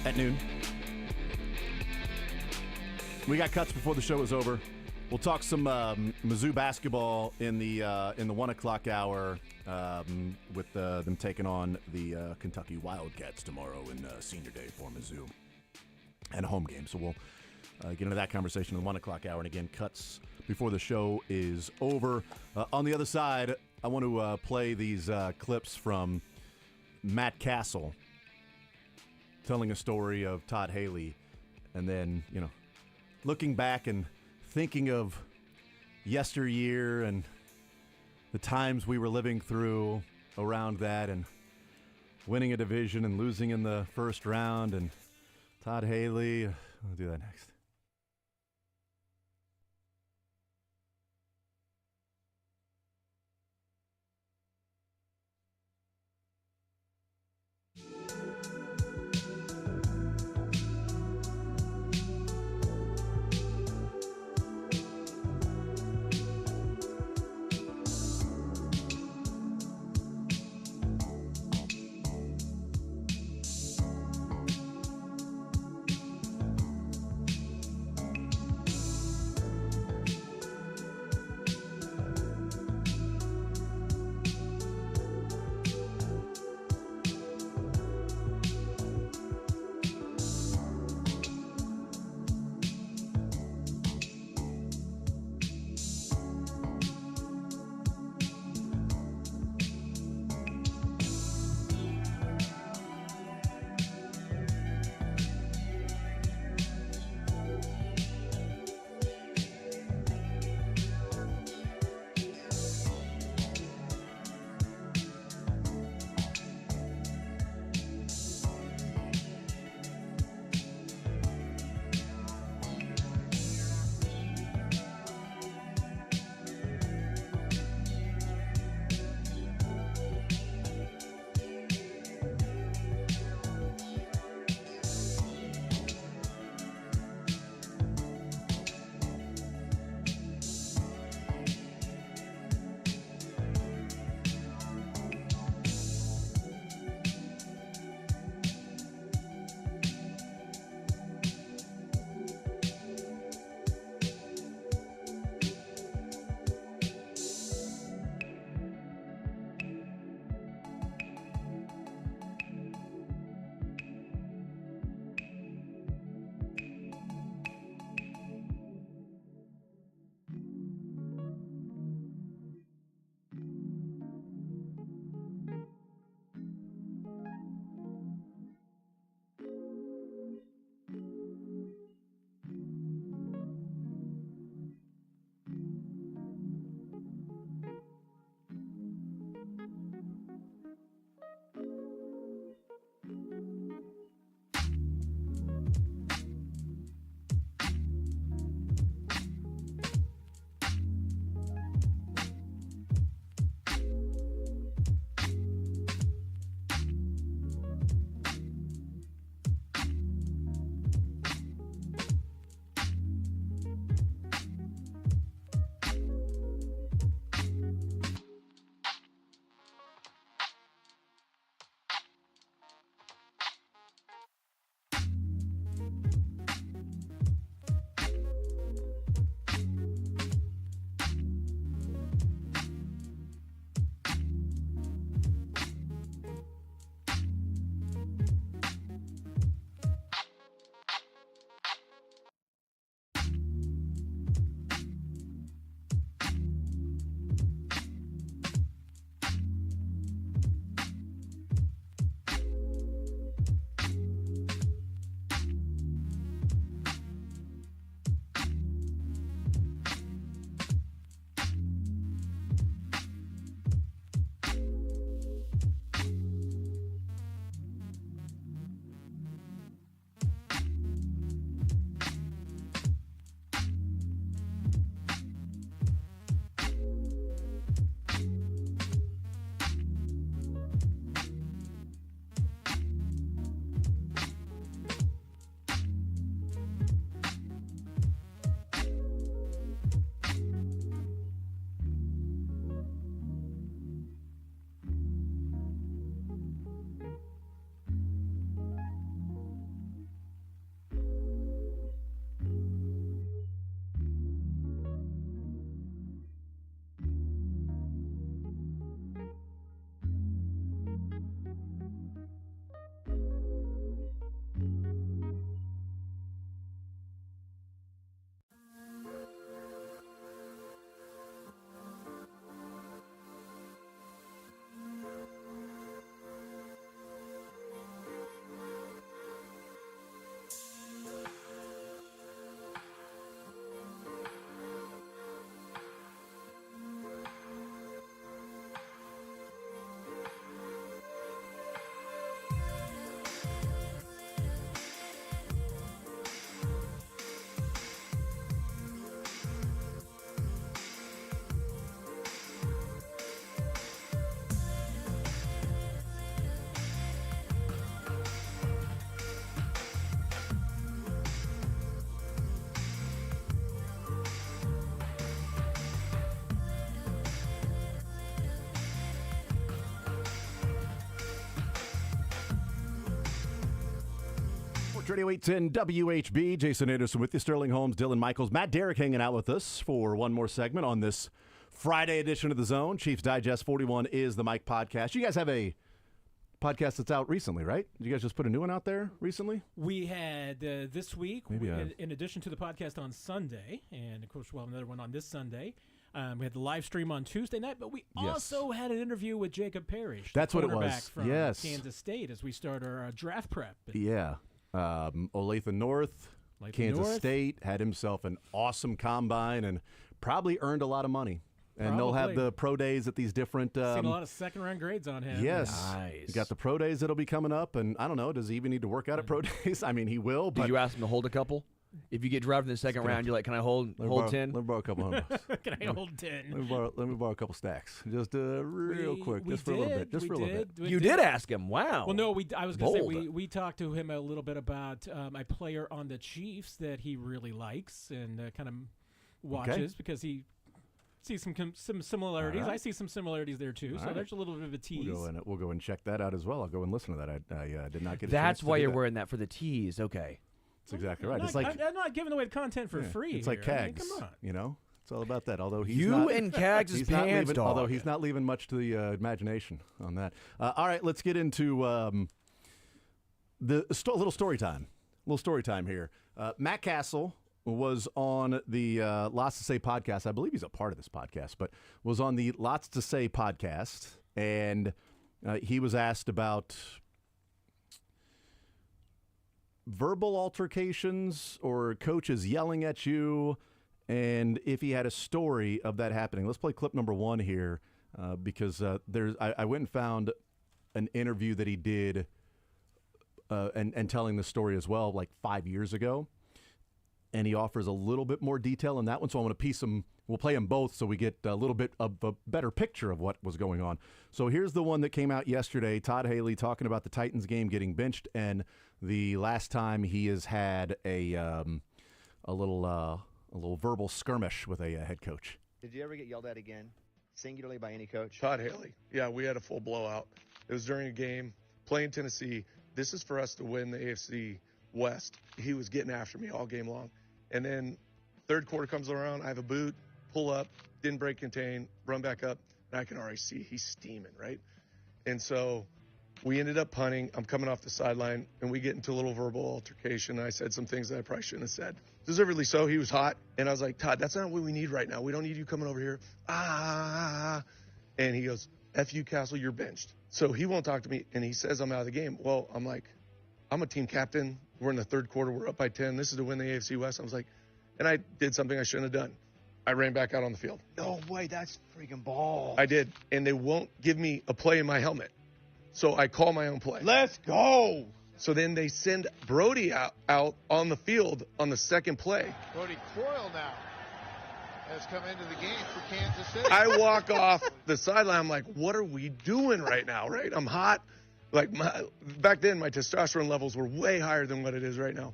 at noon. We got cuts before the show is over. We'll talk some Mizzou basketball in the 1 o'clock hour with them taking on the Kentucky Wildcats tomorrow in senior day for Mizzou and a home game. So we'll get into that conversation in the 1 o'clock hour. And again, cuts before the show is over. On the other side, I want to play these clips from Matt Castle telling a story of Todd Haley, and then, looking back and thinking of yesteryear and the times we were living through around that, and winning a division and losing in the first round, and Todd Haley. I'll do that next. Radio 810 WHB. Jason Anderson with you. Sterling Holmes, Dylan Michaels, Matt Derrick hanging out with us for one more segment on this Friday edition of The Zone. Chiefs Digest 41 is the Mike podcast. You guys have a podcast that's out recently, right? Did you guys just put a new one out there recently? We had this week, Maybe in addition to the podcast on Sunday, and of course we'll have another one on this Sunday. We had the live stream on Tuesday night, but we also had an interview with Jacob Parrish. That's what it cornerback was. From Yes. Kansas State as we start our draft prep. Yeah. Olathe North, Olathe Kansas North. State, had himself an awesome combine and probably earned a lot of money. And they'll have Probably. the pro days at these different. Seen a lot of second-round grades on him. Yes. Nice. You got the pro days that'll be coming up. And I don't know, does he even need to work out at pro days? I mean, he will. Did But you ask him to hold a couple? If you get drafted in the second round, you're like, can I hold 10? Let me borrow a couple $100. Can I hold 10? Let me borrow a couple stacks. Just real quick. We Just for a little did, bit. Just we for a little did, bit. we You did ask him. Wow. Well, no, I was going to say Bold. we talked to him a little bit about a player on the Chiefs that he really likes and kind of watches because he sees some similarities. All right. I see some similarities there too. All So right. there's a little bit of a tease. We'll go and check that out as well. I'll go and listen to that. I did not get a chance That's to why do you're that. wearing that for the tees. Okay. That's exactly right. I'm It's not, like I'm not giving away the content for free. It's like here. I mean, Cags. come on. You know, it's all about that. Although he's You not, and Cags' he's not pants, leaving, dog. although he's not leaving much to the imagination on that. All right, let's get into little story time. Little story time here. Matt Castle was on the Lots to Say podcast. I believe he's a part of this podcast, but was on the Lots to Say podcast, and he was asked about verbal altercations or coaches yelling at you, and if he had a story of that happening. Let's play clip number 1 here because I went and found an interview that he did and telling the story as well, like 5 years ago. And he offers a little bit more detail in that one. So I want to we'll play them both so we get a little bit of a better picture of what was going on. So here's the one that came out yesterday. Todd Haley talking about the Titans game getting benched and the last time he has had a little verbal skirmish with a head coach. Did you ever get yelled at again, singularly by any coach? Todd Haley. Yeah, we had a full blowout. It was during a game, playing Tennessee. This is for us to win the AFC West. He was getting after me all game long. And then third quarter comes around, I have a boot, pull up, didn't break contain, run back up, and I can already see he's steaming, right? And so we ended up punting. I'm coming off the sideline, and we get into a little verbal altercation. I said some things that I probably shouldn't have said. Deservedly so. He was hot. And I was like, Todd, that's not what we need right now. We don't need you coming over here. And he goes, F you, Castle, you're benched. So he won't talk to me, and he says I'm out of the game. Well, I'm like, I'm a team captain. We're in the third quarter. We're up by 10. This is to win the AFC West. I was like, and I did something I shouldn't have done. I ran back out on the field. No way, that's freaking ball. I did. And they won't give me a play in my helmet. So I call my own play. Let's go. So then they send Brody out on the field on the second play. Brody Croyle now has come into the game for Kansas City. I walk off the sideline. I'm like, what are we doing right now, right? I'm hot. Like, back then, my testosterone levels were way higher than what it is right now.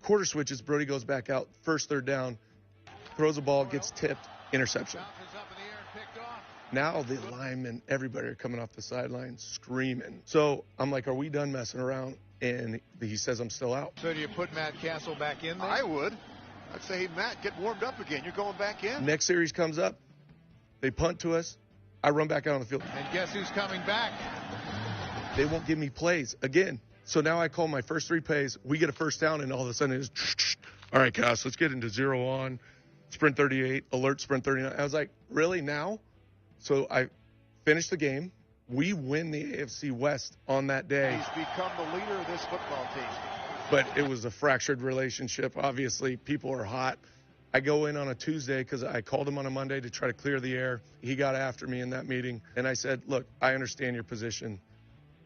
Quarter switches, Brody goes back out, first third down, throws the ball, gets tipped, interception. Bounces up in the air and picked off. Now the linemen, everybody are coming off the sideline screaming. So I'm like, are we done messing around? And he says I'm still out. So do you put Matt Castle back in there? I would. I'd say, hey, Matt, get warmed up again. You're going back in. Next series comes up. They punt to us. I run back out on the field. And guess who's coming back? They won't give me plays again. So now I call my first 3 plays. We get a first down, and all of a sudden it's, all right, Cass, let's get into 0 on, sprint 38, alert, sprint 39. I was like, really now? So I finished the game. We win the AFC West on that day. He's become the leader of this football team. But it was a fractured relationship. Obviously, people are hot. I go in on a Tuesday because I called him on a Monday to try to clear the air. He got after me in that meeting. And I said, look, I understand your position.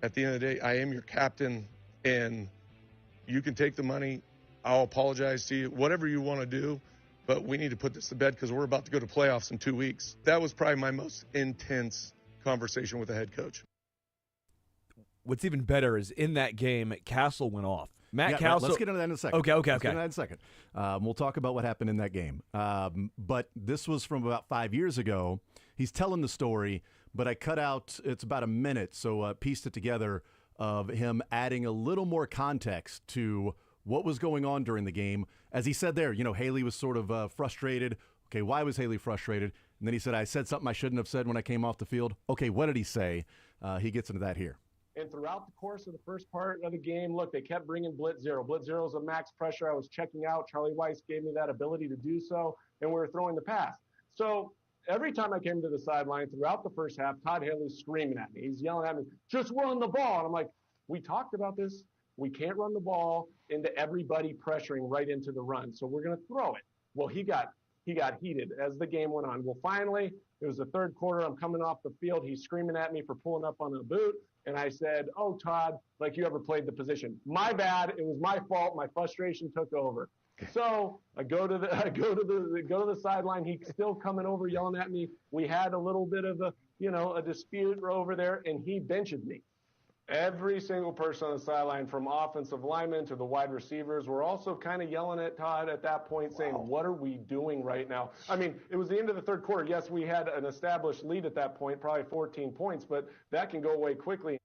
At the end of the day, I am your captain, and you can take the money. I'll apologize to you, whatever you want to do. But we need to put this to bed because we're about to go to playoffs in 2 weeks. That was probably my most intense conversation with the head coach. What's even better is in that game, Castle went off. Matt Castle. Let's get into that in a second. Okay. Let's get into that in a second. We'll talk about what happened in that game. But this was from about 5 years ago. He's telling the story, but I cut out, it's about a minute, so pieced it together of him adding a little more context to what was going on during the game. As he said there, Haley was sort of frustrated. Okay, why was Haley frustrated? And then he said, I said something I shouldn't have said when I came off the field. Okay, what did he say? He gets into that here. And throughout the course of the first part of the game, look, they kept bringing blitz zero. Blitz zero is a max pressure. I was checking out. Charlie Weiss gave me that ability to do so, and we were throwing the pass. So every time I came to the sideline throughout the first half, Todd Haley's screaming at me. He's yelling at me, just run the ball. And I'm like, we talked about this. We can't run the ball into everybody pressuring right into the run. So we're going to throw it. Well, he got heated as the game went on. Well, finally, it was the third quarter. I'm coming off the field. He's screaming at me for pulling up on a boot. And I said, oh, Todd, like you ever played the position. My bad. It was my fault. My frustration took over. So I go to the sideline. He's still coming over, yelling at me. We had a little bit of a dispute over there, and he benched me. Every single person on the sideline, from offensive linemen to the wide receivers, were also kind of yelling at Todd at that point, saying, what are we doing right now? I mean, it was the end of the third quarter. Yes, we had an established lead at that point, probably 14 points, but that can go away quickly.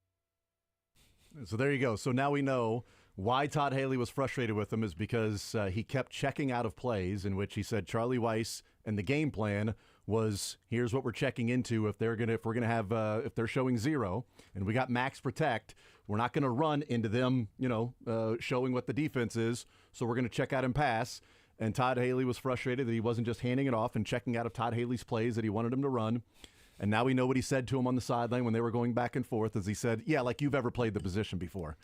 So there you go. So now we know why Todd Haley was frustrated with him is because he kept checking out of plays in which he said Charlie Weiss and the game plan was, here's what we're checking into if they're if they're showing zero and we got max protect, we're not going to run into them, showing what the defense is. So we're going to check out and pass. And Todd Haley was frustrated that he wasn't just handing it off and checking out of Todd Haley's plays that he wanted him to run. And now we know what he said to him on the sideline when they were going back and forth, as he said, yeah, like you've ever played the position before.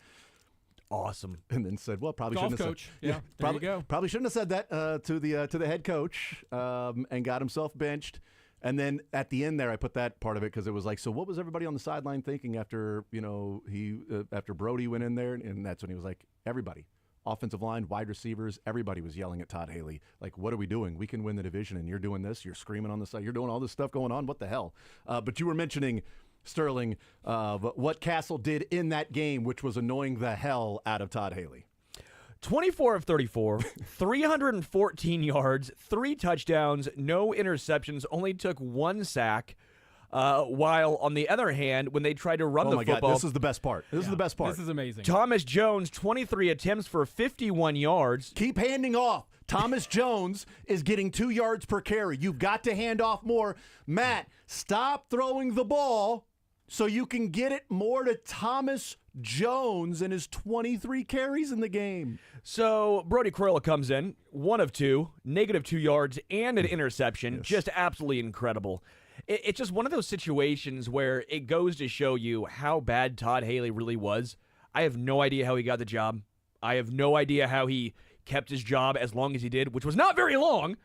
Awesome. And then said, well, probably Golf shouldn't have coach. said, There you go. Probably shouldn't have said that to the head coach, and got himself benched. And then at the end there, I put that part of it because it was like, so what was everybody on the sideline thinking after after Brody went in there? And that's when he was like, everybody, offensive line, wide receivers, everybody was yelling at Todd Haley. Like, what are we doing? We can win the division, and you're doing this. You're screaming on the side. You're doing all this stuff going on. What the hell? But you were mentioning, Sterling, what Castle did in that game, which was annoying the hell out of Todd Haley. 24 of 34, 314 yards, 3 touchdowns, no interceptions, only took 1 sack. While on the other hand, when they tried to run the football, God, this is the best part. This is the best part. This is amazing. Thomas Jones, 23 attempts for 51 yards. Keep handing off. Thomas Jones is getting 2 yards per carry. You've got to hand off more. Matt, stop throwing the ball so you can get it more to Thomas Jones and his 23 carries in the game. So Brody Corolla comes in, 1 of 2, -2 yards, and an interception. Yes. Just absolutely incredible. It's just one of those situations where it goes to show you how bad Todd Haley really was. I have no idea how he got the job. I have no idea how he kept his job as long as he did, which was not very long.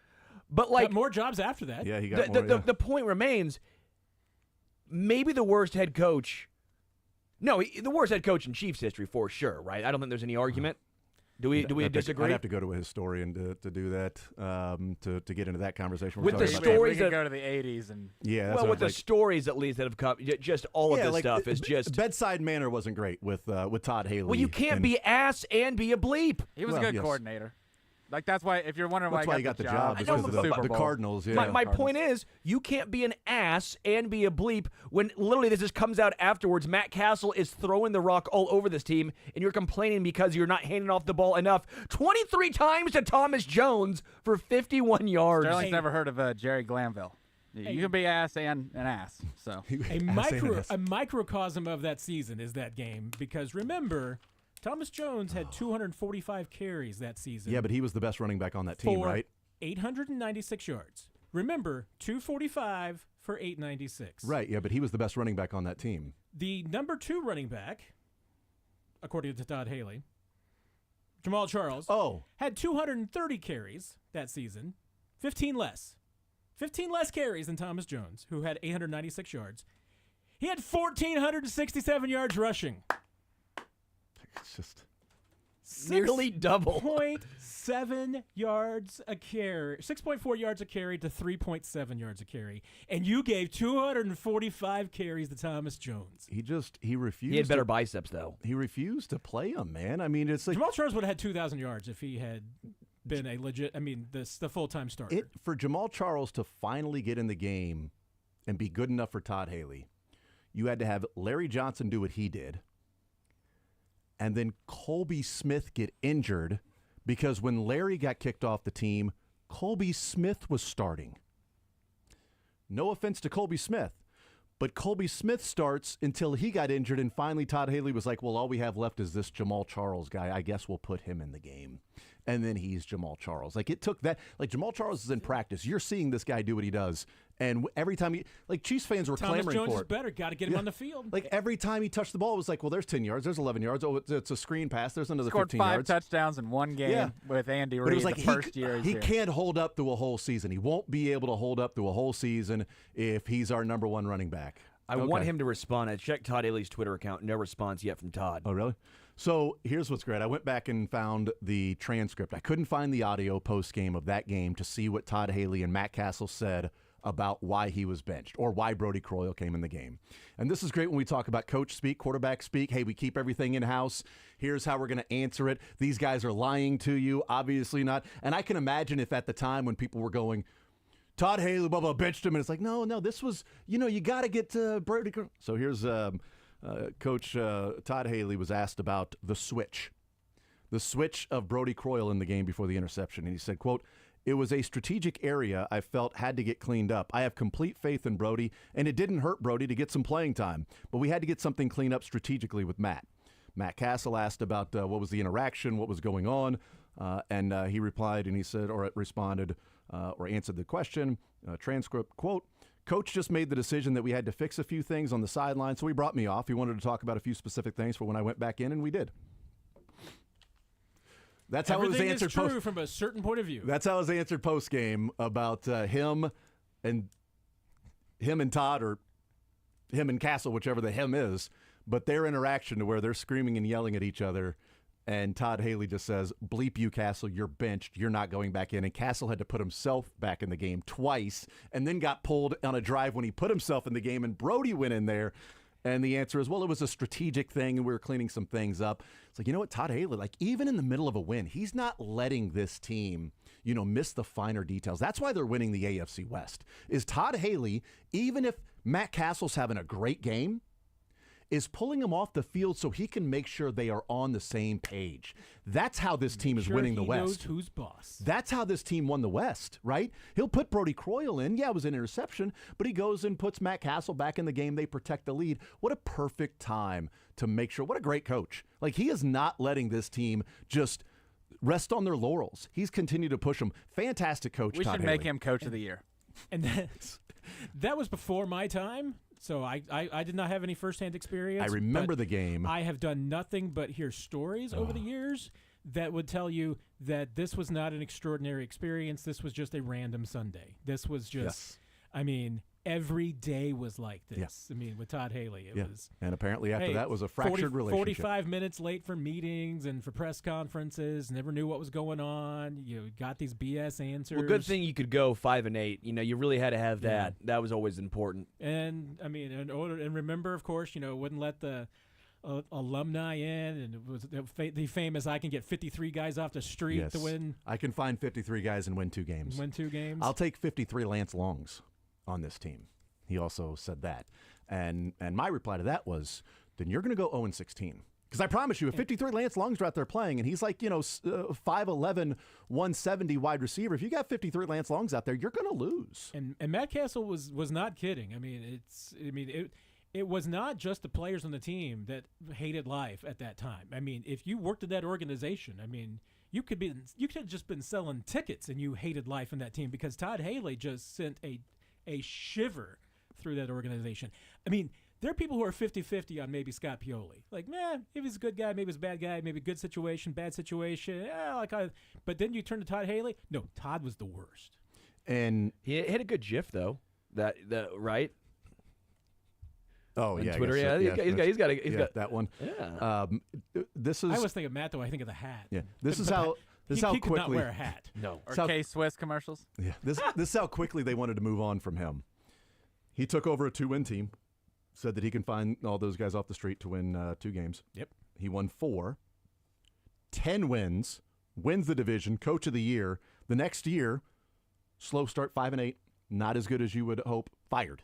But like got more jobs after that. Yeah, he got more. The point remains, maybe the worst head coach. No, the worst head coach in Chiefs history for sure, right? I don't think there's any argument. Do we disagree? I'd have to go to a historian to do that, to get into that conversation. With the talking about stories we that could go to the 80s and yeah, well, with the stories at least that have come, just all of this stuff is just bedside manner wasn't great with Todd Haley. Well, you can't be ass and be a bleep. he was a good coordinator. Like that's why if you're wondering That's why he got the job because because of the Cardinals. Yeah. My point is, you can't be an ass and be a bleep when literally this just comes out afterwards. Matt Castle is throwing the rock all over this team, and you're complaining because you're not handing off the ball enough. 23 times to Thomas Jones for 51 yards. Sterling's never heard of Jerry Glanville. You can be ass and an ass. So a microcosm of that season is that game because remember, Thomas Jones had 245 carries that season. Yeah, but he was the best running back on that team, for right? 896 yards. Remember, 245 for 896. Right, yeah, but he was the best running back on that team. The number 2 running back, according to Todd Haley, Jamal Charles, had 230 carries that season, 15 less. 15 less carries than Thomas Jones, who had 896 yards. He had 1,467 yards rushing. It's just nearly double. 6.7 yards a carry, 6.4 yards a carry to 3.7 yards a carry, and you gave 245 carries to Thomas Jones. He refused. He had better biceps though. He refused to play him, man. I mean, it's like Jamal Charles would have had 2,000 yards if he had been a legit. I mean, the full-time starter. For Jamal Charles to finally get in the game and be good enough for Todd Haley, you had to have Larry Johnson do what he did. and then Colby Smith get injured because when Larry got kicked off the team, Colby Smith was starting. No offense to Colby Smith, but Colby Smith starts until he got injured, and finally Todd Haley was like, well, all we have left is this Jamal Charles guy. I guess we'll put him in the game. And then he's Jamal Charles. Like, it took that. Like, Jamal Charles is in practice. You're seeing this guy do what he does. And every time he, like, Chiefs fans were Thomas clamoring Jones for is it. better. Got to get him on the field. Like, every time he touched the ball, it was like, well, there's 10 yards, there's 11 yards. Oh, it's a screen pass. There's another Scored 15 5 yards. touchdowns in one game with Andy But it Reid was like the first year he's he here. can't hold up through a whole season. He won't be able to hold up through a whole season if he's our number one running back. I want him to respond. I checked Todd Haley's Twitter account. No response yet from Todd. Oh, really? So here's what's great. I went back and found the transcript. I couldn't find the audio post-game of that game to see what Todd Haley and Matt Castle said about why he was benched or why Brody Croyle came in the game. And this is great when we talk about coach speak, quarterback speak. Hey, we keep everything in-house. Here's how we're going to answer it. These guys are lying to you. Obviously not. And I can imagine if at the time when people were going, Todd Haley, blah, blah, benched him. And it's like, no, this was, you got to get to Brody. So here's Coach Todd Haley was asked about the switch of Brody Croyle in the game before the interception. And he said, quote, "It was a strategic area I felt had to get cleaned up. I have complete faith in Brody, and it didn't hurt Brody to get some playing time. But we had to get something cleaned up strategically with Matt." Matt Castle asked about what was the interaction, what was going on, and he replied and he said, or responded, or answered the question, transcript, quote, "Coach just made the decision that we had to fix a few things on the sideline, so he brought me off. He wanted to talk about a few specific things for when I went back in, and we did." That's how Everything it was answered. is true from a certain point of view. That's how it was answered post game about him and Todd, or him and Castle, whichever the him is, but their interaction to where they're screaming and yelling at each other. And Todd Haley just says, "Bleep you, Castle. You're benched. You're not going back in." And Castle had to put himself back in the game twice and then got pulled on a drive when he put himself in the game. And Brody went in there. And the answer is, well, it was a strategic thing and we were cleaning some things up. It's like, you know what, Todd Haley, like even in the middle of a win, he's not letting this team, miss the finer details. That's why they're winning the AFC West. Is Todd Haley, even if Matt Castle's having a great game, is pulling him off the field so he can make sure they are on the same page. That's how this team is winning the West. He knows who's boss. That's how this team won the West, right? He'll put Brody Croyle in. Yeah, it was an interception, but he goes and puts Matt Castle back in the game. They protect the lead. What a perfect time to make sure. What a great coach. Like, he is not letting this team just rest on their laurels. He's continued to push them. Fantastic coach, We Todd should Haley. make him coach of the year. And that was before my time. So I did not have any firsthand experience. I remember but the game. I have done nothing but hear stories over the years that would tell you that this was not an extraordinary experience. This was just a random Sunday. This was just, every day was like this. Yes. I mean, with Todd Haley, it was. And apparently after that was a fractured relationship. 45 minutes late for meetings and for press conferences. Never knew what was going on. You got these BS answers. Well, good thing you could go 5-8. You really had to have that. Yeah. That was always important. And I mean, and remember, of course, wouldn't let the alumni in, and it was the famous "I can get 53 guys off the street to win." I can find 53 guys and win 2 games. I'll take 53 Lance Longs on this team. He also said that. And my reply to that was, then you're going to go 0-16. Because I promise you, if 53 Lance Longs are out there playing, and he's like, 5'11", 170 wide receiver, if you got 53 Lance Longs out there, you're going to lose. And Matt Castle was not kidding. I mean, it was not just the players on the team that hated life at that time. I mean, if you worked at that organization, you could have just been selling tickets and you hated life in that team, because Todd Haley just sent a shiver through that organization. I mean, there are people who are 50-50 on maybe Scott Pioli. Like, maybe he's a good guy, maybe he's a bad guy, maybe good situation, bad situation. But then you turn to Todd Haley. No, Todd was the worst. And he had a good GIF though. That right? Oh, on yeah. Twitter, he's got that one. Yeah. This is. I always think of Matt, though. I think of the hat. Yeah. This is how he quickly. could not wear a hat. No. Or K-Swiss commercials. Yeah. This is how quickly they wanted to move on from him. He took over a 2-win team, said that he can find all those guys off the street to win 2 games. Yep. He won 4, 10 wins, wins the division, coach of the year. The next year, slow start, 5-8, not as good as you would hope, fired.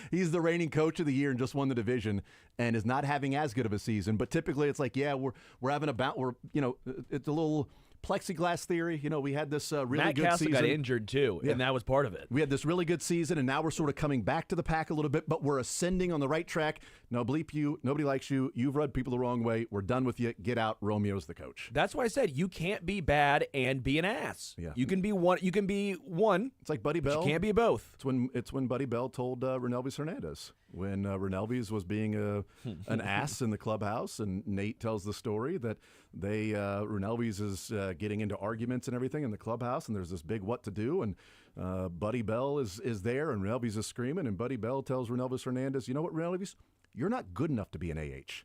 He's the reigning coach of the year and just won the division and is not having as good of a season. But typically it's like, yeah, we're having it's a little plexiglass theory. We had this really Matt good Castle season. got injured too, and that was part of it. We had this really good season, and now we're sort of coming back to the pack a little bit, but we're ascending on the right track. No, bleep you. Nobody likes you. You've rubbed people the wrong way. We're done with you. Get out. Romeo's the coach. That's why I said you can't be bad and be an ass. Yeah. You can be one. You can be one. It's like Buddy Bell. You can't be both. It's when Buddy Bell told Renelvis Hernandez when Renelvis was being an ass in the clubhouse, and Nate tells the story that Renelvis is getting into arguments and everything in the clubhouse, and there's this big what to do, and Buddy Bell is there, and Renelvis is screaming, and Buddy Bell tells Renelvis Hernandez, you know what, Renelvis? You're not good enough to be an AH.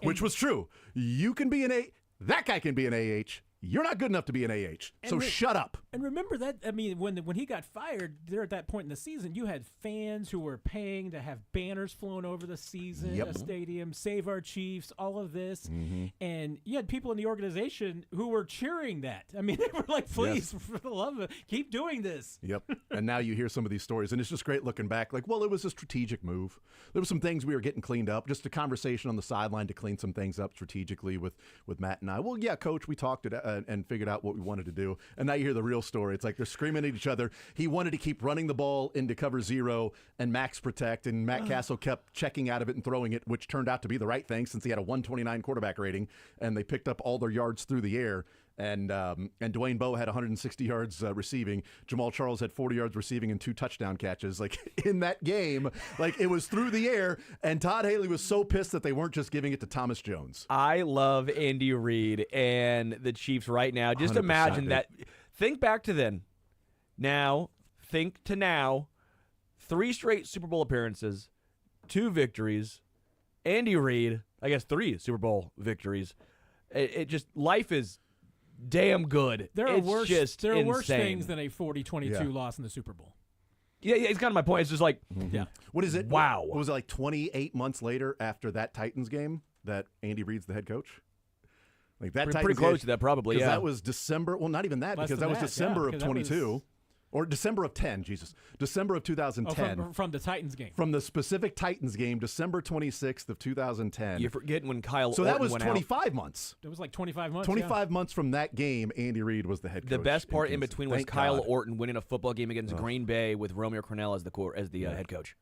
Which was true. You can be an A. That guy can be an AH. You're not good enough to be an AH. So shut up. And remember that, I mean, when he got fired there at that point in the season, you had fans who were paying to have banners flown over the season, a stadium, Save Our Chiefs, all of this. Mm-hmm. And you had people in the organization who were cheering that. I mean, they were like, please, for the love of it, keep doing this. Yep. And now you hear some of these stories, and it's just great looking back. Like, well, it was a strategic move. There were some things we were getting cleaned up, just a conversation on the sideline to clean some things up strategically with Matt and I. Well, yeah, Coach, we talked it and figured out what we wanted to do. And now you hear the real story. It's like they're screaming at each other. He wanted to keep running the ball into cover 0 and max protect, and Matt Castle kept checking out of it and throwing it, which turned out to be the right thing since he had a 129 quarterback rating, and they picked up all their yards through the air. And Dwayne Bowe had 160 yards receiving. Jamal Charles had 40 yards receiving and 2 touchdown catches. Like in that game, like it was through the air. And Todd Haley was so pissed that they weren't just giving it to Thomas Jones. I love Andy Reid and the Chiefs right now. Just imagine that. Think back to then. Now, think to now. 3 straight Super Bowl appearances, 2 victories. Andy Reid, I guess 3 Super Bowl victories. It just, life is damn good. There are worse things than a 40-22 loss in the Super Bowl. Yeah, it's kind of my point. It's just like, What is it? Wow. What was it, like 28 months later after that Titans game that Andy Reid's the head coach? Like that pretty close to that, probably. Yeah, that was December. Well, not even that, because that was December of 22. Or December of 10, December of 2010. Oh, from the Titans game. From the specific Titans game, December 26th of 2010. You're forgetting when Kyle So Orton that was went 25 out. months. It was like 25 months. 25 months from that game, Andy Reid was the head coach. The best part in between was Thank Kyle God. Orton winning a football game against Green Bay with Romeo Crennel as the head coach.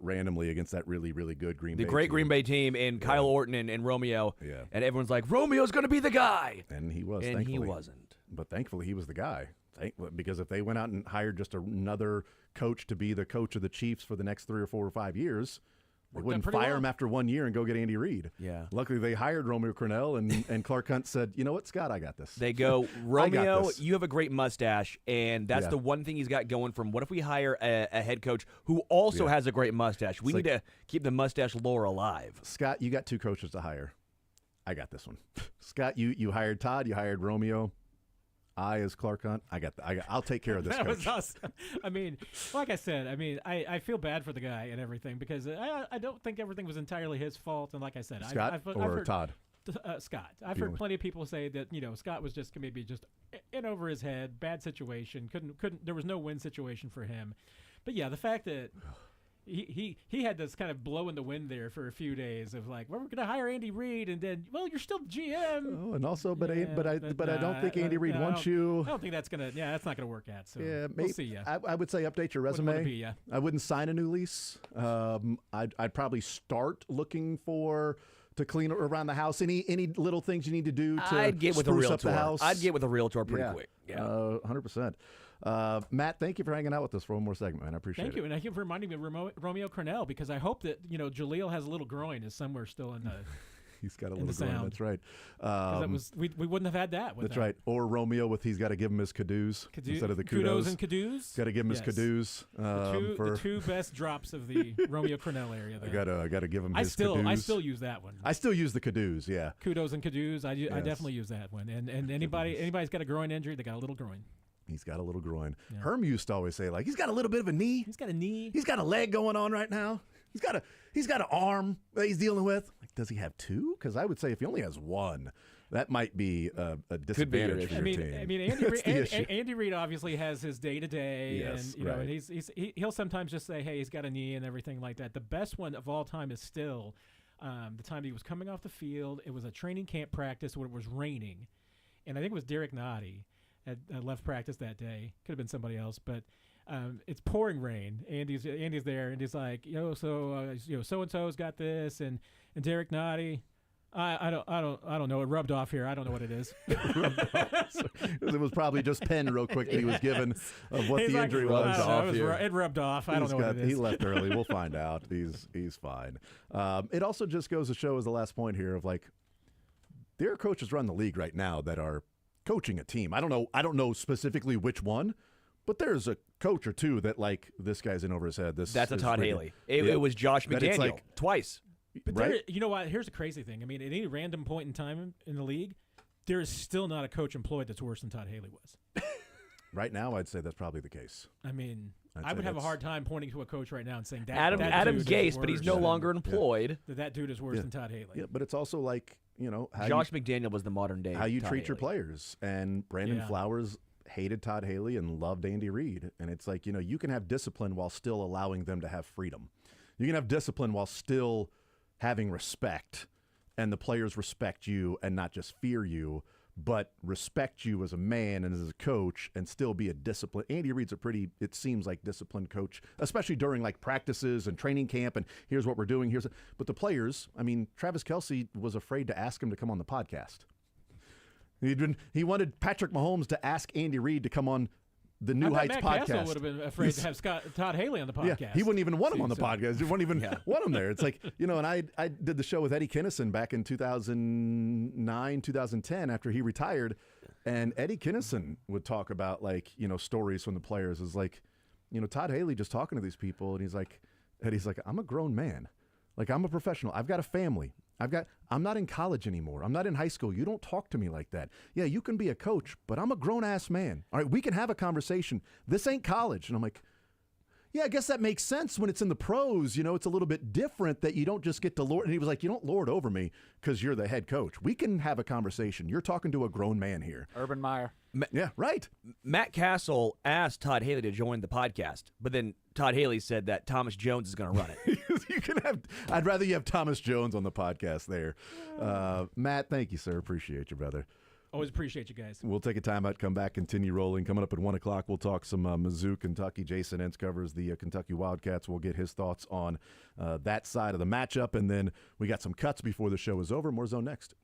Randomly against that really, really good Green Bay The great team. Green Bay team, and Kyle Orton and Romeo. Yeah. And everyone's like, Romeo's going to be the guy. And he was, And thankfully. he wasn't. But thankfully, he was the guy. Because if they went out and hired just another coach to be the coach of the Chiefs for the next 3 or 4 or 5 years, they wouldn't fire him after 1 year and go get Andy Reid. Yeah. Luckily, they hired Romeo Crennel, and Clark Hunt said, you know what, Scott, I got this. They go, Romeo, you have a great mustache, and that's the one thing he's got going from what if we hire a head coach who also has a great mustache? We need to keep the mustache lore alive. Scott, you got 2 coaches to hire. I got this one. Scott, you hired Todd, you hired Romeo. I, as Clark Hunt, I'll take care of this. That coach. was awesome. I mean, like I said, I feel bad for the guy and everything because I don't think everything was entirely his fault. And like I said, Scott I've or heard, Todd? Scott. I've heard plenty of people say that Scott was just maybe just in over his head, bad situation. Couldn't. There was no win situation for him. But yeah, the fact that. He had this kind of blow in the wind there for a few days of like, well, we're going to hire Andy Reid, and then, well, you're still GM. Oh, and also, but I don't think Andy Reid wants you. I don't think that's that's not gonna work out. So yeah, we'll see ya. I would say update your resume. I wouldn't sign a new lease. I'd probably start looking to clean around the house. Any little things you need to do to I'd get with a spruce realtor. up the house. I'd get with a realtor pretty quick. Yeah, 100%. Matt, thank you for hanging out with us for one more segment, man. I appreciate it. Thank you, and thank you for reminding me of Romeo Crennel because I hope that Jaleel has a little groin is somewhere still in the. He's got a little groin. That's right. We wouldn't have had that. That's right. Or Romeo he's got to give him his cadoos instead of the kudos. Kudos and cadoos. Got to give him his cadoos. The 2 best drops of the Romeo Crennel area. There. I got to give him his cadoos. I still use that one. I still use the cadoos. Yeah. Kudos and cadoos. I definitely use that one. And anybody's got a groin injury, they got a little groin. He's got a little groin. Yeah. Herm used to always say, like, he's got a little bit of a knee. He's got a knee. He's got a leg going on right now. He's got an arm that he's dealing with. Like, does he have 2? Because I would say if he only has 1, that might be a disadvantage for your team. I mean, Andy Reid obviously has his day to day, and you know, and he'll sometimes just say, "Hey, he's got a knee" and everything like that. The best one of all time is still the time he was coming off the field. It was a training camp practice when it was raining, and I think it was Derek Nottie had left practice that day. Could have been somebody else, but it's pouring rain. Andy's there, and he's like, so and so's got this, and Derek Nottie. I don't know. It rubbed off here. I don't know what it is. It was probably just pen real quick that he was given of what the injury was. It rubbed off. I don't know what it is. He left early. We'll find out. He's fine. It also just goes to show as the last point here of like there are coaches around the league right now that are coaching a team. I don't know specifically which one, but there's a coach or two that like this guy's in over his head. That's a Todd Haley. It was Josh McDaniel twice. But right? You know what? Here's the crazy thing. I mean, at any random point in time in the league, there is still not a coach employed that's worse than Todd Haley was. Right now, I'd say that's probably the case. I mean, I would have a hard time pointing to a coach right now and saying that Adam Gase, but he's no longer employed. That dude is worse than Todd Haley. Yeah, but it's also like how Josh McDaniel was the modern day. How you Todd treat Haley. your players, and Brandon Flowers hated Todd Haley and loved Andy Reid, and it's like you can have discipline while still allowing them to have freedom. You can have discipline while still having respect, and the players respect you and not just fear you, but respect you as a man and as a coach and still be a disciplined. Andy Reid's it seems like disciplined coach, especially during like practices and training camp and here's what we're doing. But the players, I mean, Travis Kelce was afraid to ask him to come on the podcast. He wanted Patrick Mahomes to ask Andy Reid to come on the New Heights Matt podcast. Castle would have been afraid to have Todd Haley on the podcast. Yeah, he wouldn't even want him on the podcast. He wouldn't even want him there. It's like, and I did the show with Eddie Kinnison back in 2009, 2010 after he retired. And Eddie Kinnison would talk about like, stories from the players. Is like, Todd Haley just talking to these people. And he's like, I'm a grown man. Like, I'm a professional. I've got a family. I'm not in college anymore. I'm not in high school. You don't talk to me like that. Yeah, you can be a coach, but I'm a grown-ass man. All right, we can have a conversation. This ain't college. And I'm like, yeah, I guess that makes sense when it's in the pros. It's a little bit different that you don't just get to lord. And he was like, you don't lord over me because you're the head coach. We can have a conversation. You're talking to a grown man here. Urban Meyer. Yeah, right. Matt Castle asked Todd Haley to join the podcast, but then Todd Haley said that Thomas Jones is going to run it. I'd rather you have Thomas Jones on the podcast there. Matt, thank you, sir. Appreciate you, brother. Always appreciate you guys. We'll take a time out, come back, continue rolling. Coming up at 1 o'clock, we'll talk some Mizzou, Kentucky. Jason Entz covers the Kentucky Wildcats. We'll get his thoughts on that side of the matchup. And then we got some cuts before the show is over. More Zone next.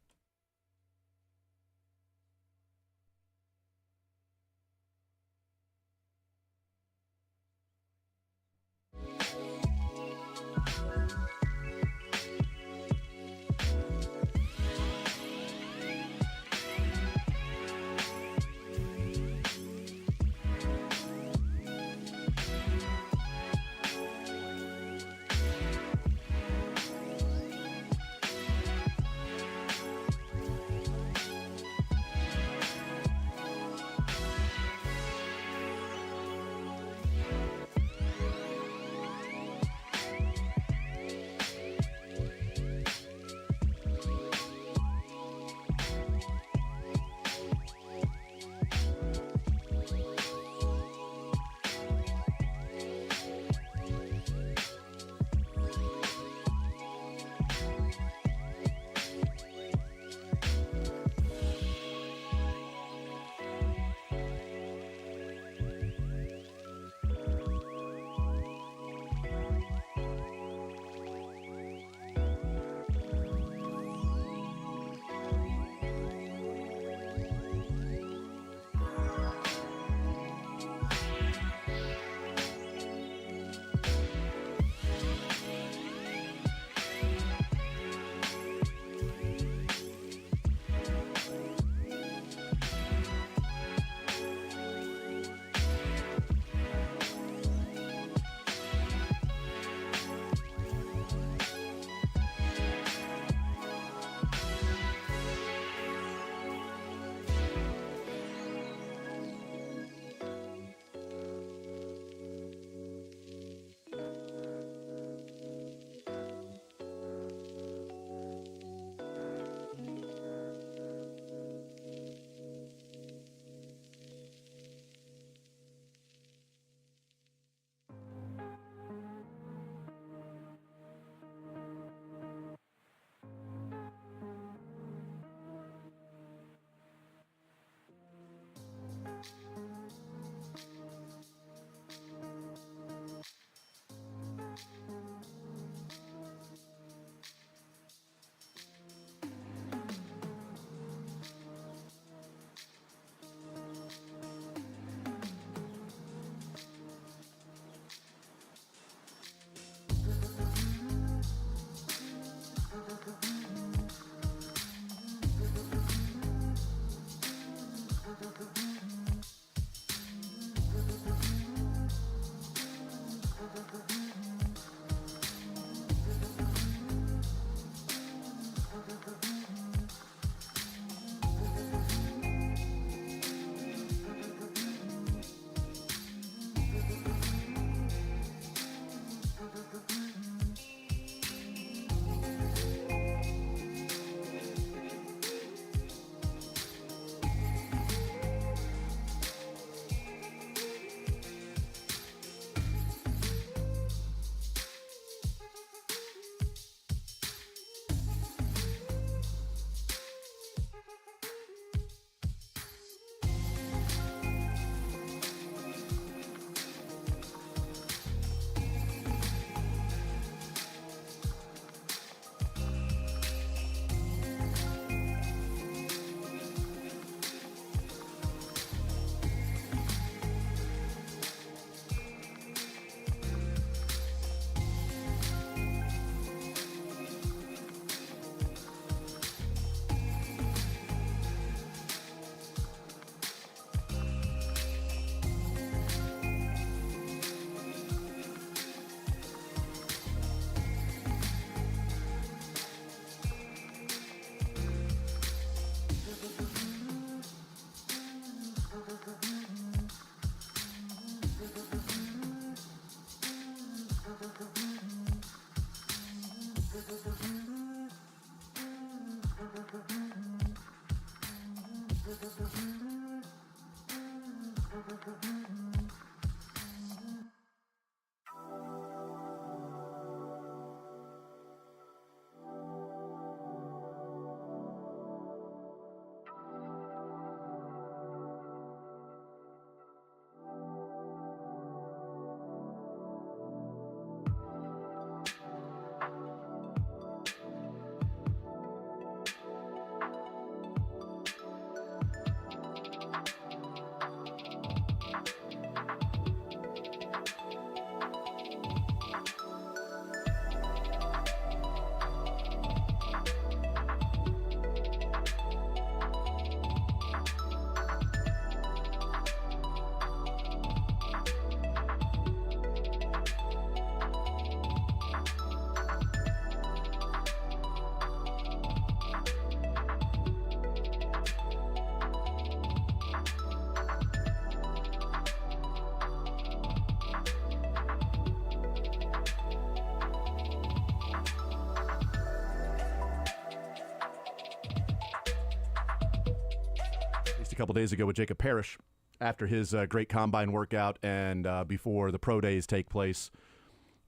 couple days ago with Jacob Parrish after his great combine workout and before the pro days take place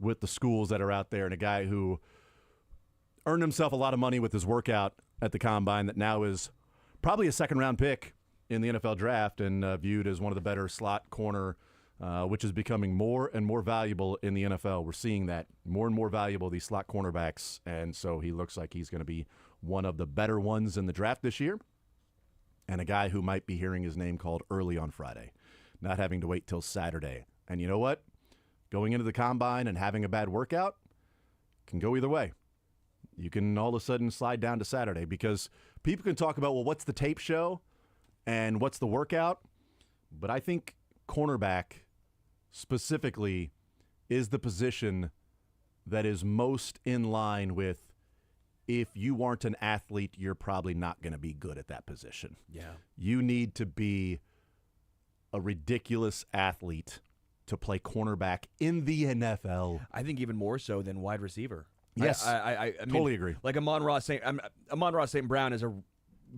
with the schools that are out there, and a guy who earned himself a lot of money with his workout at the combine that now is probably a second-round pick in the NFL draft and viewed as one of the better slot corner, which is becoming more and more valuable in the NFL. We're seeing that more and more valuable, these slot cornerbacks, and so he looks like he's going to be one of the better ones in the draft this year, and a guy who might be hearing his name called early on Friday, not having to wait till Saturday. And you know what? Going into the combine and having a bad workout can go either way. You can all of a sudden slide down to Saturday because people can talk about, well, what's the tape show and what's the workout? But I think cornerback specifically is the position that is most in line with if you aren't an athlete, you're probably not going to be good at that position. Yeah. You need to be a ridiculous athlete to play cornerback in the NFL. I think even more so than wide receiver. Yes, I totally agree. Like Amon-Ra St. Brown is a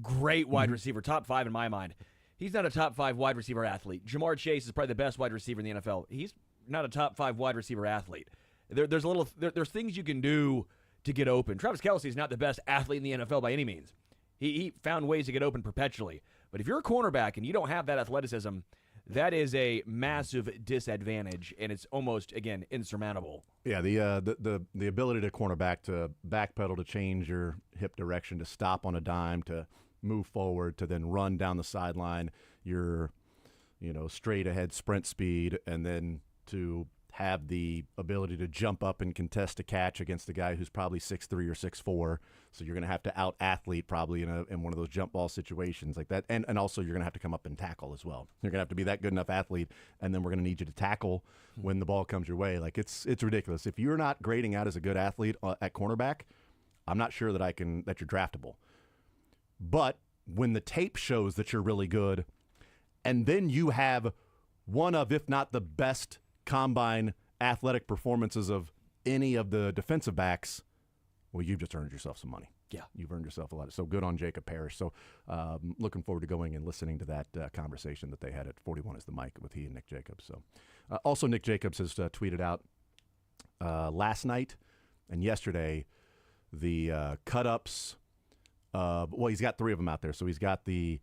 great wide receiver, top 5 in my mind. He's not a top 5 wide receiver athlete. Jamar Chase is probably the best wide receiver in the NFL. He's not a top 5 wide receiver athlete. There's things you can do to get open. Travis Kelce is not the best athlete in the NFL by any means. He found ways to get open perpetually. But if you're a cornerback and you don't have that athleticism, that is a massive disadvantage, and it's almost, again, insurmountable. Yeah, the ability to cornerback to backpedal, to change your hip direction, to stop on a dime, to move forward, to then run down the sideline, your straight ahead sprint speed, and then to have the ability to jump up and contest a catch against a guy who's probably 6'3" or 6'4". So you're going to have to out-athlete probably in one of those jump ball situations like that. And also you're going to have to come up and tackle as well. You're going to have to be that good enough athlete, and then we're going to need you to tackle when the ball comes your way. Like it's ridiculous. If you're not grading out as a good athlete at cornerback, I'm not sure that you're draftable. But when the tape shows that you're really good, and then you have one of, if not the best combine athletic performances of any of the defensive backs, well, you've just earned yourself some money. Yeah. You've earned yourself a lot. So good on Jacob Parrish. So looking forward to going and listening to that conversation that they had at 41 is the mic with he and Nick Jacobs. So also Nick Jacobs has tweeted out last night and yesterday the cut-ups well, he's got 3 of them out there. So he's got the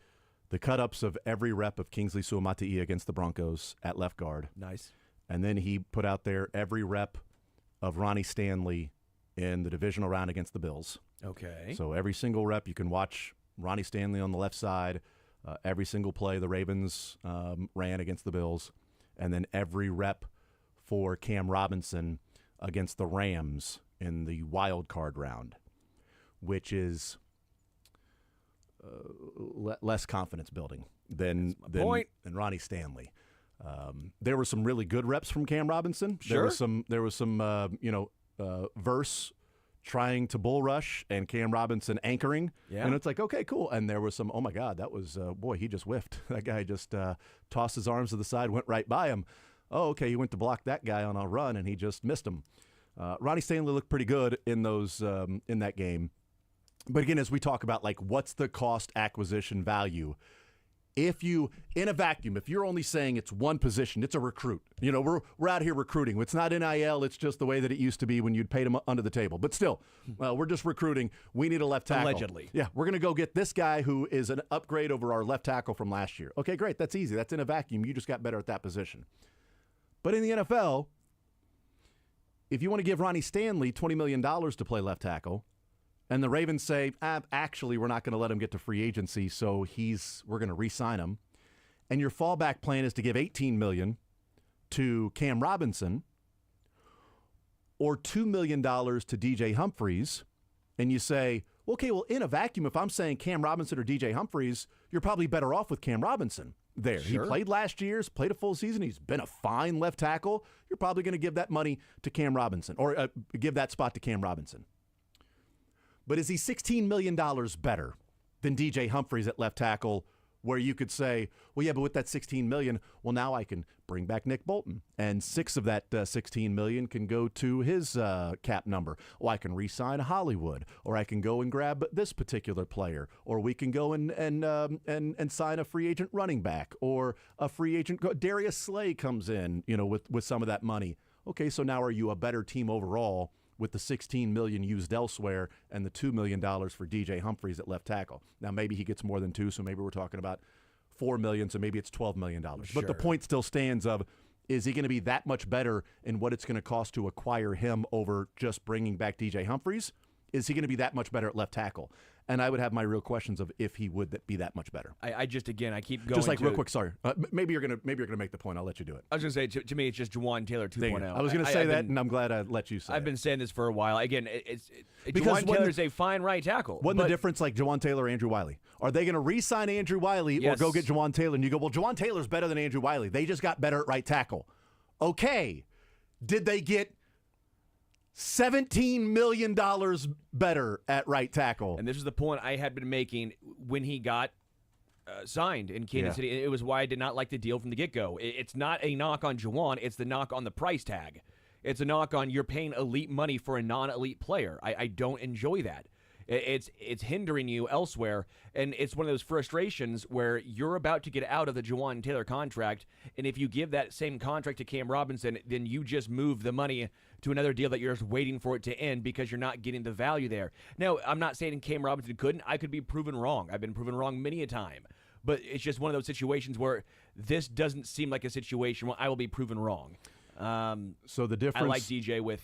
cut-ups of every rep of Kingsley Suamataia against the Broncos at left guard. Nice. And then he put out there every rep of Ronnie Stanley in the divisional round against the Bills. Okay. So every single rep, you can watch Ronnie Stanley on the left side, every single play the Ravens ran against the Bills, and then every rep for Cam Robinson against the Rams in the wild card round, which is less confidence building than Ronnie Stanley. There were some really good reps from Cam Robinson. Sure. There was some verse trying to bull rush and Cam Robinson anchoring. Yeah. And it's like, okay, cool. And there was some, oh my God, that was, boy, he just whiffed. That guy just tossed his arms to the side, went right by him. Oh, okay, he went to block that guy on a run and he just missed him. Ronnie Stanley looked pretty good in those in that game. But again, as we talk about, like, what's the cost acquisition value? If you, in a vacuum, if you're only saying it's one position, it's a recruit. You know, we're out here recruiting. It's not NIL. It's just the way that it used to be when you'd paid them under the table. But still, we're just recruiting. We need a left tackle. Allegedly. Yeah, we're going to go get this guy who is an upgrade over our left tackle from last year. Okay, great. That's easy. That's in a vacuum. You just got better at that position. But in the NFL, if you want to give Ronnie Stanley $20 million to play left tackle, and the Ravens say, actually, we're not going to let him get to free agency, so we're going to re-sign him. And your fallback plan is to give $18 million to Cam Robinson or $2 million to DJ Humphries, and you say, okay, well, in a vacuum, if I'm saying Cam Robinson or DJ Humphries, you're probably better off with Cam Robinson there. Sure. He played last year, played a full season. He's been a fine left tackle. You're probably going to give that money to Cam Robinson or give that spot to Cam Robinson. But is he $16 million better than DJ Humphries at left tackle, where you could say, well, yeah, but with that $16 million, well, now I can bring back Nick Bolton, and 6 of that $16 million can go to his cap number. Or I can re-sign Hollywood, or I can go and grab this particular player, or we can go and sign a free agent running back, or a free agent. Darius Slay comes in, with some of that money. Okay, so now are you a better team overall with the $16 million used elsewhere and the $2 million for DJ Humphries at left tackle? Now maybe he gets more than 2, so maybe we're talking about $4 million, so maybe it's $12 million. Sure. But the point still stands of, is he going to be that much better in what it's going to cost to acquire him over just bringing back DJ Humphries? Is he going to be that much better at left tackle? And I would have my real questions of if he would be that much better. I keep going. Just like real quick, sorry. Maybe you're gonna make the point. I'll let you do it. I was gonna say to me, it's just Juwan Taylor 2.0. I was gonna say that, and I'm glad I let you say. I've been saying this for a while. Again, because Juwan Taylor's a fine right tackle. Wasn't the difference like Juwan Taylor, Andrew Wiley? Are they going to re-sign Andrew Wiley or go get Juwan Taylor? And you go, well, Juwan Taylor's better than Andrew Wiley. They just got better at right tackle. Okay, did they get $17 million better at right tackle? And this is the point I had been making when he got signed in Kansas City. It was why I did not like the deal from the get-go. It's not a knock on Juwan. It's the knock on the price tag. It's a knock on you're paying elite money for a non-elite player. I don't enjoy that. It's hindering you elsewhere, and it's one of those frustrations where you're about to get out of the Juwan Taylor contract, and if you give that same contract to Cam Robinson, then you just move the money to another deal that you're just waiting for it to end because you're not getting the value there. Now, I'm not saying Cam Robinson couldn't. I could be proven wrong. I've been proven wrong many a time. But it's just one of those situations where this doesn't seem like a situation where I will be proven wrong. So the difference... I like DJ with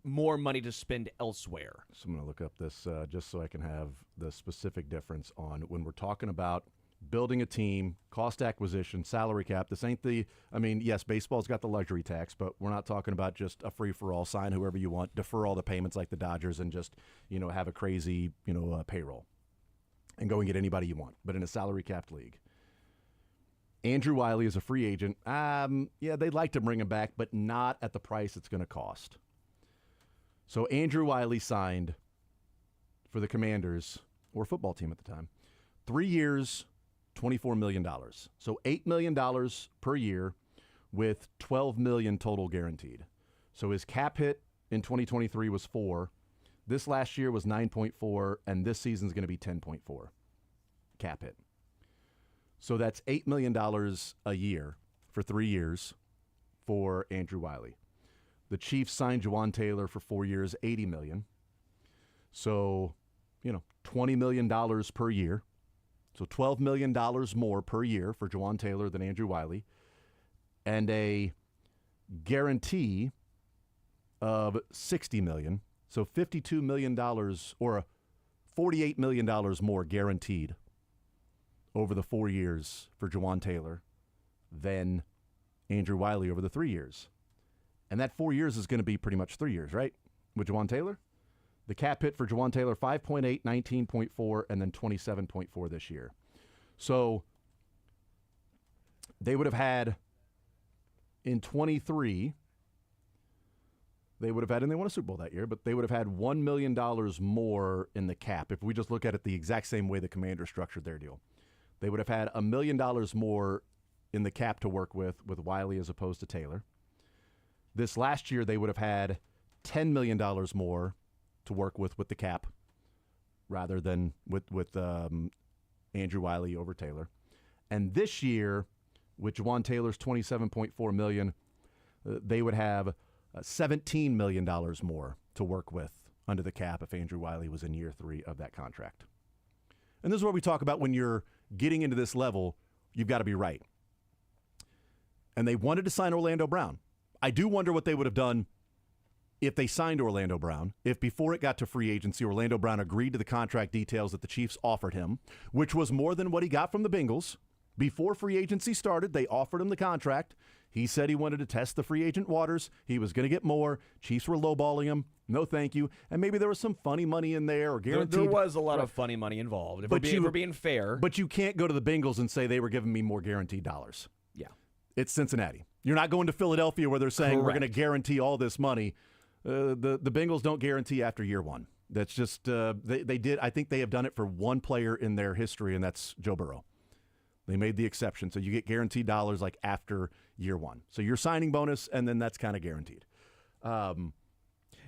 more money to spend elsewhere. So I'm going to look up this just so I can have the specific difference on when we're talking about building a team, cost acquisition, salary cap. This ain't yes, baseball's got the luxury tax, but we're not talking about just a free-for-all, sign whoever you want, defer all the payments like the Dodgers, and just, have a crazy, payroll and go and get anybody you want. But in a salary capped league, Andrew Wiley is a free agent. They'd like to bring him back, but not at the price it's going to cost. So Andrew Wiley signed for the Commanders, or football team at the time, 3 years, $24 million. So $8 million per year with $12 million total guaranteed. So his cap hit in 2023 was 4. This last year was 9.4, and this season's going to be 10.4 cap hit. So that's $8 million a year for 3 years for Andrew Wiley. The Chiefs signed Juwan Taylor for 4 years, $80 million. So, $20 million per year. So $12 million more per year for Juwan Taylor than Andrew Wiley. And a guarantee of $60 million. So $52 million or $48 million more guaranteed over the 4 years for Juwan Taylor than Andrew Wiley over the 3 years. And that 4 years is going to be pretty much 3 years, right? With Juwan Taylor? The cap hit for Juwan Taylor, 5.8, 19.4, and then 27.4 this year. So they would have had in 23, they would have had, and they won a Super Bowl that year, but they would have had $1 million more in the cap. If we just look at it the exact same way the Commanders structured their deal, they would have had $1 million more in the cap to work with Wiley as opposed to Taylor. This last year, they would have had $10 million more to work with the cap rather than with Andrew Wiley over Taylor. And this year, with Juwan Taylor's $27.4 million, they would have $17 million more to work with under the cap if Andrew Wiley was in year 3 of that contract. And this is what we talk about when you're getting into this level, you've got to be right. And they wanted to sign Orlando Brown. I do wonder what they would have done if they signed Orlando Brown, if before it got to free agency, Orlando Brown agreed to the contract details that the Chiefs offered him, which was more than what he got from the Bengals. Before free agency started, they offered him the contract. He said he wanted to test the free agent waters. He was going to get more. Chiefs were lowballing him. No, thank you. And maybe there was some funny money in there or guaranteed. There was a lot of funny money involved, if we're being fair. But you can't go to the Bengals and say they were giving me more guaranteed dollars. Yeah. It's Cincinnati. You're not going to Philadelphia where they're saying we're going to guarantee all this money. The Bengals don't guarantee after year 1. That's just they did. I think they have done it for one player in their history, and that's Joe Burrow. They made the exception. So you get guaranteed dollars like after year one. So your signing bonus, and then that's kind of guaranteed.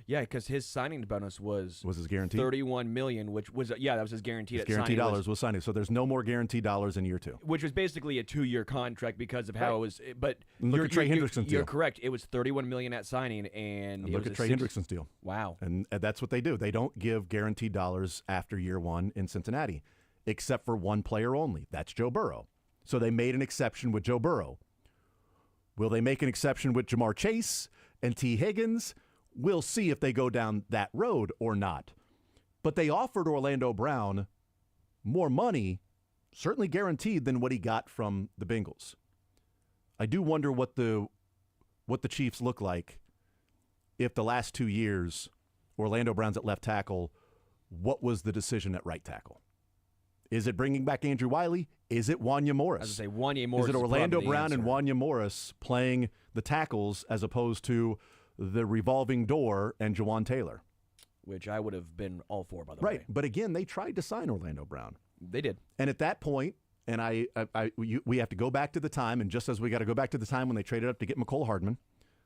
Yeah, because his signing bonus was his guaranteed $31 million, which was that was his guaranteed. Guaranteed dollars was signing. So there's no more guaranteed dollars in year 2, which was basically a 2-year contract because of how it was. But look at Trey Hendrickson's deal. You're correct. It was $31 million at signing, and look at Trey Hendrickson's deal. Wow, and that's what they do. They don't give guaranteed dollars after year 1 in Cincinnati, except for one player only. That's Joe Burrow. So they made an exception with Joe Burrow. Will they make an exception with Jamar Chase and T. Higgins? We'll see if they go down that road or not. But they offered Orlando Brown more money, certainly guaranteed, than what he got from the Bengals. I do wonder what the Chiefs look like if the last 2 years Orlando Brown's at left tackle. What was the decision at right tackle? Is it bringing back Andrew Wiley? Is it Wanya Morris? I was going to say Wanya Morris. Is it Orlando Brown answer. and Wanya Morris playing the tackles as opposed to the revolving door and Jawan Taylor? Which I would have been all for, by the way. Right. But again, they tried to sign Orlando Brown. They did. And at that point, and we have to go back to the time, and just as we got to go back to the time when they traded up to get McCole Hardman,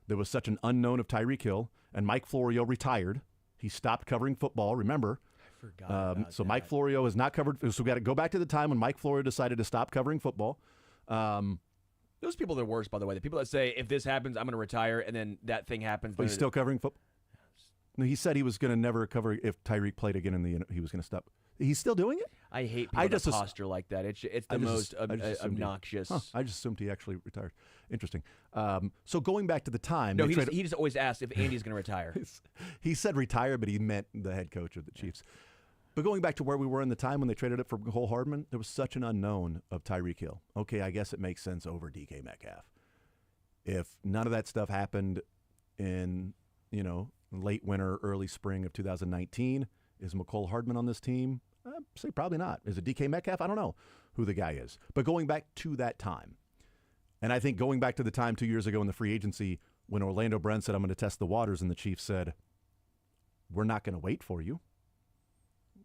there was such an unknown of Tyreek Hill, and Mike Florio retired. He stopped covering football, remember? I forgot about so that. Mike Florio is not covered. So we got to go back to the time when Mike Florio decided to stop covering football. Those people are worse, by the way. The people that say, if this happens, I'm going to retire, and then that thing happens. But he's still covering football? No, he said he was going to never cover if Tyreek played again he was going to stop. He's still doing it? I hate people that posture like that. It's the most obnoxious. I just assumed he actually retired. Interesting. So going back to the time. No, he just always asks if Andy's going to retire. He said retire, but he meant the head coach of the Chiefs. But going back to where we were in the time when they traded up for McCole Hardman, there was such an unknown of Tyreek Hill. Okay, I guess it makes sense over DK Metcalf. If none of that stuff happened in, late winter, early spring of 2019, is McCole Hardman on this team? I'd say probably not. Is it DK Metcalf? I don't know who the guy is. But going back to that time, and I think going back to the time 2 years ago in the free agency when Orlando Brown said, I'm going to test the waters, and the Chiefs said, we're not going to wait for you.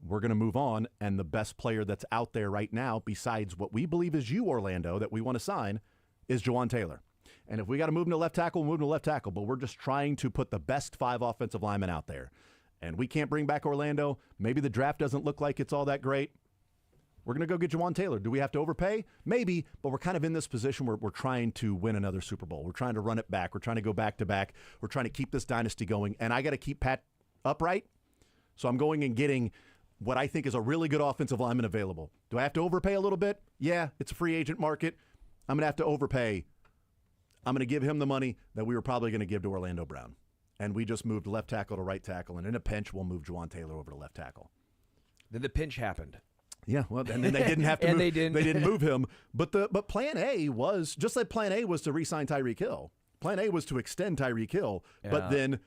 We're going to move on, and the best player that's out there right now, besides what we believe is you, Orlando, that we want to sign, is Jawan Taylor. And if we got to move him to left tackle, we'll move him to left tackle, but we're just trying to put the best 5 offensive linemen out there. And we can't bring back Orlando. Maybe the draft doesn't look like it's all that great. We're going to go get Jawan Taylor. Do we have to overpay? Maybe, but we're kind of in this position where we're trying to win another Super Bowl. We're trying to run it back. We're trying to go back-to-back. We're trying to keep this dynasty going, and I got to keep Pat upright, so I'm going and getting what I think is a really good offensive lineman available. Do I have to overpay a little bit? Yeah, it's a free agent market. I'm going to have to overpay. I'm going to give him the money that we were probably going to give to Orlando Brown. And we just moved left tackle to right tackle, and in a pinch, we'll move Jawan Taylor over to left tackle. Then the pinch happened. Yeah, well, and then they didn't have to and move. they didn't move him. But plan A was, just like plan A was to re-sign Tyreek Hill. Plan A was to extend Tyreek Hill. Yeah. But then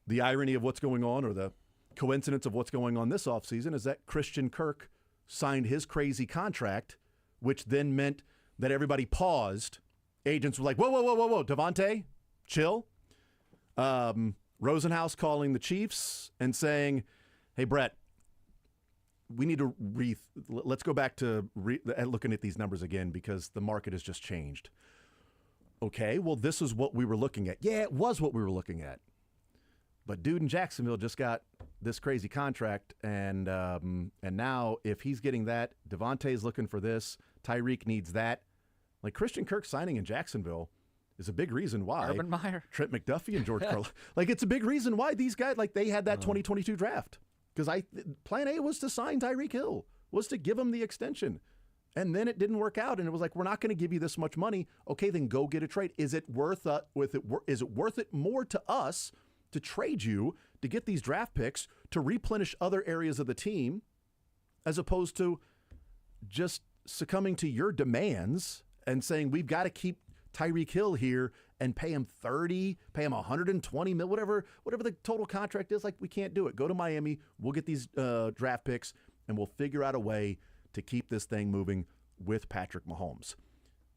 the irony of what's going on, or the coincidence of what's going on this offseason, is that Christian Kirk signed his crazy contract, which then meant that everybody paused. Agents were like, whoa, Devontae, chill. Rosenhaus calling the Chiefs and saying, hey, Brett, we need to let's go back to looking at these numbers again because the market has just changed. Okay, well, this is what we were looking at. Yeah, it was what we were looking at. But dude in Jacksonville just got this crazy contract, and now if he's getting that, Devontae's looking for this, Tyreek needs that. Like Christian Kirk signing in Jacksonville is a big reason why. Urban Meyer, Trent McDuffie, and George Karl. Like, it's a big reason why these guys, like, they had that 2022 draft. Because plan A was to sign Tyreek Hill, was to give him the extension. And then it didn't work out, and it was like, we're not going to give you this much money. Okay, then go get a trade. Is it worth it more to us to trade you to get these draft picks to replenish other areas of the team as opposed to just succumbing to your demands and saying we've got to keep Tyreek Hill here and pay him 30, pay him 120 mil, whatever the total contract is? Like, we can't do it. Go to Miami, we'll get these draft picks, and we'll figure out a way to keep this thing moving with Patrick Mahomes.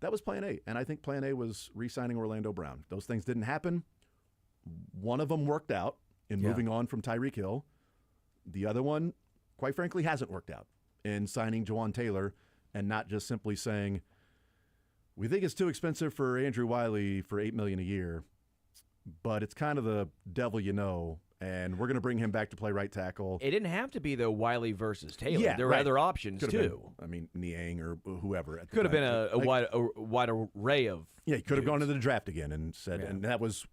That was plan A, and I think plan A was re-signing Orlando Brown. Those things didn't happen. One of them worked out in moving on from Tyreek Hill. The other one, quite frankly, hasn't worked out in signing Jawan Taylor and not just simply saying, we think it's too expensive for Andrew Wiley for $8 million a year, but it's kind of the devil you know, and we're going to bring him back to play right tackle. It didn't have to be, though, Wiley versus Taylor. Yeah, there were right. other options, Could've too. been, I mean, Niang or whoever. At the Could have time. been a wide array of Yeah, he could have dudes. gone into the draft again and said, and that was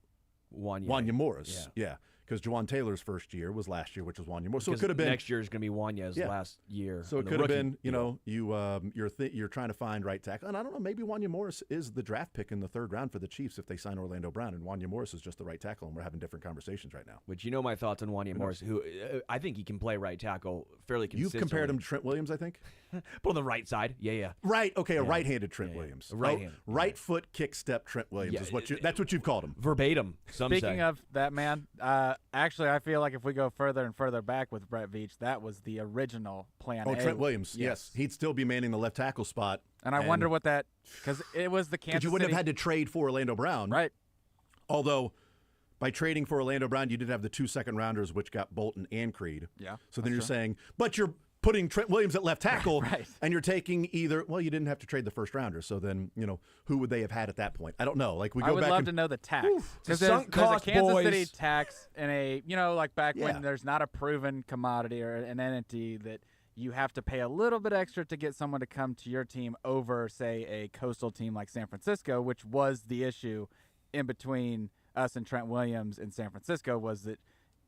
Wanya Morris. Yeah. Because Juwan Taylor's first year was last year, which was Wanya Morris. So it could have been next year is going to be Wanya's last year. So it could have been, you're trying to find right tackle, and I don't know, maybe Wanya Morris is the draft pick in the 3rd round for the Chiefs if they sign Orlando Brown, and Wanya Morris is just the right tackle, and we're having different conversations right now. Which my thoughts on Wanya Morris, who I think he can play right tackle fairly consistently. You've compared him to Trent Williams, I think. But on the right side, yeah. Right, okay, a right-handed Trent Williams. Right-handed. Right foot kick step Trent Williams is that's what you've called him. Verbatim. Speaking of that, man, actually, I feel like if we go further and further back with Brett Veach, that was the original plan. Oh, Trent Williams, yes. He'd still be manning the left tackle spot. And I wonder what that, because it was the Kansas Because you wouldn't City, have had to trade for Orlando Brown. right? Although, by trading for Orlando Brown, you did have the 2 second-rounders, which got Bolton and Creed. Yeah, So then you're saying, but you're putting Trent Williams at left tackle, Right. and you're taking either. Well, you didn't have to trade the first rounder, so then who would they have had at that point? I don't know. Like we go I would back love and, to know the tax, because sunk there's a cost, Kansas boys. City tax and a like back Yeah. when there's not a proven commodity or an entity that you have to pay a little bit extra to get someone to come to your team over, say, a coastal team like San Francisco, which was the issue in between us and Trent Williams in San Francisco, was that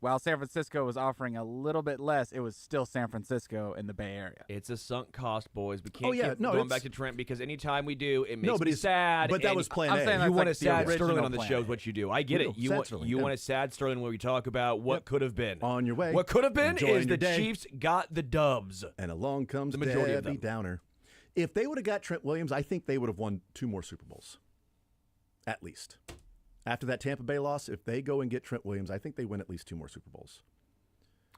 while San Francisco was offering a little bit less, it was still San Francisco in the Bay Area. It's a sunk cost, boys. We can't yeah, keep no, going it's- back to Trent because anytime we do, it makes No, but me it's- sad. but that and was plan I'm A. saying You that's want like a the sad original Sterling on the plan show A. is what you do. I get We it. do. You Sad want Sterling, you yeah. want a sad Sterling where we talk about what could have been. on your way. What could have been Enjoying is your the day. Chiefs got the dubs. And along comes The majority of Debbie them. Downer. If they would have got Trent Williams, I think they would have won 2 more Super Bowls, at least. After that Tampa Bay loss, if they go and get Trent Williams, I think they win at least 2 more Super Bowls.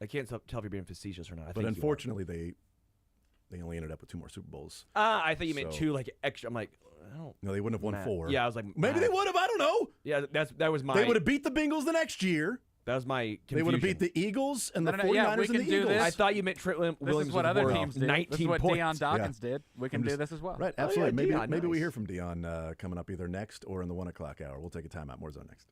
I can't tell if you're being facetious or not. I But think you are. unfortunately, they only ended up with 2 more Super Bowls. I think you meant So- 2 like extra. I'm like, I don't. No, they wouldn't have won Matt. 4. Yeah, I was like, Maybe they would have. I don't know. Yeah, that was my. They would have beat the Bengals the next year. That was my confusion. They would have beat the Eagles and the No, yeah, 49ers we and can the do Eagles. this. I thought you meant Trent This Williams is what was other worth teams did. 19 This is what points. Deion Dawkins did. We can do this as well. Right, Oh, yeah, absolutely. maybe Deion, maybe we nice. hear from Deion coming up either next or in the 1 o'clock hour. We'll take a timeout. More Zone next.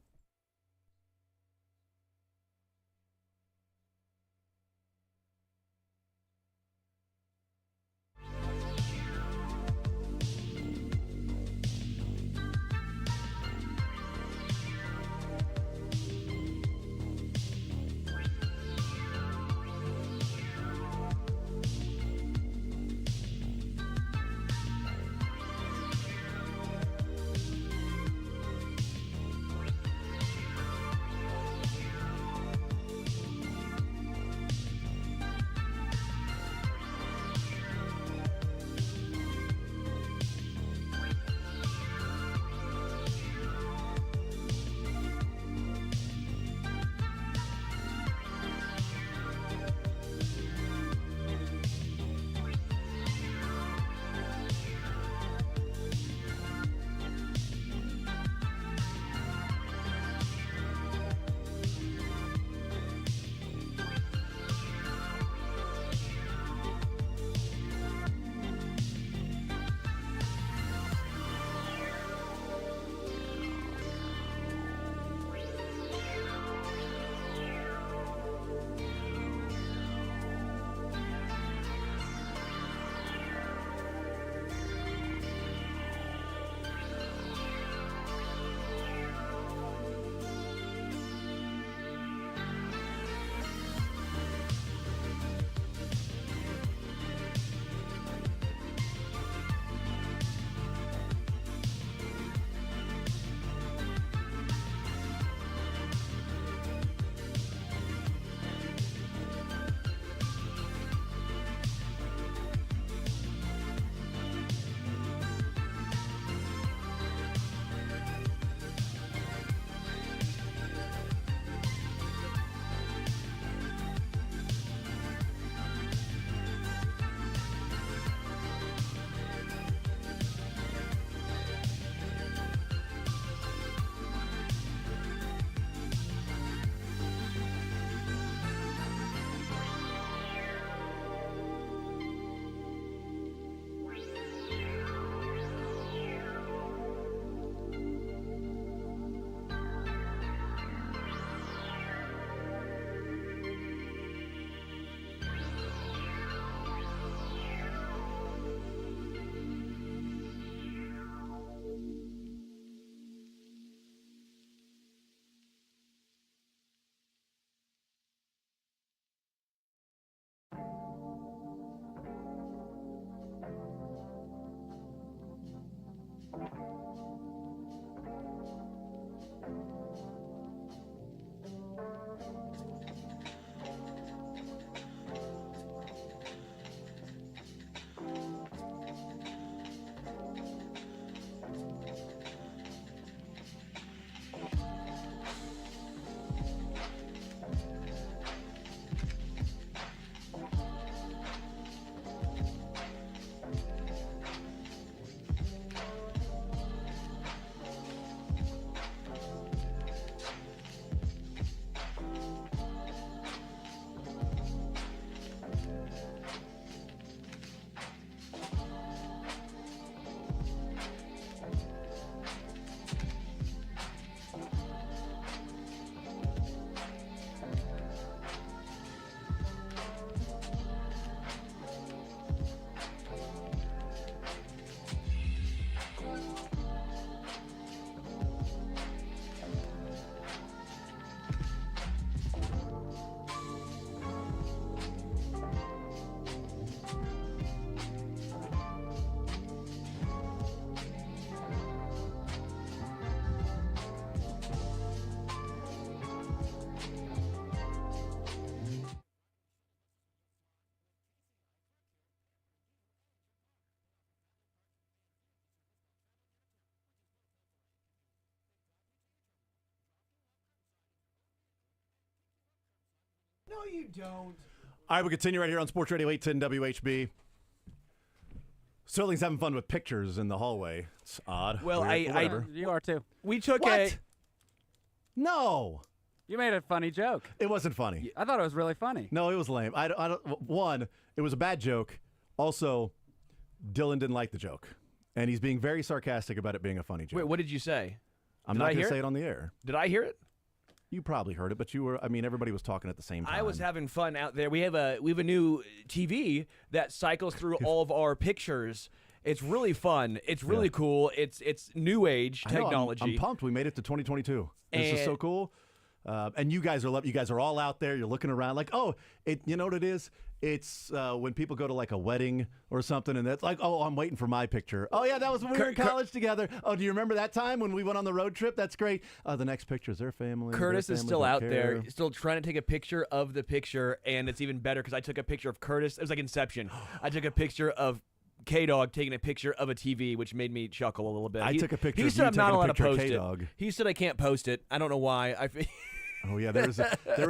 No, you don't. All right, we continue right here on Sports Radio 810 WHB. Sterling's having fun with pictures in the hallway. It's odd. Well, Weird, but whatever. You are too. We took What? No. You made a funny joke. It wasn't funny. I thought it was really funny. No, it was lame. I don't, one, it was a bad joke. Also, Dylan didn't like the joke. And he's being very sarcastic about it being a funny joke. Wait, what did you say? I'm did not I going to hear say it? it on the air. Did I hear it? You probably heard it, but you were, I mean, everybody was talking at the same time. I was having fun out there. We have a new TV that cycles through all of our pictures. It's really fun. It's really cool. It's new age I know, technology. I'm pumped. We made it to 2022. This is so cool. And you guys are all out there. You're looking around like, oh, you know what it is? It's when people go to like a wedding or something, and it's like, oh, I'm waiting for my picture. Oh yeah, that was when we were in college together. Oh, do you remember that time when we went on the road trip? That's great. The next picture is their family. Curtis their is family still don't out care. there, still trying to take a picture of the picture, and it's even better because I took a picture of Curtis. It was like Inception. I took a picture of K-Dog taking a picture of a TV, which made me chuckle a little bit. I took a picture He of said you I'm not taking a allowed to picture of post it. K-Dog. He said I can't post it. I don't know why. Oh yeah, there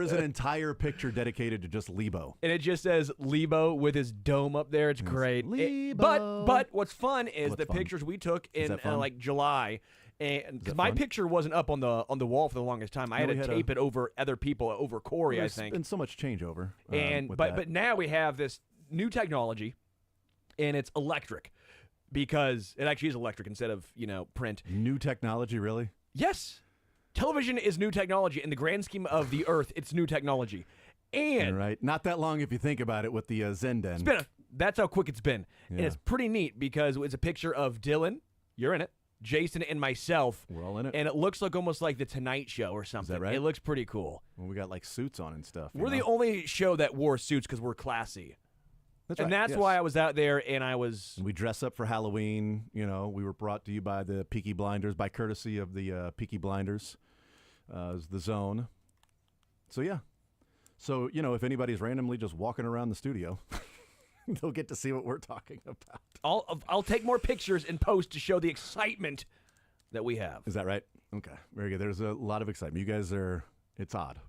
is an entire picture dedicated to just Lebo. And it just says Lebo with his dome up there. It's great. Lebo. But what's fun is What's the fun? pictures we took Is in that fun? like July, and because that my fun? picture wasn't up on the wall for the longest time, I No, had we to had tape it over other people, over Corey, I There's think. been so much changeover. And with but that. now we have this new technology, and it's electric, because it actually is electric instead of print. New technology, really? Yes. Television is new technology. In the grand scheme of the earth, it's new technology. And Right. Not that long if you think about it with the Zenden. that's how quick it's been. And Yeah. it's pretty neat because it's a picture of Dylan, you're in it, Jason, and myself. We're all in it. And it looks like almost like the Tonight Show or something. right? It looks pretty cool. Well, we got like suits on and stuff. We're the only show that wore suits because we're classy. That's and right, that's yes. why I was out there and I was... And we dress up for Halloween. We were brought to you by the Peaky Blinders, by courtesy of the Peaky Blinders, the Zone. So yeah. So if anybody's randomly just walking around the studio, they'll get to see what we're talking about. I'll take more pictures and post to show the excitement that we have. Is that right? Okay, very good. There's a lot of excitement. You guys it's odd.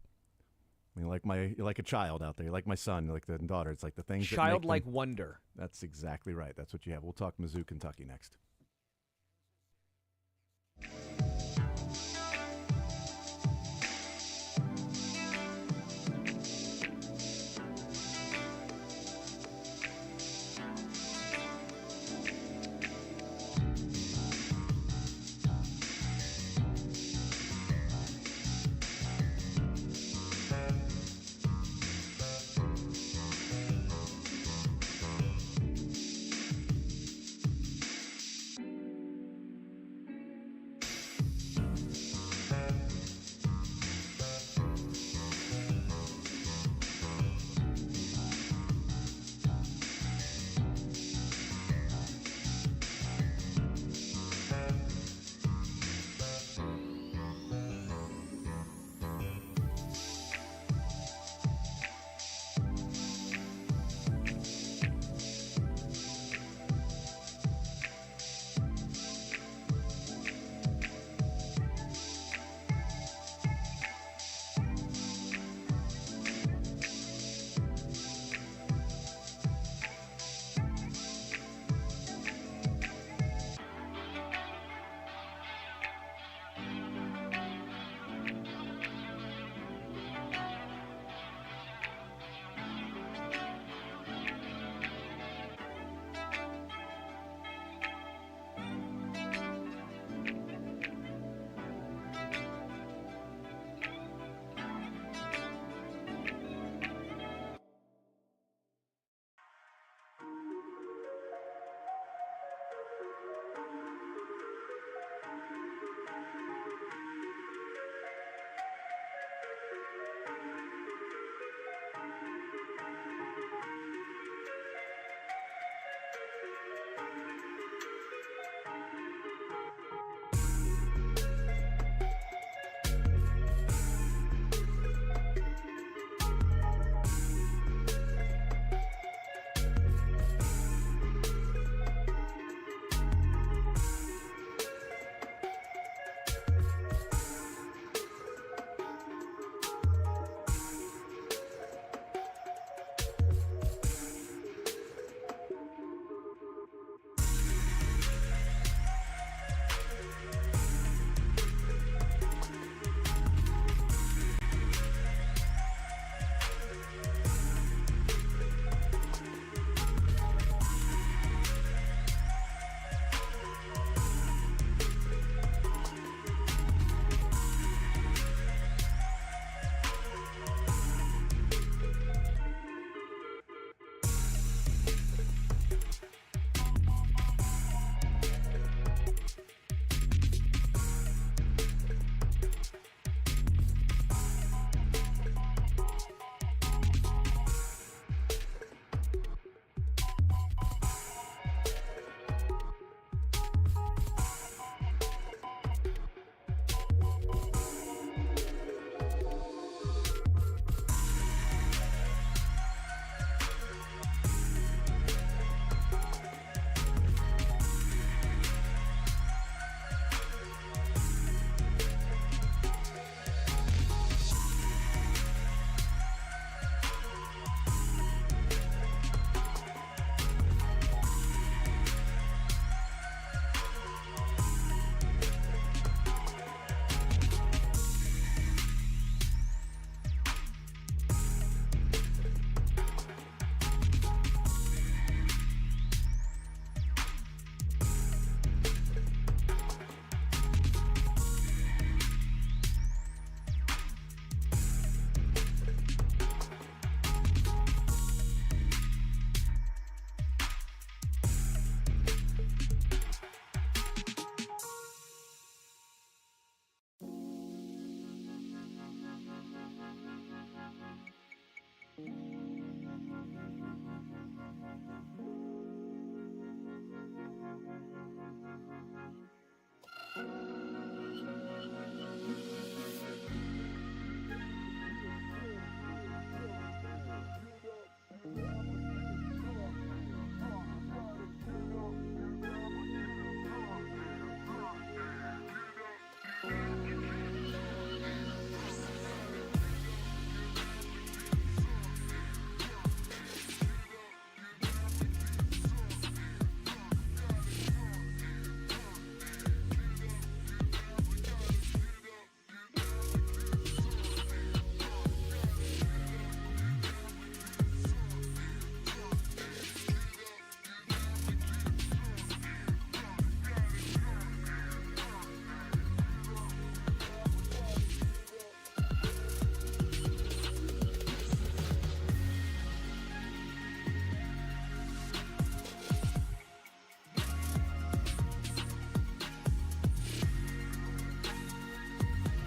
I mean, you're like a child out there. You're like my son, you're like the daughter. It's like the things Childlike that make them, wonder. That's exactly right. That's what you have. We'll talk Mizzou, Kentucky next.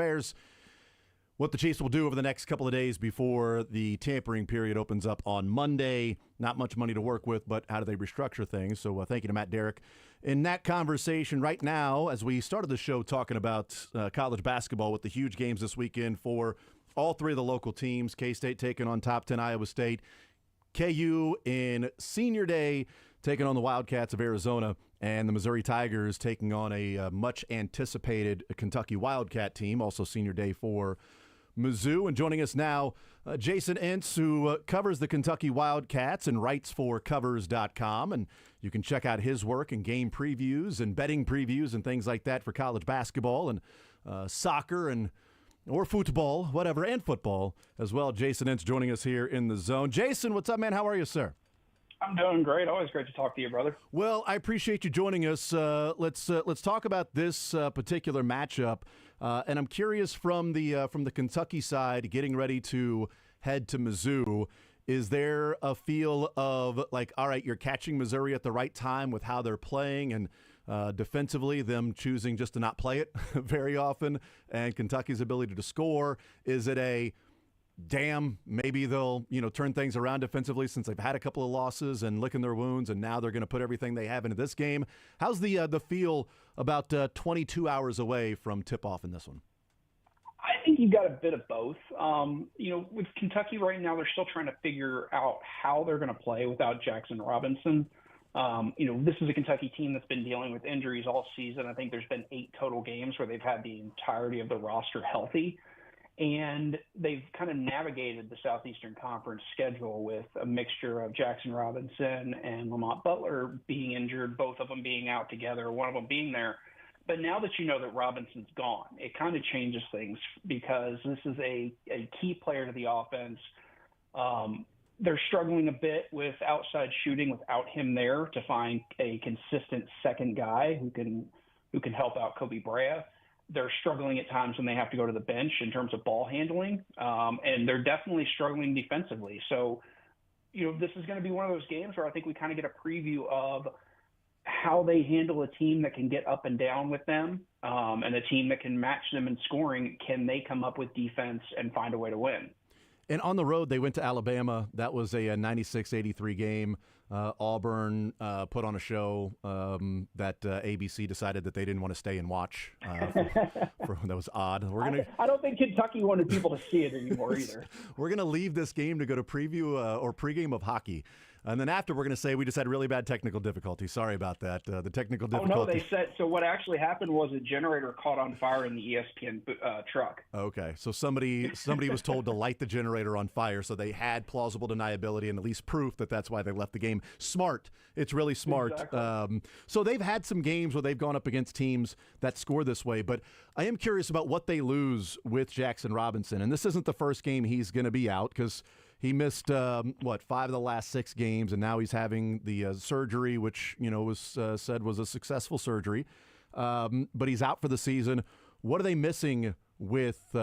Bears, what the Chiefs will do over the next couple of days before the tampering period opens up on Monday. Not much money to work with, but how do they restructure things? So thank you to Matt Derrick. In that conversation right now, as we started the show talking about college basketball with the huge games this weekend for all three of the local teams, K-State taking on top 10 Iowa State, KU in Senior Day taking on the Wildcats of Arizona, and the Missouri Tigers taking on a much-anticipated Kentucky Wildcat team, also Senior Day for Mizzou. And joining us now, Jason Entz, who covers the Kentucky Wildcats and writes for Covers.com. And you can check out his work and game previews and betting previews and things like that for college basketball and soccer or football, whatever, and football as well. Jason Entz joining us here in the zone. Jason, what's up, man? How are you, sir? I'm doing great. Always great to talk to you, brother. Well, I appreciate you joining us. Let's talk about this particular matchup. And I'm curious from the Kentucky side, getting ready to head to Mizzou, is there a feel of like, all right, you're catching Missouri at the right time with how they're playing and defensively, them choosing just to not play it very often, and Kentucky's ability to score? Is it a damn, maybe they'll turn things around defensively since they've had a couple of losses and licking their wounds, and now they're going to put everything they have into this game? How's the feel about 22 hours away from tip-off in this one? I think you've got a bit of both. With Kentucky right now, they're still trying to figure out how they're going to play without Jackson Robinson. This is a Kentucky team that's been dealing with injuries all season. I think there's been 8 total games where they've had the entirety of the roster healthy. And they've kind of navigated the Southeastern Conference schedule with a mixture of Jackson Robinson and Lamont Butler being injured, both of them being out together, one of them being there. But now that you know that Robinson's gone, it kind of changes things because this is a key player to the offense. They're struggling a bit with outside shooting without him there to find a consistent second guy who can help out Kobe Brea. They're struggling at times when they have to go to the bench in terms of ball handling, and they're definitely struggling defensively. So, this is going to be one of those games where I think we kind of get a preview of how they handle a team that can get up and down with them, and a team that can match them in scoring. Can they come up with defense and find a way to win? And on the road, they went to Alabama. That was a 96-83 game. Auburn put on a show that ABC decided that they didn't want to stay and watch. That was odd. I don't think Kentucky wanted people to see it anymore either. We're going to leave this game to go to preview or pregame of hockey. And then after, we're going to say we just had really bad technical difficulty. Sorry about that. The technical difficulty. Oh, no, they said – so what actually happened was a generator caught on fire in the ESPN truck. Okay, so somebody was told to light the generator on fire, so they had plausible deniability and at least proof that that's why they left the game. Smart. It's really smart. Exactly. So they've had some games where they've gone up against teams that score this way, but I am curious about what they lose with Jackson Robinson. And this isn't the first game he's going to be out because – he missed, 5 of the last 6 games, and now he's having the surgery, which, was said was a successful surgery. But he's out for the season. What are they missing with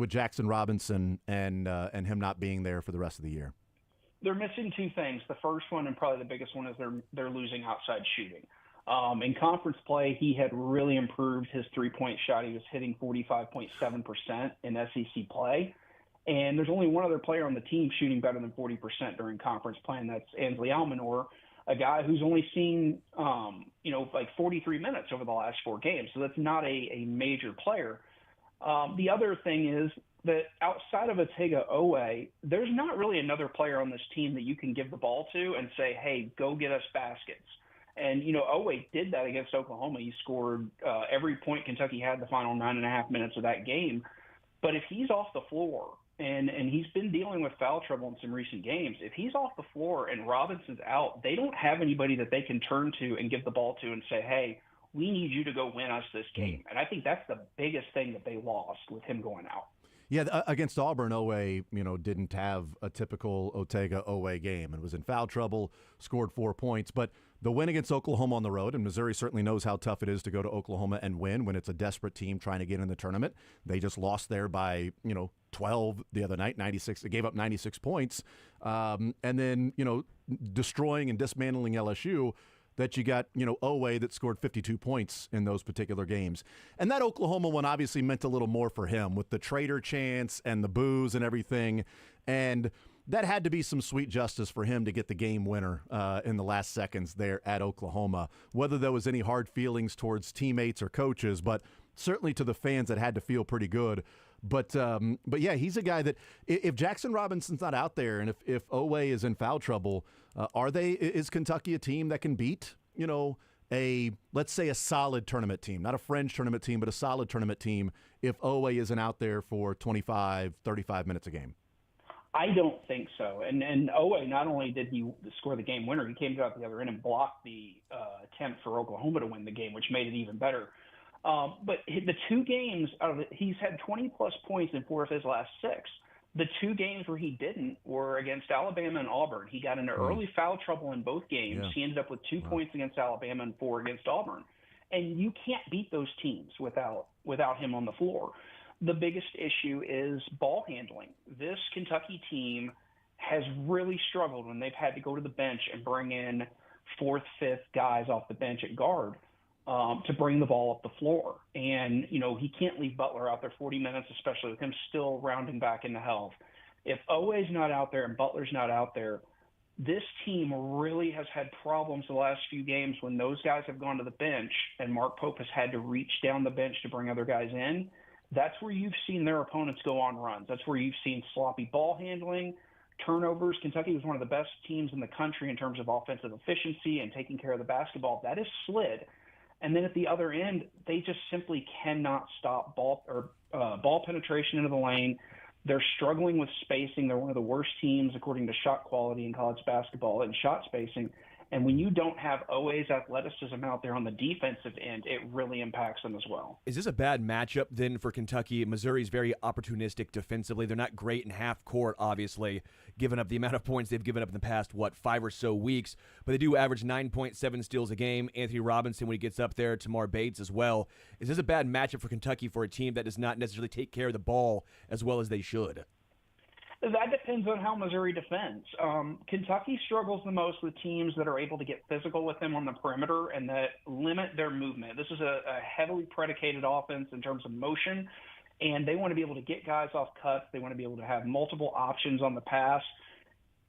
Jackson Robinson and him not being there for the rest of the year? They're missing 2 things. The first one, and probably the biggest one, is they're losing outside shooting. In conference play, he had really improved his three-point shot. He was hitting 45.7% in SEC play. And there's only one other player on the team shooting better than 40% during conference play, and that's Ansley Almanor, a guy who's only seen, 43 minutes over the last 4 games. So that's not a major player. The other thing is that outside of Otega Owe, there's not really another player on this team that you can give the ball to and say, hey, go get us baskets. And, Owe did that against Oklahoma. He scored every point Kentucky had the final 9.5 minutes of that game. But if he's off the floor, and he's been dealing with foul trouble in some recent games, if he's off the floor and Robinson's out, they don't have anybody that they can turn to and give the ball to and say, hey, we need you to go win us this game. And I think that's the biggest thing that they lost with him going out. Yeah, against Auburn, Owe, didn't have a typical Otega Owe game and was in foul trouble, scored 4 points. But the win against Oklahoma on the road, and Missouri certainly knows how tough it is to go to Oklahoma and win when it's a desperate team trying to get in the tournament. They just lost there by, 12 the other night, 96. They gave up 96 points. And then, destroying and dismantling LSU. that you got, Oweh that scored 52 points in those particular games. And that Oklahoma one obviously meant a little more for him with the traitor chants and the boos and everything. And that had to be some sweet justice for him to get the game winner in the last seconds there at Oklahoma. Whether there was any hard feelings towards teammates or coaches, but certainly to the fans that had to feel pretty good. But yeah, he's a guy that if Jackson Robinson's not out there and if Oweh is in foul trouble, is Kentucky a team that can beat, let's say a solid tournament team, not a fringe tournament team, but a solid tournament team if Oweh isn't out there for 25, 35 minutes a game? I don't think so. And Oweh, not only did he score the game winner, he came out the other end and blocked the attempt for Oklahoma to win the game, which made it even better. But the two games out of it, he's had 20-plus points in 4 of his last 6. The 2 games where he didn't were against Alabama and Auburn. He got into early foul trouble in both games. Yeah. He ended up with 2 points against Alabama and 4 against Auburn. And you can't beat those teams without him on the floor. The biggest issue is ball handling. This Kentucky team has really struggled when they've had to go to the bench and bring in 4th, 5th guys off the bench at guard to bring the ball up the floor. And, he can't leave Butler out there 40 minutes, especially with him still rounding back into health. If Oweh's not out there and Butler's not out there, this team really has had problems the last few games when those guys have gone to the bench and Mark Pope has had to reach down the bench to bring other guys in. That's where you've seen their opponents go on runs. That's where you've seen sloppy ball handling, turnovers. Kentucky was one of the best teams in the country in terms of offensive efficiency and taking care of the basketball. That is slid. And then at the other end, they just simply cannot stop ball penetration into the lane. They're struggling with spacing. They're one of the worst teams, according to shot quality in college basketball, and shot spacing. And when you don't have Oweh's athleticism out there on the defensive end, it really impacts them as well. Is this a bad matchup then for Kentucky? Missouri's very opportunistic defensively. They're not great in half court, obviously, given up the amount of points they've given up in the past, 5 or so weeks. But they do average 9.7 steals a game. Anthony Robinson, when he gets up there, Tamar Bates as well. Is this a bad matchup for Kentucky for a team that does not necessarily take care of the ball as well as they should? That depends on how Missouri defends. Kentucky struggles the most with teams that are able to get physical with them on the perimeter and that limit their movement. This is a heavily predicated offense in terms of motion, and they want to be able to get guys off cuts. They want to be able to have multiple options on the pass.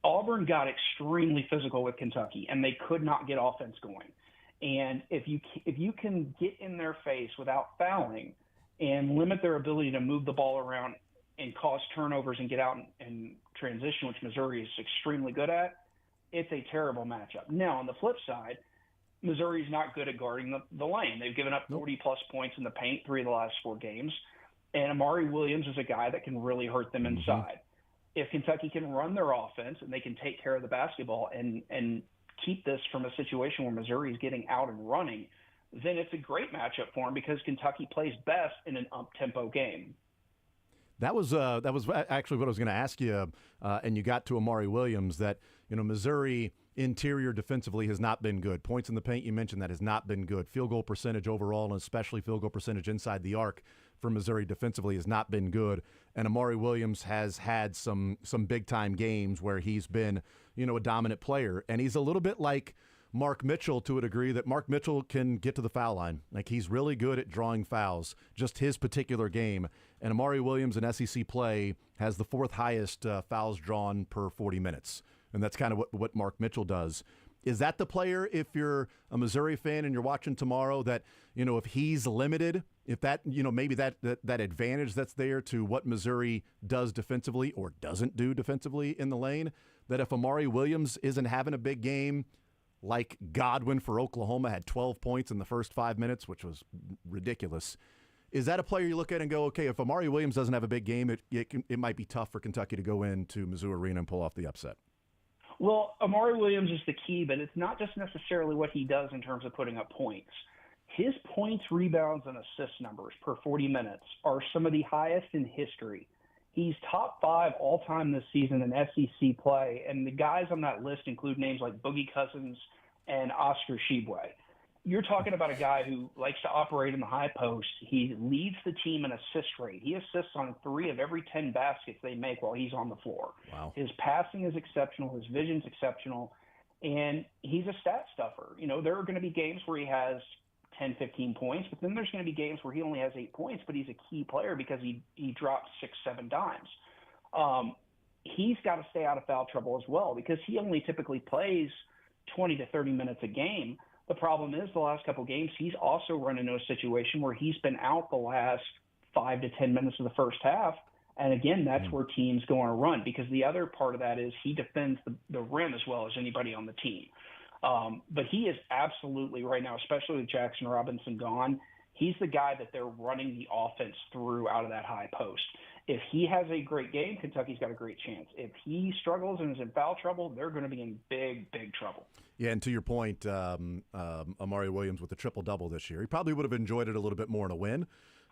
Auburn got extremely physical with Kentucky, and they could not get offense going. And if you can get in their face without fouling and limit their ability to move the ball around and cause turnovers and get out and transition, which Missouri is extremely good at, it's a terrible matchup. Now, on the flip side, Missouri's not good at guarding the lane. They've given up 40-plus points in the paint 3 of the last 4 games, and Amari Williams is a guy that can really hurt them inside. If Kentucky can run their offense and they can take care of the basketball and keep this from a situation where Missouri is getting out and running, then it's a great matchup for them because Kentucky plays best in an up-tempo game. That was actually what I was going to ask you, and you got to Amari Williams, that Missouri interior defensively has not been good. Points in the paint, you mentioned, that has not been good. Field goal percentage overall, and especially field goal percentage inside the arc for Missouri defensively has not been good. And Amari Williams has had some big-time games where he's been a dominant player. And he's a little bit like Mark Mitchell to a degree, that Mark Mitchell can get to the foul line. Like, he's really good at drawing fouls, just his particular game. And Amari Williams in SEC play has the 4th highest fouls drawn per 40 minutes. And that's kind of what Mark Mitchell does. Is that the player, if you're a Missouri fan and you're watching tomorrow, that, if he's limited, if that, maybe that advantage that's there to what Missouri does defensively or doesn't do defensively in the lane, that if Amari Williams isn't having a big game, like Godwin for Oklahoma had 12 points in the first 5 minutes, which was ridiculous. Is that a player you look at and go, okay, if Amari Williams doesn't have a big game, it might be tough for Kentucky to go into Mizzou Arena and pull off the upset? Well, Amari Williams is the key, but it's not just necessarily what he does in terms of putting up points. His points, rebounds, and assist numbers per 40 minutes are some of the highest in history. He's top 5 all-time this season in SEC play, and the guys on that list include names like Boogie Cousins and Oscar Tshiebwe. You're talking about a guy who likes to operate in the high post. He leads the team in assist rate. He assists on 3 of every 10 baskets they make while he's on the floor. Wow. His passing is exceptional. His vision's exceptional. and he's a stat stuffer. There are going to be games where he has 10, 15 points, but then there's going to be games where he only has 8 points, but he's a key player because he drops 6, 7 dimes. He's got to stay out of foul trouble as well because he only typically plays 20 to 30 minutes a game. The problem is the last couple games, he's also run into a situation where he's been out the last 5 to 10 minutes of the first half. And again, that's where teams go on a run because the other part of that is he defends the rim as well as anybody on the team. But he is absolutely right now, especially with Jackson Robinson gone, he's the guy that they're running the offense through out of that high post. If he has a great game, Kentucky's got a great chance. If he struggles and is in foul trouble, they're going to be in big, big trouble. Yeah, and to your point, Amari Williams with a triple-double this year. He probably would have enjoyed it a little bit more in a win,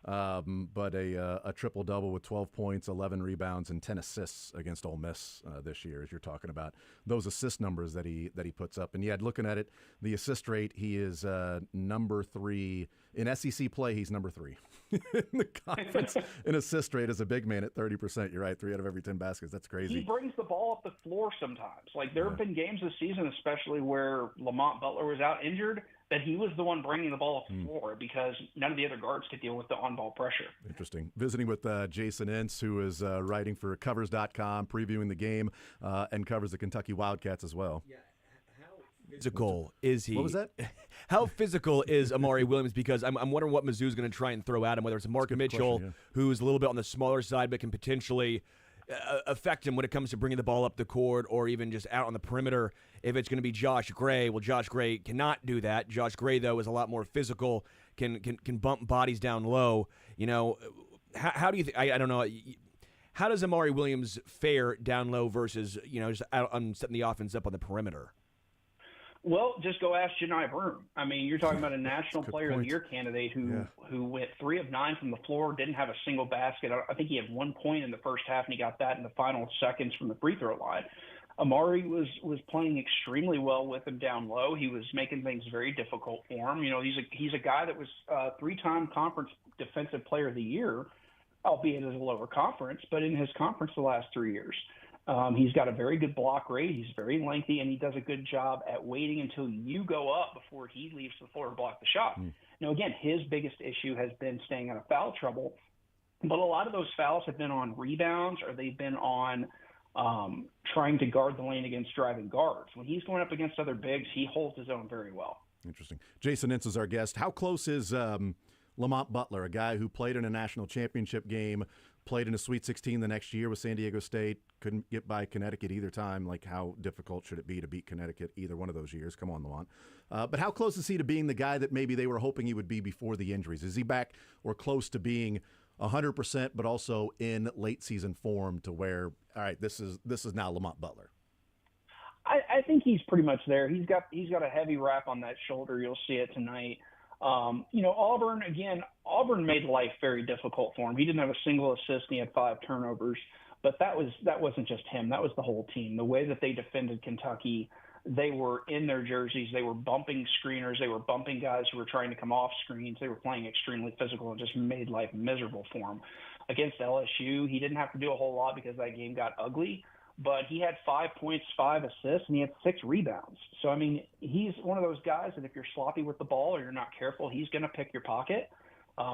but a triple-double with 12 points, 11 rebounds, and 10 assists against Ole Miss this year, as you're talking about. Those assist numbers that he puts up. And, yeah, looking at it, the assist rate, he is number 3. In SEC play, he's number 3 in the conference in assist rate as a big man at 30%. You're right, 3 out of every 10 baskets. That's crazy. He brings the ball up the floor sometimes. Like, there have been games this season, especially where Lamont Butler was out injured, that he was the one bringing the ball up the floor because none of the other guards could deal with the on-ball pressure. Interesting. Visiting with Jason Ince, who is writing for Covers.com, previewing the game, and covers the Kentucky Wildcats as well. Yeah. Physical is he? What was that? How physical is Amari Williams? Because I'm wondering what Mizzou's going to try and throw at him, whether it's Mark Mitchell, who's a little bit on the smaller side but can potentially affect him when it comes to bringing the ball up the court or even just out on the perimeter. If it's going to be Josh Gray, well, Josh Gray cannot do that. Josh Gray, though, is a lot more physical, can bump bodies down low. How do you think? I don't know. How does Amari Williams fare down low versus, just out on setting the offense up on the perimeter? Well, just go ask Janai Broom. I mean, you're talking about a National Player of the Year candidate who went 3 of 9 from the floor, didn't have a single basket. I think he had 1 point in the first half, and he got that in the final seconds from the free throw line. Amari was playing extremely well with him down low. He was making things very difficult for him. He's a guy that was 3-time conference defensive player of the year, albeit as a lower conference, but in his conference the last 3 years. He's got a very good block rate. He's very lengthy, and he does a good job at waiting until you go up before he leaves the floor to block the shot. Now, again, his biggest issue has been staying out of foul trouble, but a lot of those fouls have been on rebounds or they've been on trying to guard the lane against driving guards. When he's going up against other bigs, he holds his own very well. Interesting. Jason Ince is our guest. How close is Lamont Butler, a guy who played in a national championship game, played in a Sweet 16 the next year with San Diego State, couldn't get by Connecticut either time. Like, how difficult should it be to beat Connecticut either one of those years? Come on, Lamont. But how close is he to being the guy that maybe they were hoping he would be before the injuries? Is he back or close to being 100%, but also in late season form to where, all right, this is now Lamont Butler? I think he's pretty much there. He's got a heavy wrap on that shoulder. You'll see it tonight. Auburn made life very difficult for him. He didn't have a single assist and he had 5 turnovers, but that wasn't just him. That was the whole team. The way that they defended Kentucky, they were in their jerseys. They were bumping screeners. They were bumping guys who were trying to come off screens. They were playing extremely physical and just made life miserable for him. Against LSU, he didn't have to do a whole lot because that game got ugly, but he had 5 points, 5 assists, and he had 6 rebounds. So, I mean, he's one of those guys that if you're sloppy with the ball or you're not careful, he's going to pick your pocket.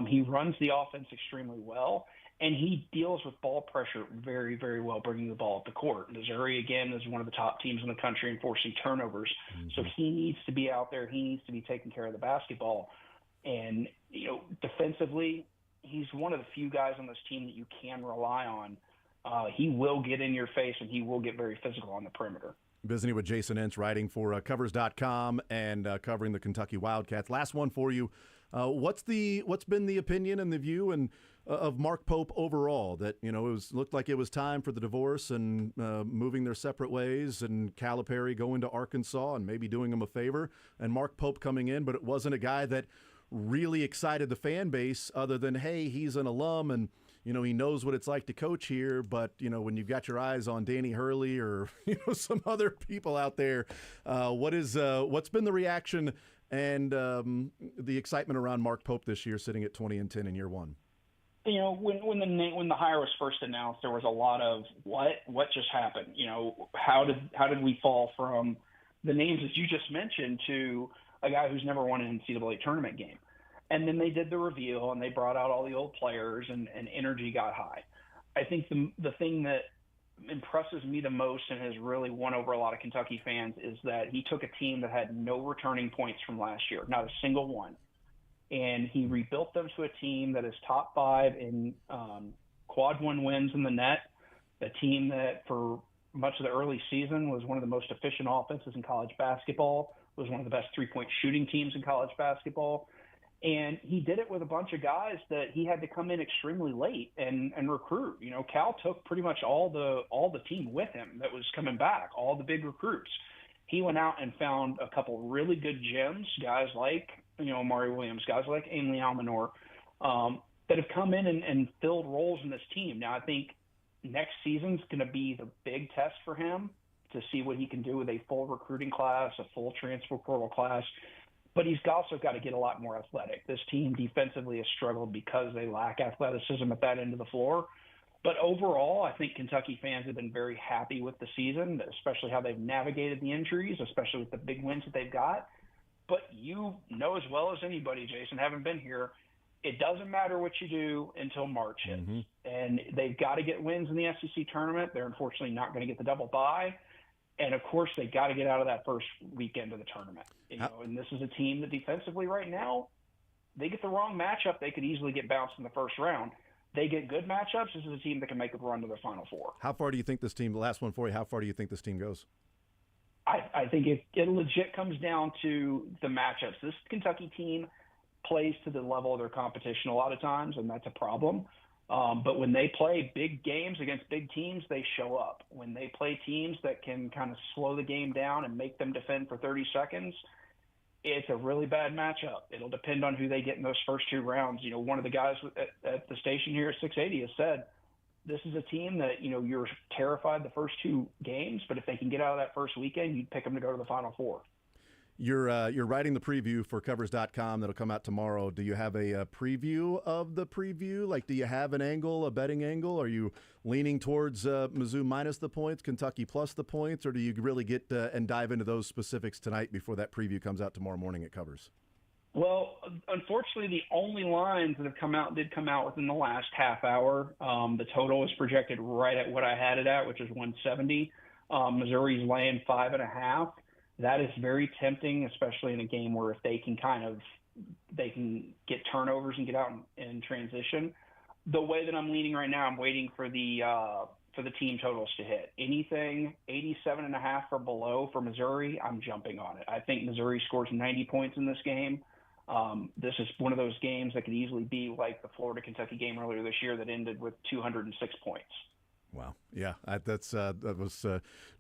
He runs the offense extremely well, and he deals with ball pressure very, very well, bringing the ball up the court. Missouri, again, is one of the top teams in the country in forcing turnovers. So he needs to be out there. He needs to be taking care of the basketball. And, defensively, he's one of the few guys on this team that you can rely on. He will get in your face, and he will get very physical on the perimeter. Visiting with Jason Ince, writing for Covers.com and covering the Kentucky Wildcats. Last one for you. What's been the opinion and the view and of Mark Pope overall? That looked like it was time for the divorce and moving their separate ways, and Calipari going to Arkansas and maybe doing him a favor, and Mark Pope coming in, but it wasn't a guy that really excited the fan base other than, hey, he's an alum and he knows what it's like to coach here. But when you've got your eyes on Danny Hurley or some other people out there, what's been the reaction and the excitement around Mark Pope this year, sitting at 20-10 in year one? When the hire was first announced, there was a lot of what just happened. How did we fall from the names that you just mentioned to a guy who's never won an NCAA tournament game. And then they did the reveal and they brought out all the old players and energy got high. I think the thing that impresses me the most and has really won over a lot of Kentucky fans is that he took a team that had no returning points from last year, not a single one. And he rebuilt them to a team that is top 5 in quad 1 wins in the net, a team that for much of the early season was one of the most efficient offenses in college basketball, was one of the best three-point shooting teams in college basketball. And he did it with a bunch of guys that he had to come in extremely late and recruit. You know, Cal took pretty much all the team with him that was coming back, all the big recruits. He went out and found a couple really good gems, guys like, Amari Williams, guys like Ainley Almanor, that have come in and filled roles in this team. Now, I think next season's going to be the big test for him to see what he can do with a full recruiting class, a full transfer portal class. But he's also got to get a lot more athletic. This team defensively has struggled because they lack athleticism at that end of the floor. But overall, I think Kentucky fans have been very happy with the season, especially how they've navigated the injuries, especially with the big wins that they've got. But you know as well as anybody, Jason, having been here, it doesn't matter what you do until March hits. Mm-hmm. And they've got to get wins in the SEC tournament. They're unfortunately not going to get the double bye. And, of course, they got to get out of that first weekend of the tournament. And this is a team that defensively right now, they get the wrong matchup, they could easily get bounced in the first round. They get good matchups, this is a team that can make a run to the Final Four. How far do you think this team, the last one for you, how far do you think this team goes? I think it legit comes down to the matchups. This Kentucky team plays to the level of their competition a lot of times, and that's a problem. But when they play big games against big teams, they show up. When they play teams that can kind of slow the game down and make them defend for 30 seconds, it's a really bad matchup. It'll depend on who they get in those first 2 rounds. One of the guys at the station here at 680 has said, this is a team that, you're terrified the first 2 games, but if they can get out of that first weekend, you'd pick them to go to the Final Four. You're writing the preview for Covers.com that'll come out tomorrow. Do you have a preview of the preview? Like, do you have an angle, a betting angle? Are you leaning towards Mizzou minus the points, Kentucky plus the points, or do you really get and dive into those specifics tonight before that preview comes out tomorrow morning at Covers? Well, unfortunately, the only lines that have come out did come out within the last half hour. The total is projected right at what I had it at, which is 170. Missouri's laying 5.5. That is very tempting, especially in a game where if they can get turnovers and get out in transition. The way that I'm leaning right now, I'm waiting for the team totals to hit. Anything 87.5 or below for Missouri, I'm jumping on it. I think Missouri scores 90 points in this game. This is one of those games that could easily be like the Florida-Kentucky game earlier this year that ended with 206 points. Wow. Yeah, that was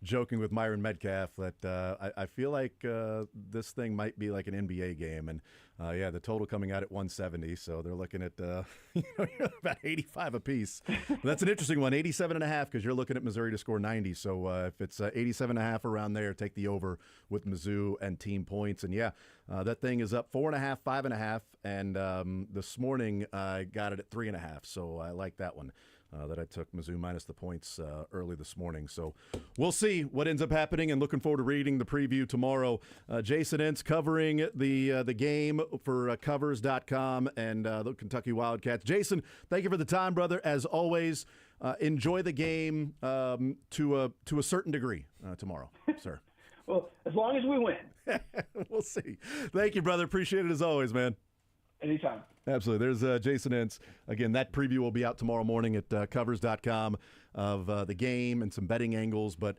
joking with Myron Metcalf that I feel like this thing might be like an NBA game. And, the total coming out at 170, so they're looking at about 85 apiece. That's an interesting one, 87.5, because you're looking at Missouri to score 90. So if it's 87.5 around there, take the over with Mizzou and team points. And, that thing is up 4.5, 5.5, and this morning I got it at 3.5, so I like that one. That I took Mizzou minus the points early this morning. So we'll see what ends up happening, and looking forward to reading the preview tomorrow. Jason Entz covering the game for Covers.com and the Kentucky Wildcats. Jason, thank you for the time, brother. As always, enjoy the game to a certain degree tomorrow, sir. Well, as long as we win. We'll see. Thank you, brother. Appreciate it as always, man. Anytime. Absolutely. There's Jason Entz. Again, that preview will be out tomorrow morning at Covers.com of the game and some betting angles. But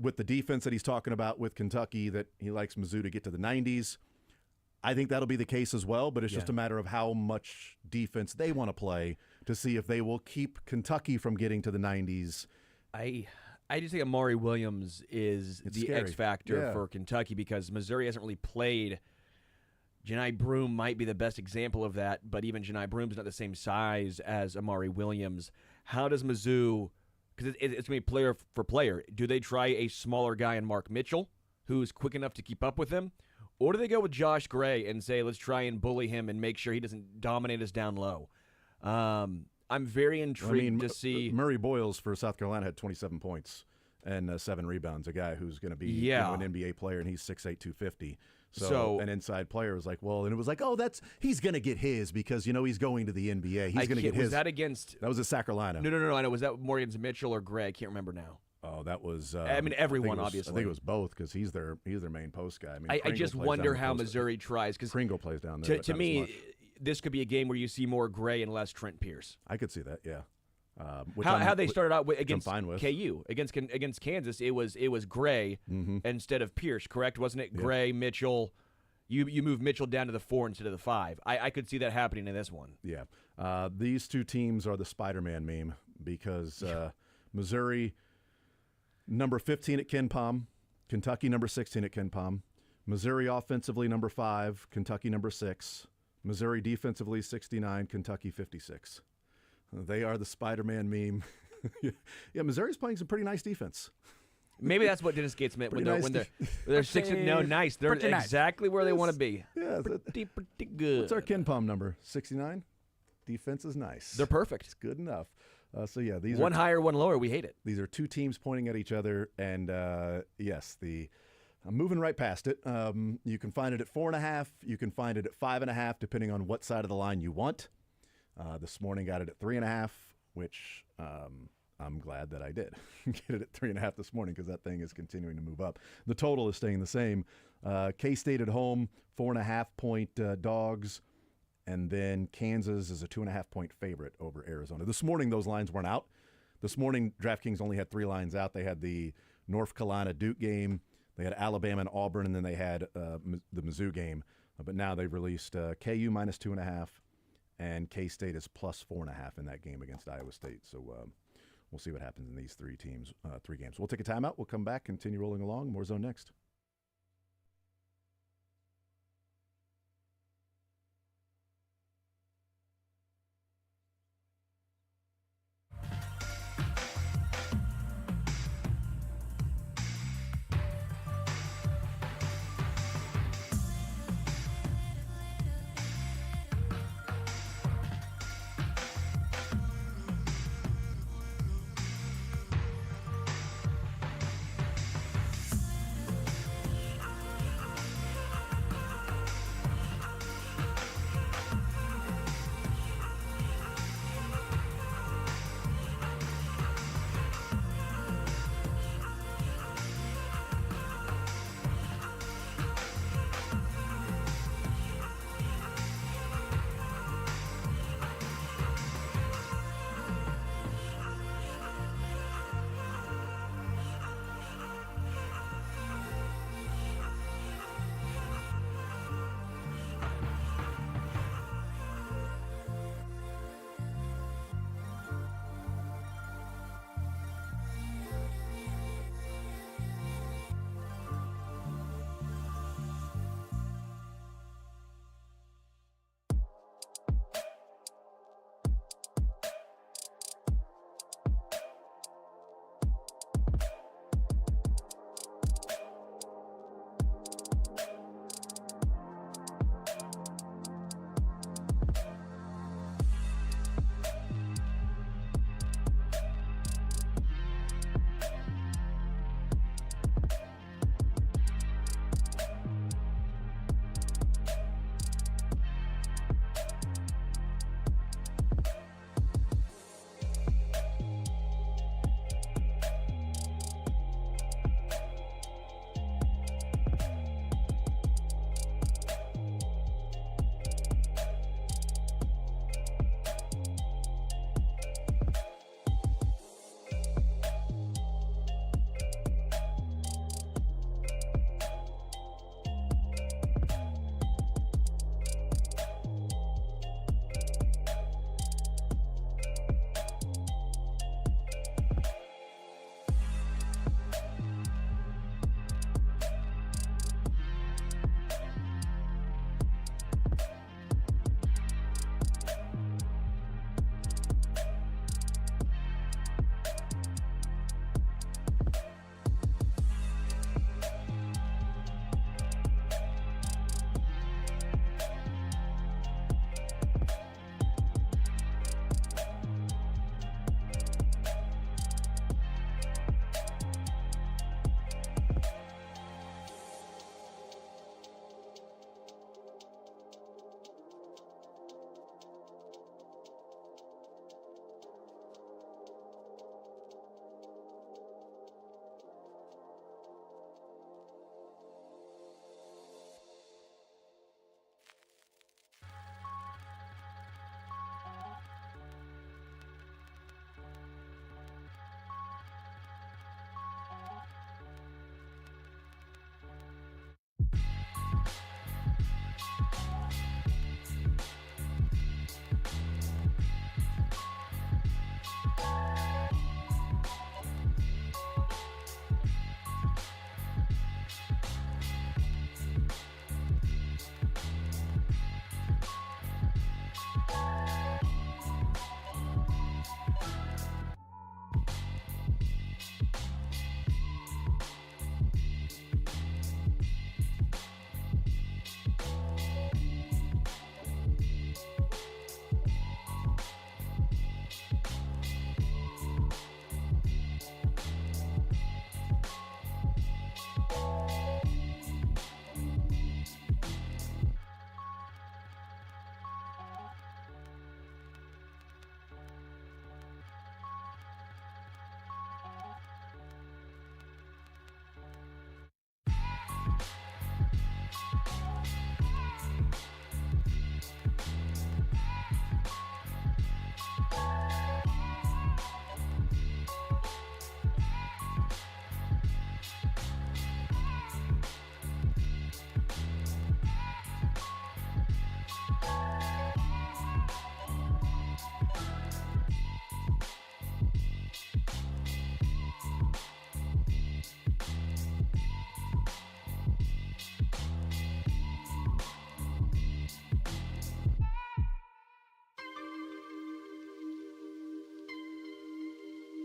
with the defense that he's talking about with Kentucky, that he likes Mizzou to get to the 90s, I think that'll be the case as well. But it's just a matter of how much defense they want to play to see if they will keep Kentucky from getting to the 90s. I just think Amari Williams is the scary. X factor for Kentucky, because Missouri hasn't really played. Janai Broome might be the best example of that, but even Janai Broome's not the same size as Amari Williams. How does Mizzou, because it's going to be player for player, do they try a smaller guy in Mark Mitchell who's quick enough to keep up with him? Or do they go with Josh Gray and say, let's try and bully him and make sure he doesn't dominate us down low? I'm very intrigued to see. Murray Boyles for South Carolina had 27 points. and 7 rebounds. A guy who's going to be an NBA player, and he's 6'8", 250. So an inside player was like, well, and it was like, oh, he's going to get his because, he's going to the NBA. He's going to get his. Was that against? That was at Sacramento. No. I know. Was that more against Mitchell or Gray? I can't remember now. Oh, that was. Everyone, obviously. I think it was both because he's their main post guy. I just wonder how Missouri tries because Pringle plays down there. To me, this could be a game where you see more Gray and less Trent Pierce. I could see that. Yeah. How they started out against with. KU against Kansas, it was Gray instead of Pierce, correct? Wasn't it? Gray, Mitchell. You move Mitchell down to the 4 instead of the 5. I could see that happening in this one. Yeah. These two teams are the Spider-Man meme because Missouri, number 15 at KenPom, Kentucky, number 16 at KenPom. Missouri offensively, number 5, Kentucky, number 6. Missouri defensively, 69, Kentucky, 56. They are the Spider-Man meme. Yeah, Missouri's playing some pretty nice defense. Maybe that's what Dennis Gates meant when they're 6. No, nice. They're exactly where they want to be. Yeah, pretty good. What's our KenPom number? 69. Defense is nice. They're perfect. It's good enough. These one higher, one lower. We hate it. These are two teams pointing at each other, and I'm moving right past it. You can find it at 4.5. You can find it at 5.5, depending on what side of the line you want. This morning got it at 3.5, which I'm glad that I did get it at 3.5 this morning because that thing is continuing to move up. The total is staying the same. K-State at home, 4.5-point dogs. And then Kansas is a 2.5-point favorite over Arizona. This morning, those lines weren't out. This morning, DraftKings only had 3 lines out. They had the North Carolina-Duke game. They had Alabama and Auburn, and then they had the Mizzou game. But now they've released KU minus 2.5, and K-State is plus 4.5 in that game against Iowa State. So we'll see what happens in these 3 games. We'll take a timeout. We'll come back, continue rolling along. More Zone next.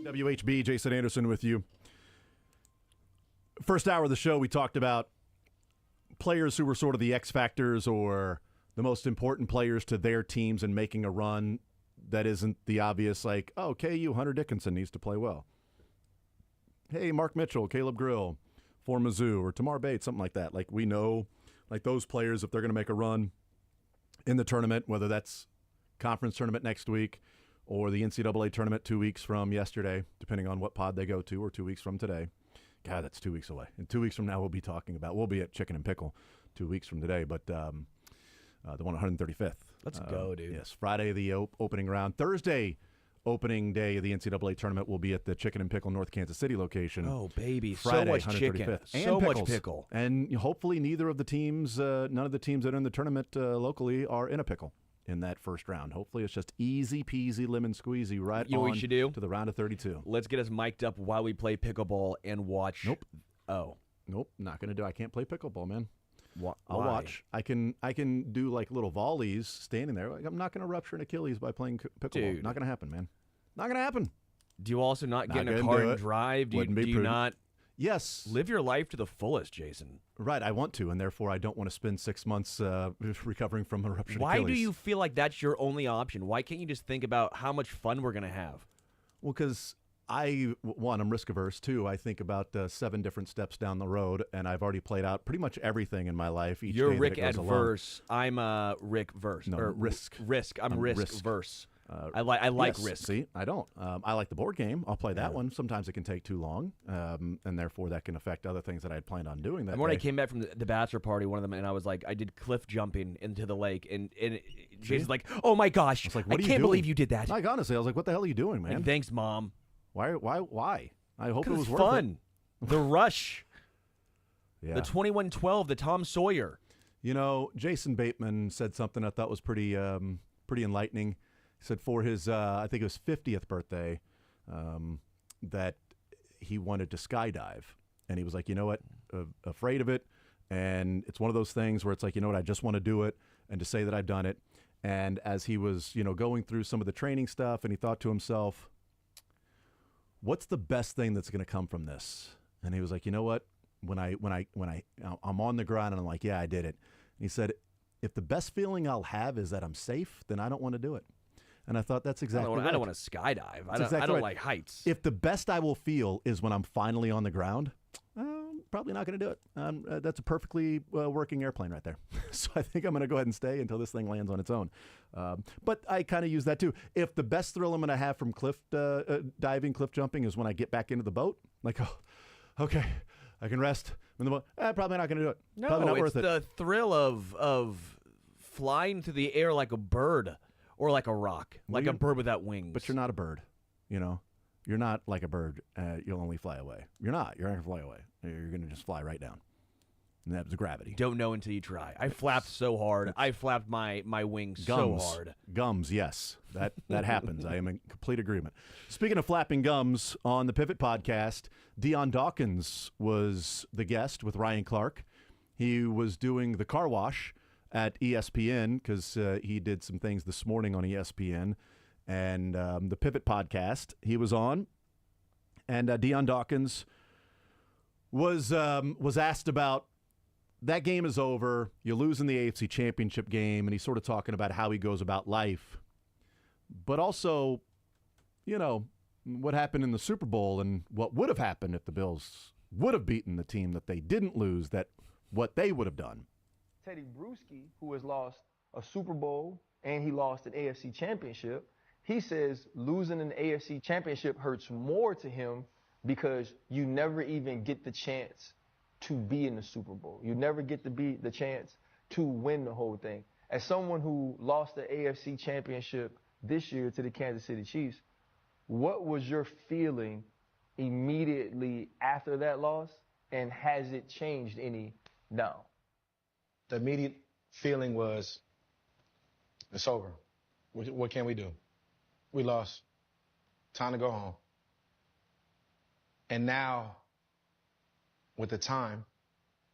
WHB, Jason Anderson with you. First hour of the show, we talked about players who were sort of the X factors or the most important players to their teams and making a run that isn't the obvious, like, oh, KU, Hunter Dickinson needs to play well. Hey, Mark Mitchell, Caleb Grill for Mizzou, or Tamar Bates, something like that. Like, we know, like, those players, if they're going to make a run in the tournament, whether that's conference tournament next week or the NCAA tournament 2 weeks from yesterday, depending on what pod they go to, or 2 weeks from today. God, that's 2 weeks away. And 2 weeks from now, we'll be at Chicken and Pickle 2 weeks from today, but the one 135th. Let's go, dude. Yes, Friday, the opening round. Thursday, opening day of the NCAA tournament will be at the Chicken and Pickle North Kansas City location. Oh, baby. Friday, so much chicken. And So pickles. much pickle. And hopefully neither of the teams, none of the teams that are in the tournament locally are in a pickle in that first round. Hopefully it's just easy peasy lemon squeezy right You know what on we should do? to the round of 32. Let's get us mic'd up while we play pickleball and watch. Nope. Oh. Nope, not going to do. I can't play pickleball, man. Why? I'll watch. I can do like little volleys standing there. Like, I'm not going to rupture an Achilles by playing pickleball. Dude. Not going to happen, man. Not going to happen. Do you also not get in a gonna car do and it. drive? Do Wouldn't be you prudent. not Yes. live your life to the fullest, Jason? Right, I want to, and therefore I don't want to spend 6 months recovering from a ruptured Why Achilles. do you feel like that's your only option? Why can't you just think about how much fun we're going to have? Well, because I'm risk averse. Two, I think about 7 different steps down the road, and I've already played out pretty much everything in my life. Each You're day Rick that it goes adverse. I'm Rick verse. No, or risk. Risk. I'm risk, risk. verse. I like yes, risk. See, I don't. I like the board game. I'll play that one. Sometimes it can take too long, and therefore that can affect other things that I had planned on doing that And when I day. came back from the bachelor party, one of them, and I was like, I did cliff jumping into the lake, and Jason's like, oh my gosh, I was like, I what are you can't doing? believe you did that. Like, honestly, I was like, what the hell are you doing, man? And thanks, Mom. Why? I hope it 'Cause was it's worth fun. The rush. Yeah. The 2112, the Tom Sawyer. You know, Jason Bateman said something I thought was pretty enlightening. He said for his, I think it was 50th birthday, that he wanted to skydive. And he was like, you know what, afraid of it. And it's one of those things where it's like, you know what, I just want to do it and to say that I've done it. And as he was, going through some of the training stuff, and he thought to himself, what's the best thing that's going to come from this? And he was like, you know what, when I'm on the ground and I'm like, yeah, I did it. And he said, if the best feeling I'll have is that I'm safe, then I don't want to do it. And I thought that's exactly right. I don't want to skydive. I exactly don't right. like heights. If the best I will feel is when I'm finally on the ground, I'm probably not going to do it. That's a perfectly working airplane right there. So I think I'm going to go ahead and stay until this thing lands on its own. But I kind of use that too. If the best thrill I'm going to have from cliff jumping is when I get back into the boat, like, oh, okay, I can rest in the boat. Probably not going to do it. No, probably not worth it's it. the thrill of flying through the air like a bird or like a rock, like a bird without wings. But you're not a bird, You're not like a bird. You'll only fly away. You're not. You're not going to fly away. You're going to just fly right down. And that's gravity. Don't know until you try. I flapped so hard. I flapped my wings Gums. so hard. Gums, yes. That happens. I am in complete agreement. Speaking of flapping gums, on the Pivot podcast, Dion Dawkins was the guest with Ryan Clark. He was doing the car wash at ESPN because he did some things this morning on ESPN. And the Pivot podcast he was on. And Dion Dawkins was asked about, that game is over. You lose in the AFC Championship game, and he's sort of talking about how he goes about life. But also, what happened in the Super Bowl and what would have happened if the Bills would have beaten the team that they didn't lose, that what they would have done. Teddy Bruschi, who has lost a Super Bowl and he lost an AFC Championship, he says losing an AFC Championship hurts more to him because you never even get the chance to be in the Super Bowl. You never get to be the chance to win the whole thing. As someone who lost the AFC Championship this year to the Kansas City Chiefs, what was your feeling immediately after that loss, and has it changed any now? The immediate feeling was, it's over. What can we do? We lost. Time to go home. And now, with the time,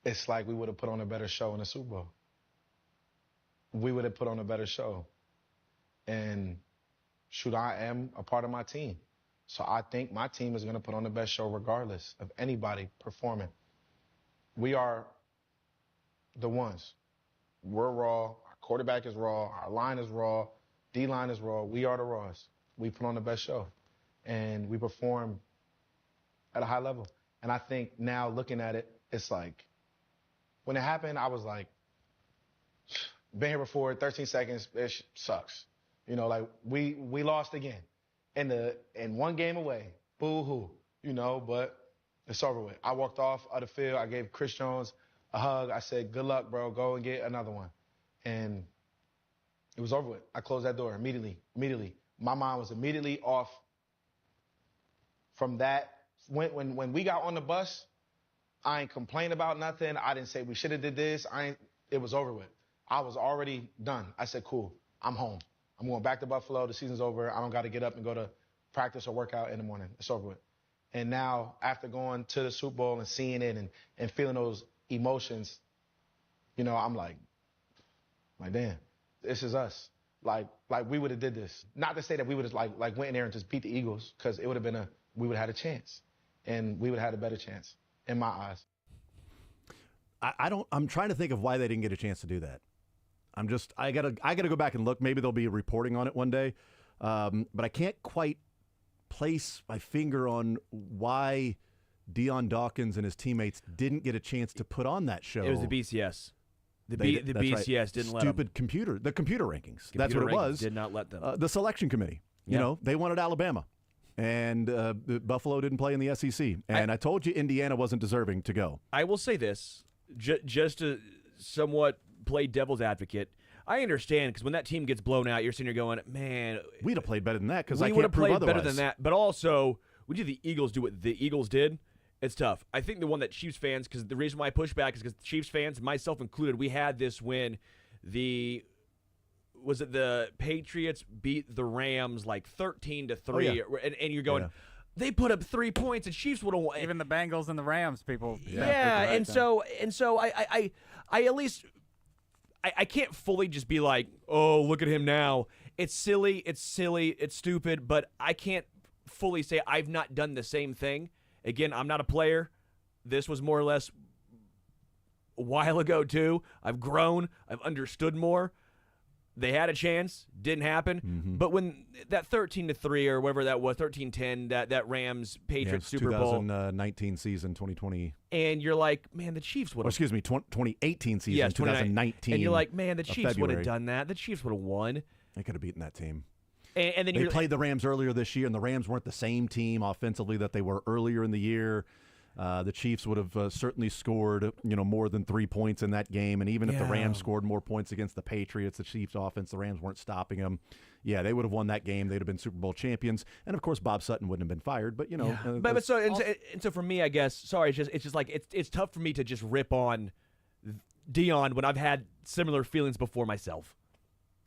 it's like we would have put on a better show in the Super Bowl. We would have put on a better show. And shoot, I am a part of my team. So I think my team is going to put on the best show regardless of anybody performing. We are the ones. We're raw. Our quarterback is raw. Our line is raw. D-line is raw. We are the Raws. We put on the best show. And we perform at a high level. And I think now looking at it, it's like, when it happened, I was like, been here before, 13 seconds, it sucks. You know, like we lost again. And one game away, boo-hoo, you know, but it's over with. I walked off of the field. I gave Chris Jones a hug. I said, good luck, bro. Go and get another one. And it was over with. I closed that door immediately. My mind was immediately off from that. When we got on the bus, I ain't complain about nothing. I didn't say we should have did this. It was over with. I was already done. I said, cool, I'm home. I'm going back to Buffalo. The season's over. I don't got to get up and go to practice or work out in the morning. It's over with. And now, after going to the Super Bowl and seeing it and feeling those emotions, you know, I'm like, damn, this is us. Like we would have did this. Not to say that we would have like went in there and just beat the Eagles, because it would have been we would have had a chance, and we would have had a better chance in my eyes. I'm trying to think of why they didn't get a chance to do that. I gotta go back and look. Maybe they'll be reporting on it one day, but I can't quite place my finger on why Deion Dawkins and his teammates didn't get a chance to put on that show. It was the BCS. The BCS right. didn't let them. Stupid computer. The computer rankings. That's what it was. Did not let them. The selection committee. You know, they wanted Alabama. And Buffalo didn't play in the SEC. And I told you Indiana wasn't deserving to go. I will say this, just to somewhat play devil's advocate. I understand, because when that team gets blown out, you're sitting here going, man. We'd have played better than that, because I we can't would have prove played otherwise. better than that. But also, we did the Eagles do what the Eagles did. It's tough. I think the one that Chiefs fans, because the reason why I push back is because Chiefs fans, myself included, we had this when the Patriots beat the Rams like 13-3, Oh, yeah. and you're going, they put up 3 points and Chiefs would have won. Even the Bengals and the Rams, people. Yeah, and so I at least I can't fully just be like, oh, look at him now. It's silly, it's stupid, but I can't fully say I've not done the same thing. Again, I'm not a player. This was more or less a while ago, too. I've grown. I've understood more. They had a chance. Didn't happen. Mm-hmm. But when that 13-3 or whatever that was, 13-10, that Rams-Patriots Super Bowl. 2019 season, 2020. And you're like, man, the Chiefs would have. 2018 season, yes, 2019. And you're like, man, the Chiefs would have February. done that. The Chiefs would have won. They could have beaten that team. And then they played the Rams earlier this year, and the Rams weren't the same team offensively that they were earlier in the year. The Chiefs would have certainly scored, more than 3 points in that game. And even if the Rams scored more points against the Patriots, the Chiefs' offense, the Rams weren't stopping them. Yeah, they would have won that game. They'd have been Super Bowl champions. And of course, Bob Sutton wouldn't have been fired. But so for me, I guess. Sorry, it's just like it's tough for me to just rip on Deion when I've had similar feelings before myself.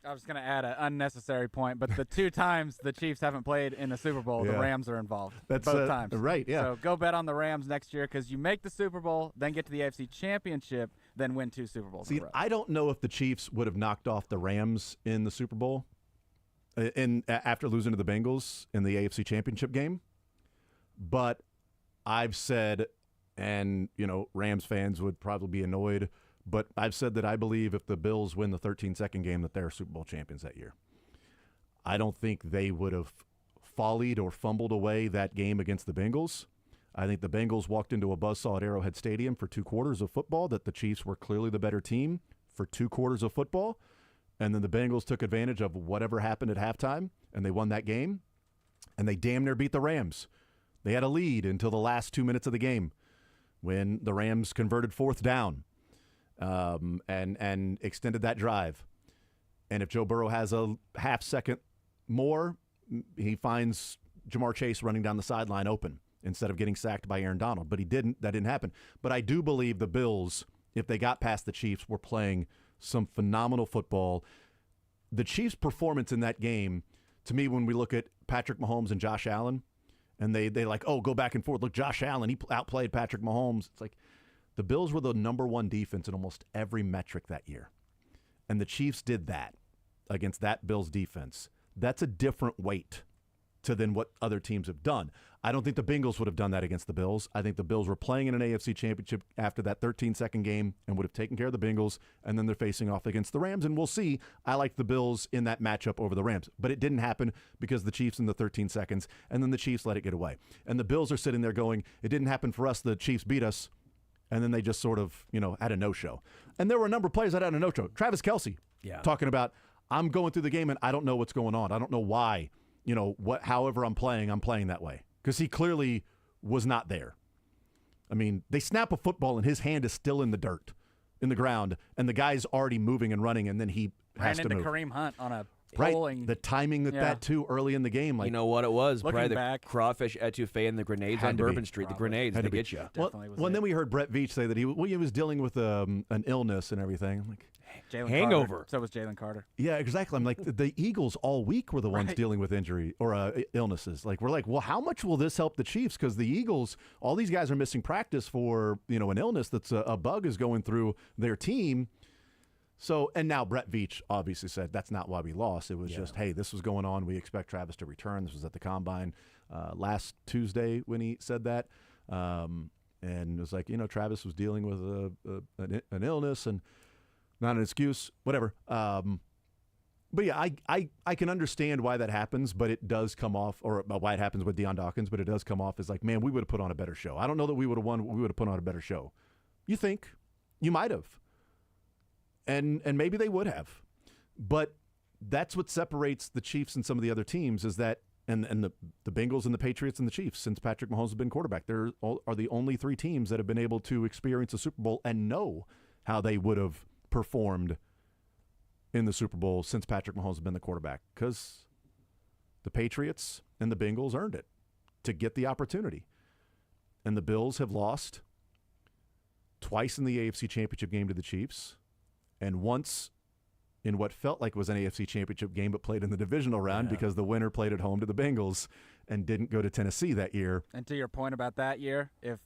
I was going to add an unnecessary point, but the 2 times the Chiefs haven't played in the Super Bowl, the Rams are involved. That's both times. Right, yeah. So go bet on the Rams next year, because you make the Super Bowl, then get to the AFC Championship, then win 2 Super Bowls in a row. I don't know if the Chiefs would have knocked off the Rams in the Super Bowl after losing to the Bengals in the AFC Championship game. But I've said, and, Rams fans would probably be annoyed, but I've said that I believe if the Bills win the 13-second game that they're Super Bowl champions that year. I don't think they would have follied or fumbled away that game against the Bengals. I think the Bengals walked into a buzzsaw at Arrowhead Stadium for 2 quarters of football, that the Chiefs were clearly the better team for 2 quarters of football, and then the Bengals took advantage of whatever happened at halftime, and they won that game, and they damn near beat the Rams. They had a lead until the last 2 minutes of the game when the Rams converted 4th down. And extended that drive. And if Joe Burrow has a half second more, he finds Jamar Chase running down the sideline open instead of getting sacked by Aaron Donald. But he didn't. That didn't happen. But I do believe the Bills, if they got past the Chiefs, were playing some phenomenal football. The Chiefs' performance in that game, to me, when we look at Patrick Mahomes and Josh Allen, and they like, oh, go back and forth. Look, Josh Allen, he outplayed Patrick Mahomes. It's like, the Bills were the number 1 defense in almost every metric that year. And the Chiefs did that against that Bills defense. That's a different weight to then what other teams have done. I don't think the Bengals would have done that against the Bills. I think the Bills were playing in an AFC championship after that 13-second game and would have taken care of the Bengals, and then they're facing off against the Rams, and we'll see. I like the Bills in that matchup over the Rams, but it didn't happen because the Chiefs in the 13 seconds, and then the Chiefs let it get away. And the Bills are sitting there going, it didn't happen for us, the Chiefs beat us, and then they just sort of, had a no-show. And there were a number of players that had a no-show. Travis Kelce talking about, I'm going through the game and I don't know what's going on. I don't know why, however I'm playing that way. Because he clearly was not there. I mean, they snap a football and his hand is still in the dirt, in the ground, and the guy's already moving and running, and then he has to move. Ran into Kareem Hunt on a right. pulling. The timing with that, too, early in the game. Like, you know what it was? Looking Probably back, the crawfish etouffee and the grenades on Bourbon Street. The grenades, they get you. Well, and then we heard Brett Veach say that he was dealing with an illness and everything. I'm like, hangover. Carter. So was Jalen Carter. Yeah, exactly. I'm like, the Eagles all week were the ones dealing with injury or illnesses. Like, we're like, well, how much will this help the Chiefs? Because the Eagles, all these guys are missing practice for, an illness that's a bug is going through their team. So, and now Brett Veach obviously said that's not why we lost. It was just, hey, this was going on. We expect Travis to return. This was at the Combine last Tuesday when he said that. And it was like, Travis was dealing with an illness and not an excuse, whatever. But yeah, I can understand why that happens, but it does come off, or why it happens with Deion Dawkins, but it does come off as like, man, we would have put on a better show. I don't know that we would have won, but we would have put on a better show. You think? You might have. And maybe they would have. But that's what separates the Chiefs and some of the other teams is that, and the Bengals and the Patriots and the Chiefs, since Patrick Mahomes has been quarterback, there are the only three teams that have been able to experience a Super Bowl and know how they would have performed in the Super Bowl since Patrick Mahomes has been the quarterback, because the Patriots and the Bengals earned it to get the opportunity. And the Bills have lost twice in the AFC Championship game to the Chiefs, and once in what felt like was an AFC Championship game, but played in the divisional round because the winner played at home to the Bengals and didn't go to Tennessee that year. And to your point about that year, if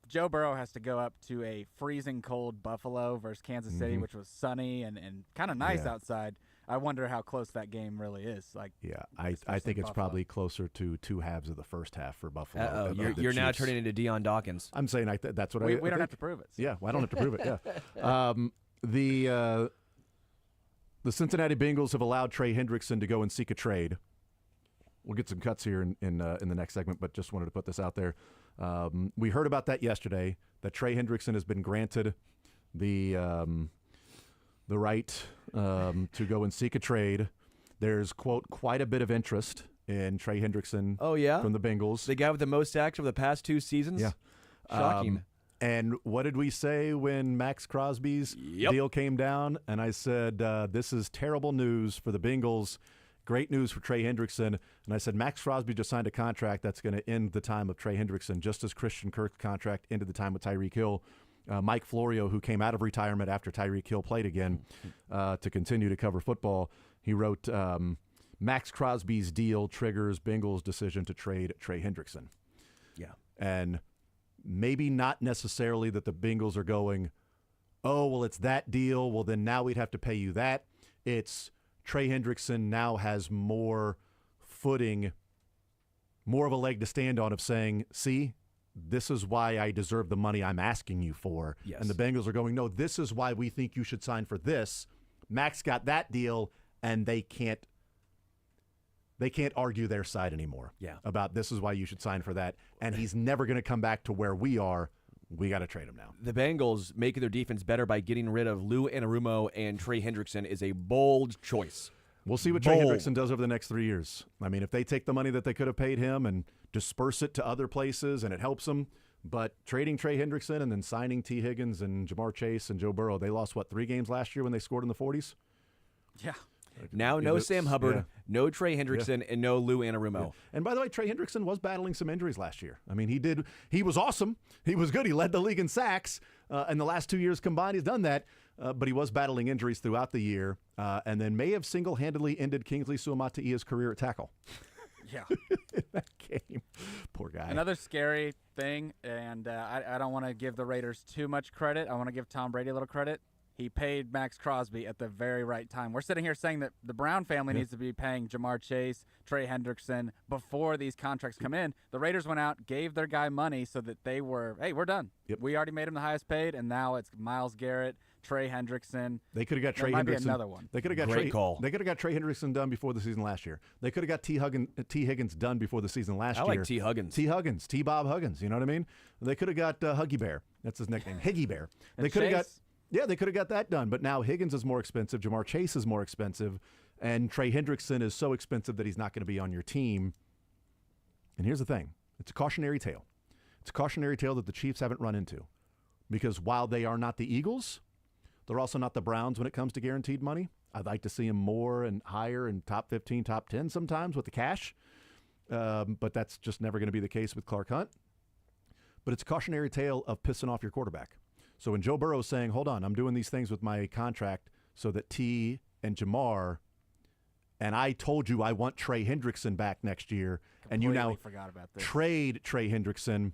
Joe Burrow has to go up to a freezing cold Buffalo versus Kansas City, which was sunny and kind of nice outside, I wonder how close that game really is. Like, I think it's probably closer to two halves of the first half for Buffalo. You're now turning into Deion Dawkins. I'm saying that's what we I don't have to prove it. So. Yeah, well, I don't have to prove it. Yeah. The Cincinnati Bengals have allowed Trey Hendrickson to go and seek a trade. We'll get some cuts here in the next segment, but just wanted to put this out there. We heard about that yesterday, that Trey Hendrickson has been granted the right to go and seek a trade. There's, quote, quite a bit of interest in Trey Hendrickson from the Bengals. The guy with the most sacks over the past 2 seasons? Yeah. Shocking. And what did we say when Max Crosby's deal came down? And I said, this is terrible news for the Bengals. Great news for Trey Hendrickson. And I said, Max Crosby just signed a contract that's going to end the time of Trey Hendrickson, just as Christian Kirk's contract ended the time with Tyreek Hill. Mike Florio, who came out of retirement after Tyreek Hill played again to continue to cover football, he wrote, Max Crosby's deal triggers Bengals' decision to trade Trey Hendrickson. Yeah. And maybe not necessarily that the Bengals are going, oh, well, it's that deal. Well, then now we'd have to pay you that. It's Trey Hendrickson now has more footing, more of a leg to stand on of saying, see, this is why I deserve the money I'm asking you for. Yes. And the Bengals are going, no, this is why we think you should sign for this. Max got that deal, and they can't argue their side anymore about this is why you should sign for that. And he's never going to come back to where we are. We got to trade him now. The Bengals making their defense better by getting rid of Lou Anarumo and Trey Hendrickson is a bold choice. We'll see what Trey Hendrickson does over the next 3 years. I mean, if they take the money that they could have paid him and disperse it to other places and it helps them, but trading Trey Hendrickson and then signing T. Higgins and Jamar Chase and Joe Burrow, they lost, 3 games last year when they scored in the 40s? Yeah. Now no Sam Hubbard, no Trey Hendrickson, and no Lou Anarumo. Yeah. And by the way, Trey Hendrickson was battling some injuries last year. I mean, he was awesome. He was good. He led the league in sacks. In the last 2 years combined, he's done that. But he was battling injuries throughout the year and then may have single-handedly ended Kingsley Suamata'ia's career at tackle. Yeah. In that game. Poor guy. Another scary thing, and I don't want to give the Raiders too much credit. I want to give Tom Brady a little credit. he paid Max Crosby at the very right time. We're sitting here saying that the Brown family needs to be paying Jamar Chase, Trey Hendrickson before these contracts come in. The Raiders went out, gave their guy money so that they were, hey, we're done. We already made him the highest paid, and now it's Myles Garrett, Trey Hendrickson. They could have got Trey might Hendrickson. Be another one. They could have got Great call. They could have got Trey Hendrickson done before the season last year. They could have got T. Higgins done before the season last year. I like T. Huggins. T. Bob Huggins. You know what I mean? They could have got Huggy Bear. That's his nickname, Higgy Bear. They could have got. Yeah, they could have got that done. But now Higgins is more expensive. Jamar Chase is more expensive, and Trey Hendrickson is so expensive that he's not going to be on your team. And here's the thing: it's a cautionary tale. It's a cautionary tale that the Chiefs haven't run into, because while they are not the Eagles, they're also not the Browns when it comes to guaranteed money. I'd like to see them more and higher in top 15, top 10 sometimes with the cash. But that's just never going to be the case with Clark Hunt. But it's a cautionary tale of pissing off your quarterback. So when Joe Burrow's saying, hold on, I'm doing these things with my contract so that T and Jamar, and I told you I want Trey Hendrickson back next year, and you now forgot about this. Trade Trey Hendrickson,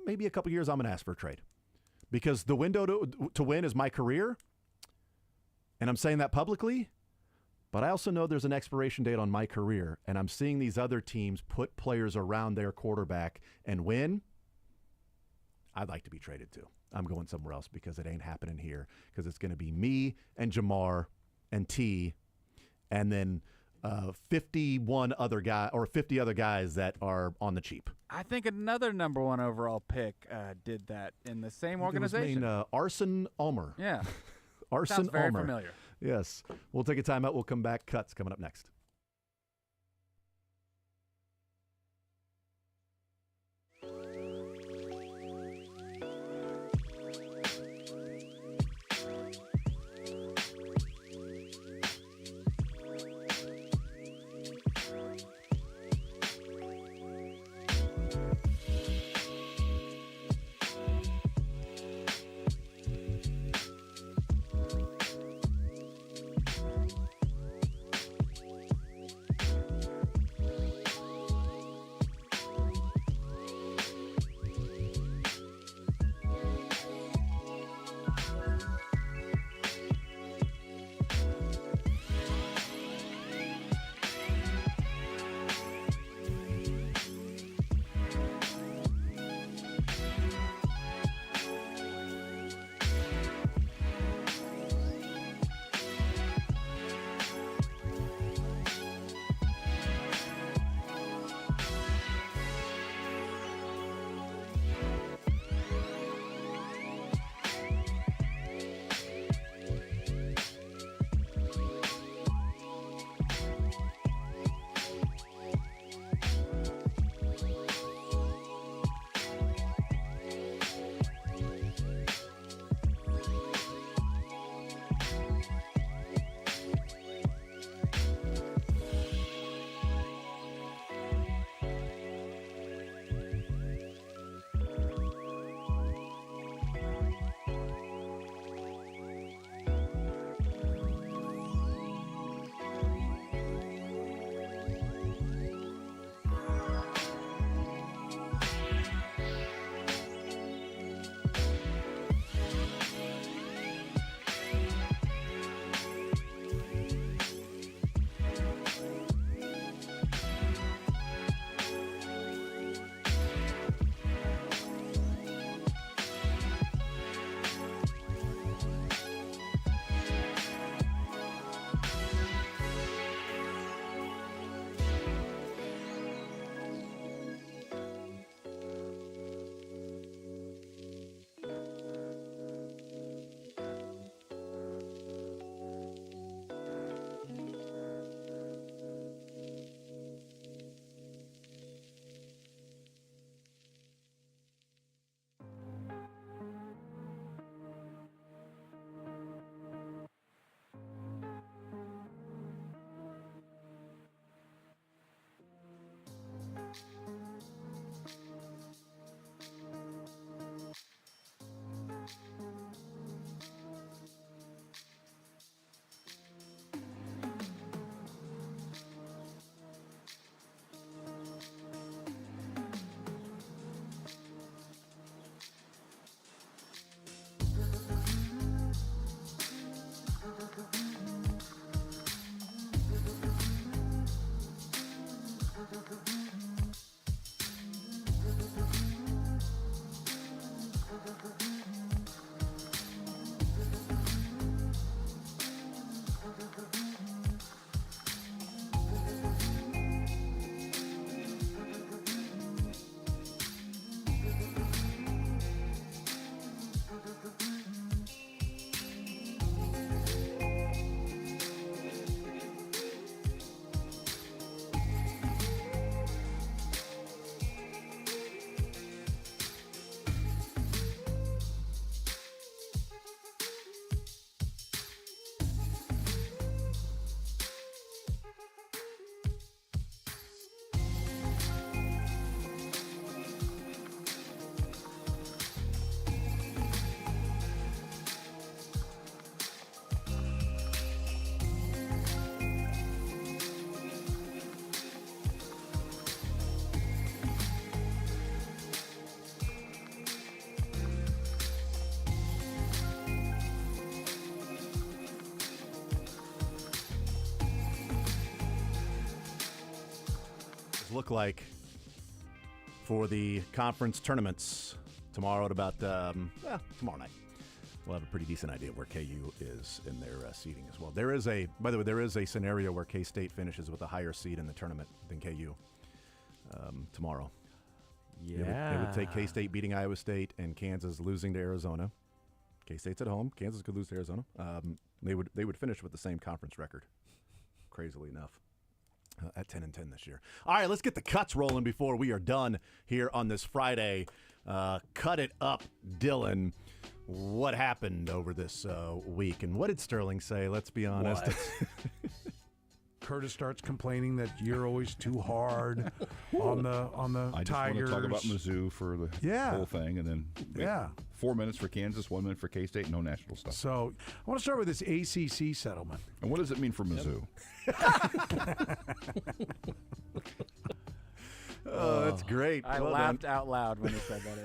maybe a couple years I'm going to ask for a trade. Because the window to win is my career, and I'm saying that publicly, but I also know there's an expiration date on my career, and I'm seeing these other teams put players around their quarterback and win. I'd like to be traded too. I'm going somewhere else because it ain't happening here, because it's going to be me and Jamar and T, and then 51 other guy or 50 other guys that are on the cheap. I think another number 1 overall pick did that in the same organization. Arson Ulmer. Yeah. Arson Sounds very Ulmer. familiar. Yes. We'll take a timeout. We'll come back. Cuts coming up next. look like for the conference tournaments tomorrow at about tomorrow night. We'll have a pretty decent idea where KU is in their seeding as well. By the way, there is a scenario where K-State finishes with a higher seed in the tournament than KU tomorrow. Yeah. They would take K-State beating Iowa State and Kansas losing to Arizona. K-State's at home. Kansas could lose to Arizona. They would finish with the same conference record, crazily enough, at 10-10 this year. All right, let's get the cuts rolling before we are done here on this Friday. Cut it up, Dylan. What happened over this week, and what did Sterling say? Let's be honest. Curtis starts complaining that you're always too hard on the I just Tigers. want to talk about Mizzou for the whole thing, and then 4 minutes for Kansas, 1 minute for K-State, no national stuff. So I want to start with this ACC settlement. And what does it mean for Mizzou? Oh, that's great. I Well laughed done. out loud when he said that.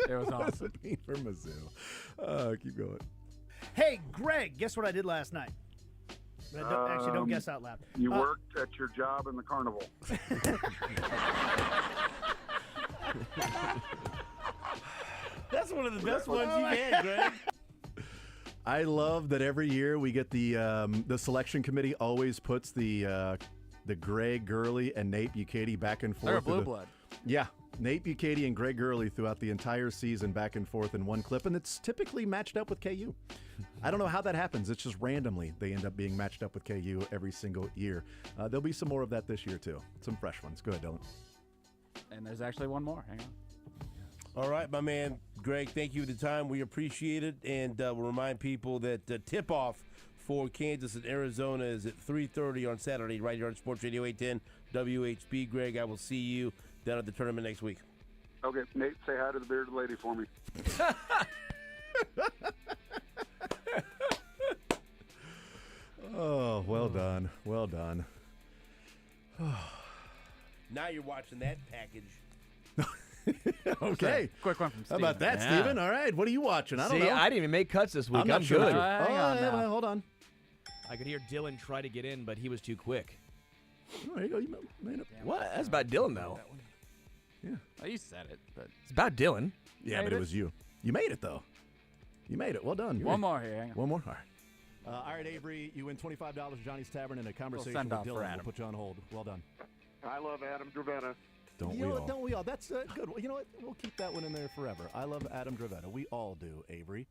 It was What does awesome. it mean for Mizzou? Keep going. Hey, Greg, guess what I did last night? But don't guess out loud. You worked at your job in the carnival. That's one of the best ones you've had, Greg. I love that every year we get the selection committee always puts the Greg Gurley and Nate Bukaty back and forth. They're a blue blood. Yeah, Nate Bukaty and Greg Gurley throughout the entire season back and forth in one clip, and it's typically matched up with KU. I don't know how that happens. It's just randomly they end up being matched up with KU every single year. There'll be some more of that this year, too. Some fresh ones. Go ahead, Dylan. And there's actually one more. Hang on. All right, my man, Greg, thank you for the time. We appreciate it. And we'll remind people that tip-off for Kansas and Arizona is at 3:30 on Saturday right here on Sports Radio 810 WHB. Greg, I will see you down at the tournament next week. Okay, Nate, say hi to the bearded lady for me. Oh, well done. Well done. Now you're watching that package. Okay. Quick one from How Steven. about that, Yeah. Steven? All right. What are you watching? I don't See, know. I didn't even make cuts this week. I'm not sure. good. Hang on yeah, now. well, hold on. I could hear Dylan try to get in, but he was too quick. Oh, there you go. You made it. What? That's about Dylan, though. Oh, you said it, but It's about Dylan. Yeah, Made but it it. was you. You made it, though. You made it. Well done. one more here. Hang on. One more. All right. All right, Avery, you win $25 at Johnny's Tavern and a conversation with send-off Dylan. for We'll Adam. put you on hold. Well done. I love Adam Dravetta. Don't we all? That's good. You know what? We'll keep that one in there forever. I love Adam Dravetta. We all do, Avery.